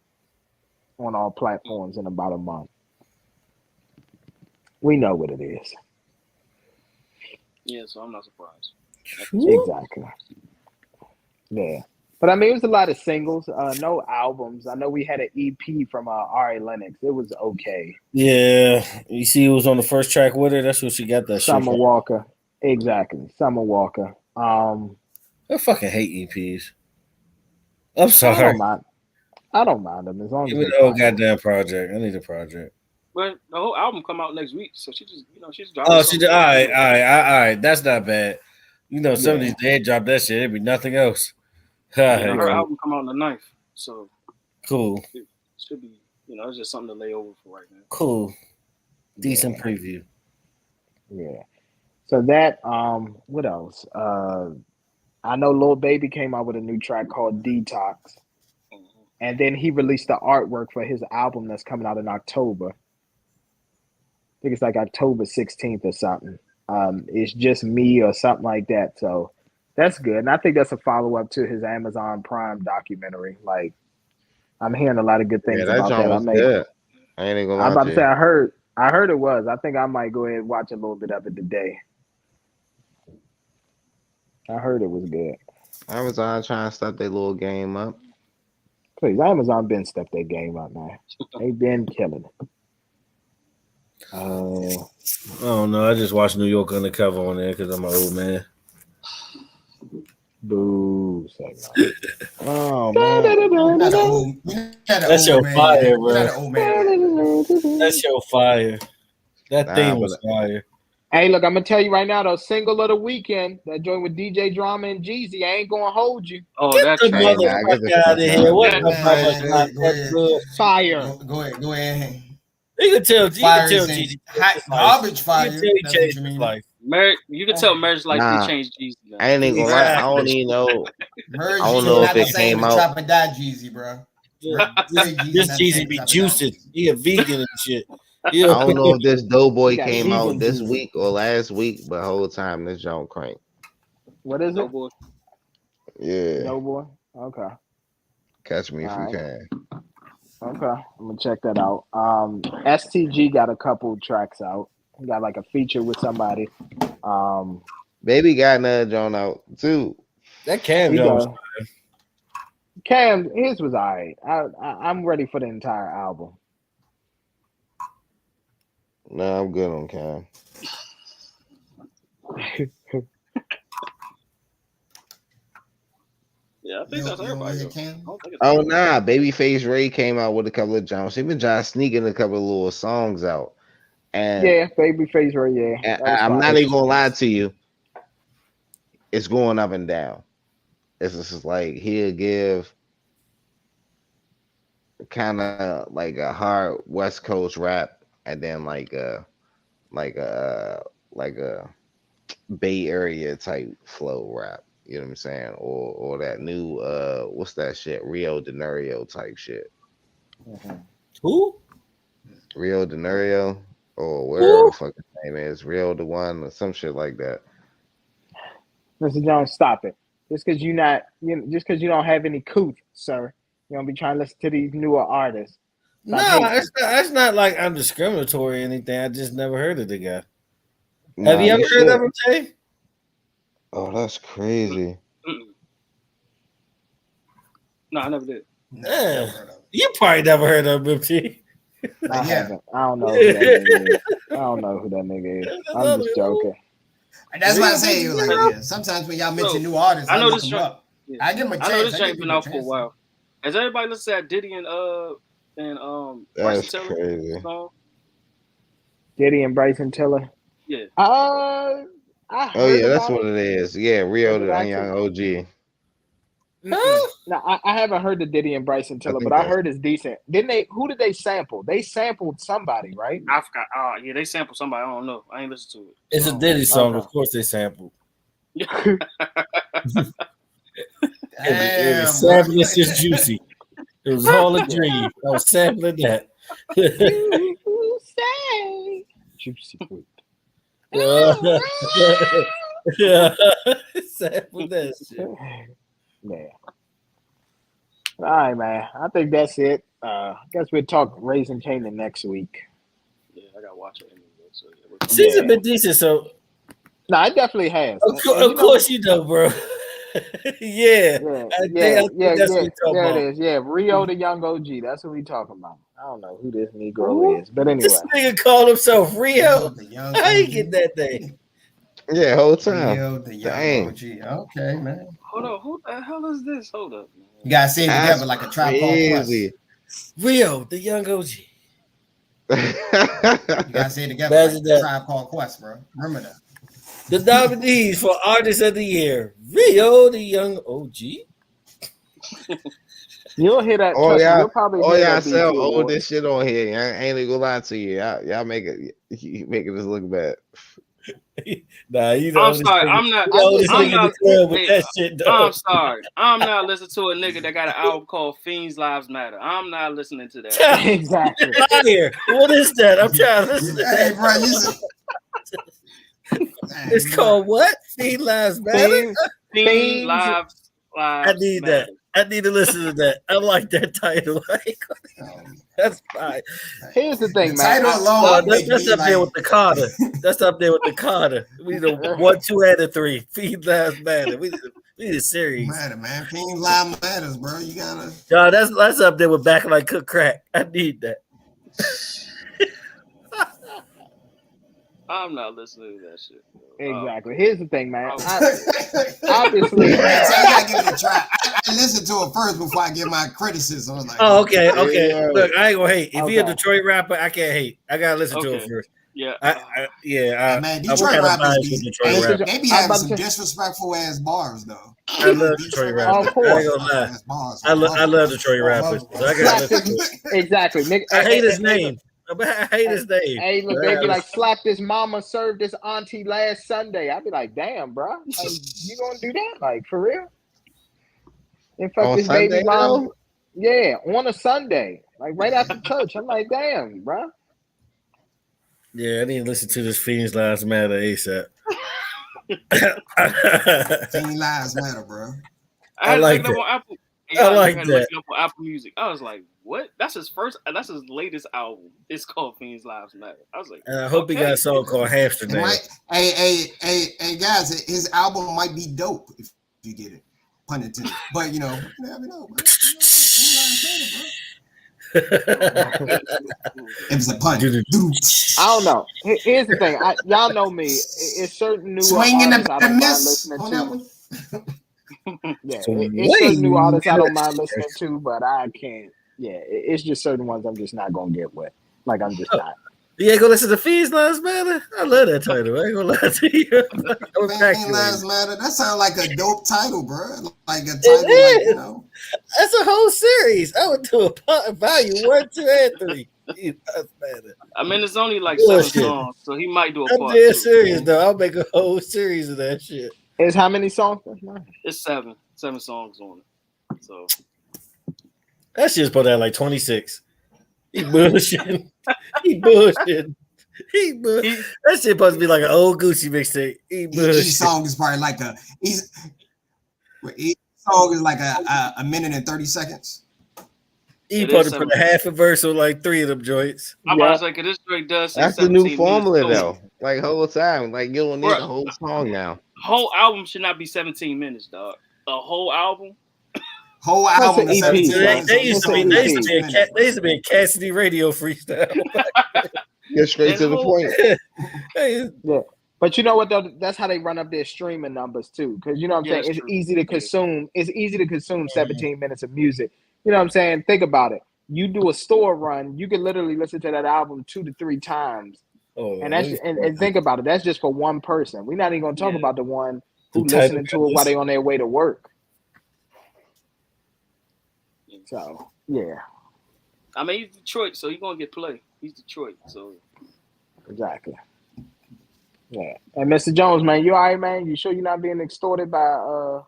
on all platforms in about a month. We know what it is. Yeah, so I'm not surprised. Exactly. Yeah. But I mean, it was a lot of singles, no albums. I know we had an EP from Ari Lennox. It was okay. Yeah, you see, it was on the first track with her. That's what she got that Summer shit from. Walker, exactly. Summer Walker. I fucking hate EPs. I'm sorry. I don't mind them as long as Give me the whole goddamn project. I need a project. But the whole album come out next week, so she just, she's dropping. Oh, she did. All right. That's not bad. Some of these they drop that shit. It'd be nothing else. Her album come out on the 9th, so cool. It should be, it's just something to lay over for right now. Cool, decent preview. Yeah. So that what else? I know Lil Baby came out with a new track called Detox, and then he released the artwork for his album that's coming out in October. I think it's like October 16th or something. It's Just Me or something like that. So that's good. And I think that's a follow-up to his Amazon Prime documentary. Like, I'm hearing a lot of good things about that. Good. I ain't even gonna lie I'm about to say I heard it was. I think I might go ahead and watch a little bit of it today. I heard it was good. Amazon trying to step their little game up. Please, Amazon been stepped their game up, man. They've been killing it. I don't know. I just watched New York Undercover on there because I'm an old man. Boo. Oh, man. That's your fire, bro. That's your fire. That thing was fire. Hey, look, I'm going to tell you right now, though, single of the weekend, that joint with DJ Drama and Jeezy, I ain't going to hold you. Oh, get the motherfucker out of here. What the fire. Go ahead. You can tell Jeezy. Hot garbage fire. You can tell he changed his life. You can tell Marriage Life changed Jeezy. I ain't even gonna lie. I don't even know. I don't know if it came out. Trap and die Jeezy, bro. This Jeezy be juicing. He a vegan and shit. I don't know if this Doughboy came out this week or last week, but whole time this John crank. What is it? Doughboy. Yeah. Doughboy. Okay. Catch me if you can. Okay, I'm gonna check that out. STG got a couple tracks out. He got like a feature with somebody. Baby got another John out too. That Cam Jones. Cam, his was alright. I'm ready for the entire album. No, I'm good on Cam. Yeah, I think that's everybody. Oh nah, Babyface Ray came out with a couple of jumps. He been trying to sneak in a couple of little songs out. And yeah, Babyface Ray, yeah. I'm not even gonna lie to you. It's going up and down. It's just like he'll give kind of like a hard West Coast rap, and then like a Bay Area type flow rap. You know what I'm saying? Or that new what's that shit? Rio de Janeiro type shit. Mm-hmm. Who? Rio de Janeiro or whatever the fuck his name is. Rio the One or some shit like that. Mr. Jones, stop it. Just because you don't have any couth, sir. You don't be trying to listen to these newer artists. It's not like I'm discriminatory or anything. I just never heard of the guy. Have you ever heard of him, Jay? Oh, that's crazy. No, I never did. Yeah. You probably never heard of him, T. I haven't. I don't know who that nigga is. I don't know who that nigga is. I'm just joking. That's why I say, like, sometimes when y'all mention new artists, I know this track. I give him a chance. I know this track been out for a while. Has everybody listened to that Diddy and that's Bryson crazy. Song? Diddy and Bryson Tiller? Yeah. That's what it is. Yeah, Rio the Young OG. No, I haven't heard the Diddy and Bryson Tiller, but I heard it's decent. Who did they sample? They sampled somebody, right? I forgot. Yeah, they sampled somebody. I don't know. I ain't listened to it. It's a Diddy song. Of course they sampled. Damn, it was sampling is juicy. It was all a dream. I was sampling that. You say juicy fruit. Yeah. Sample that shit. Yeah. All right, man. I think that's it. guess we'll talk Raising Kanan next week. Yeah, I gotta watch it anyway. So Season's been decent, so no, it definitely has. Of course you know, bro. Yeah, there it is. Yeah, Rio the young OG. That's what we talking about. I don't know who this Negro is, but anyway. This nigga called himself Rio. How you get that name? Yeah, whole time. Rio the young OG. Okay, man. Hold on, who the hell is this? Hold up. You gotta say it together like a Tribe Called Quest. Rio the young OG. You gotta say it together like a Tribe Called Quest, bro. Remember that. The nominees for Artist of the Year: Rio the young OG. You'll hear that. You'll probably hear y'all sell all this shit on here. I ain't gonna lie to you. Y'all making this look bad. Nah, I'm sorry. I'm not listening to a nigga that got an album called Fiends Lives Matter. I'm not listening to that. Exactly. Liar. What is that? I'm trying to listen to that. Hey, bro, it's called what? Fiends Lives Matter? Fiends Lives I need Matter. that. I need to listen to that. I like that title. That's fine. Here's the thing, man. Title alone, that's up there with the Carter. That's up there with the Carter. We need a 1, 2, and a 3. Fiends Lives Matter. We need a series. Matter, man. Fiends Lives Matters, bro. You gotta. Yo, that's up there with Back Like Cook Crack. I need that. I'm not listening to that shit. Exactly. Here's the thing, man. Obviously, so I gotta give it a try. I listened to it first before I give my criticism. Like, okay. Look, I ain't gonna hate. If you're a Detroit rapper, I can't hate. I gotta listen to it first. Yeah. Man, Detroit rappers they be having some disrespectful ass bars though. I love Detroit rappers. I ain't gonna lie. I love Detroit rappers. So I gotta listen to it. Exactly. I hate his name. I hate his name. Hey, look, they be like, slapped his mama, served his auntie last Sunday. I'd be like, damn, bro. Like, you gonna do that? Like, for real? In fact, this baby mom, on a Sunday, like right after church. I'm like, damn, bro. Yeah, I need to listen to this Fiends Lives Matter ASAP. Fiends Lives Matter, bro. I like that. I like that. On Apple Music. I was like, what? That's his latest album. It's called Fiends Lives Matter. I was like, and I hope he got a song called Hamster Dance. Hey, guys, his album might be dope if you get it. Pun intended. But you never know, bro. It was a pun. I don't know. Here's the thing. Y'all know me. It's certain new swinging artists I don't mind listening to. Yeah, it's certain new artists I don't mind listening to, but I can't. Yeah, it's just certain ones I'm just not gonna get with. Like I'm just not. You ain't gonna listen to Fiends Lives Matter? I love that title. I ain't gonna lie to you. Fiends Lives Matter. That sounds like a dope title, bro. Like a title, That's a whole series. I would do a volume 1, 2, and 3. I mean, it's only like 7 songs, so he might do a part 2. I'm dead serious though. I'll make a whole series of that shit. It's how many songs? It's 7 songs on it. So that shit's supposed to have like 26. He bullshitting. That shit supposed to be like an old Gucci mixtape. Each song is probably like each song is like a minute and 30 seconds. He supposed to put a half a verse on like 3 of them joints. I'm about to say, because this joint does. That's the new formula though. Like whole time, like you don't need a whole song now. Whole album should not be 17 minutes, dog. A whole album. Whole album. They used to be a Cassidy radio freestyle. Get straight to the point. Yeah. But you know what though? That's how they run up their streaming numbers too. Because you know what I'm saying? It's easy to consume. It's easy to consume 17 minutes of music. You know what I'm saying? Think about it. You do a store run, you can literally listen to that album 2 to 3 times. And think about it. That's just for one person. We're not even gonna talk about the one who listening to it while they on their way to work. So yeah. I mean, he's Detroit, so he's gonna get play. He's Detroit, so exactly. Yeah. And Mr. Jones, man, you all right, man? You sure you're not being extorted by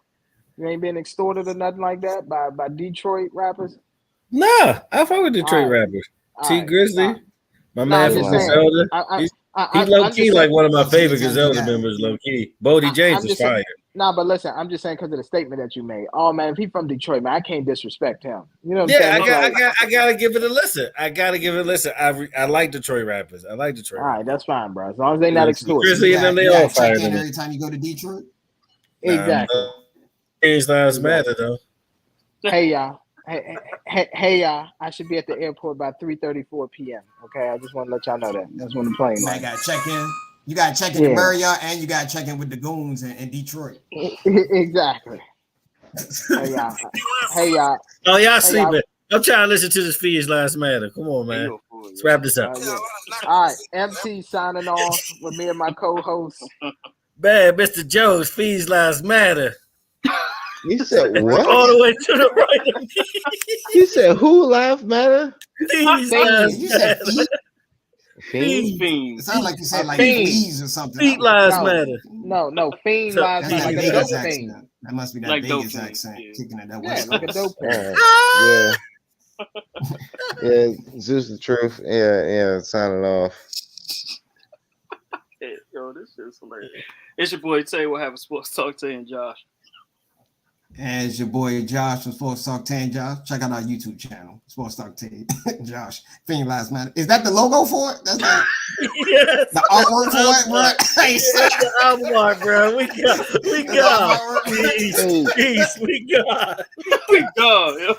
you ain't being extorted or nothing like that by Detroit rappers? Nah, I fuck with Detroit rappers. T Grizzly, my man from Griselda. He's low key like one of my favorite Griselda members. Low key, Bodie James is fire. Nah, but listen, I'm just saying because of the statement that you made. Oh man, if he's from Detroit, man, I can't disrespect him. You know what I'm saying? I gotta give it a listen. I like Detroit rappers. I like Detroit. All right, that's fine, bro. As long as they not extorting. Grizzly and them, they all check in every time you go to Detroit. Exactly. Things lives matter though. Hey y'all. Hey y'all. I should be at the airport by 3:34 p.m. Okay, I just want to let y'all know that. That's when the plane. I gotta check in. You gotta check in the Marriott, and you gotta check in with the goons in Detroit. Exactly. Hey y'all. Hey y'all. Oh, y'all sleeping. I'm trying to listen to this Fees Lives Matter. Come on, man. Let's wrap this up. All right, MC signing off with me and my co-host. Man, Mr. Joe's Fees Lives Matter. You said what? All the way to the right of me. You said who lives matter? Fees Lives Matter. Fiend. It sounds like you said like fleas or something. Feet lives matter. No. Fiend lives matter. Like a dope fiend. That must be that like Vegas accent kicking it that way. Like a dope fiend. Yeah, Zeus the truth. Yeah, signing off. Hey, yo, this is hilarious. It's your boy Tay. We'll have a sports talk Tay and Josh. And it's your boy Josh from Sports Talk Tay and Josh. Check out our YouTube channel, Sports Talk Tay Josh. Fiend Lives Matter. Is that the logo for it? That's yes. The artwork for it, bro. That's the album art, bro. We got. Peace. We got. We got.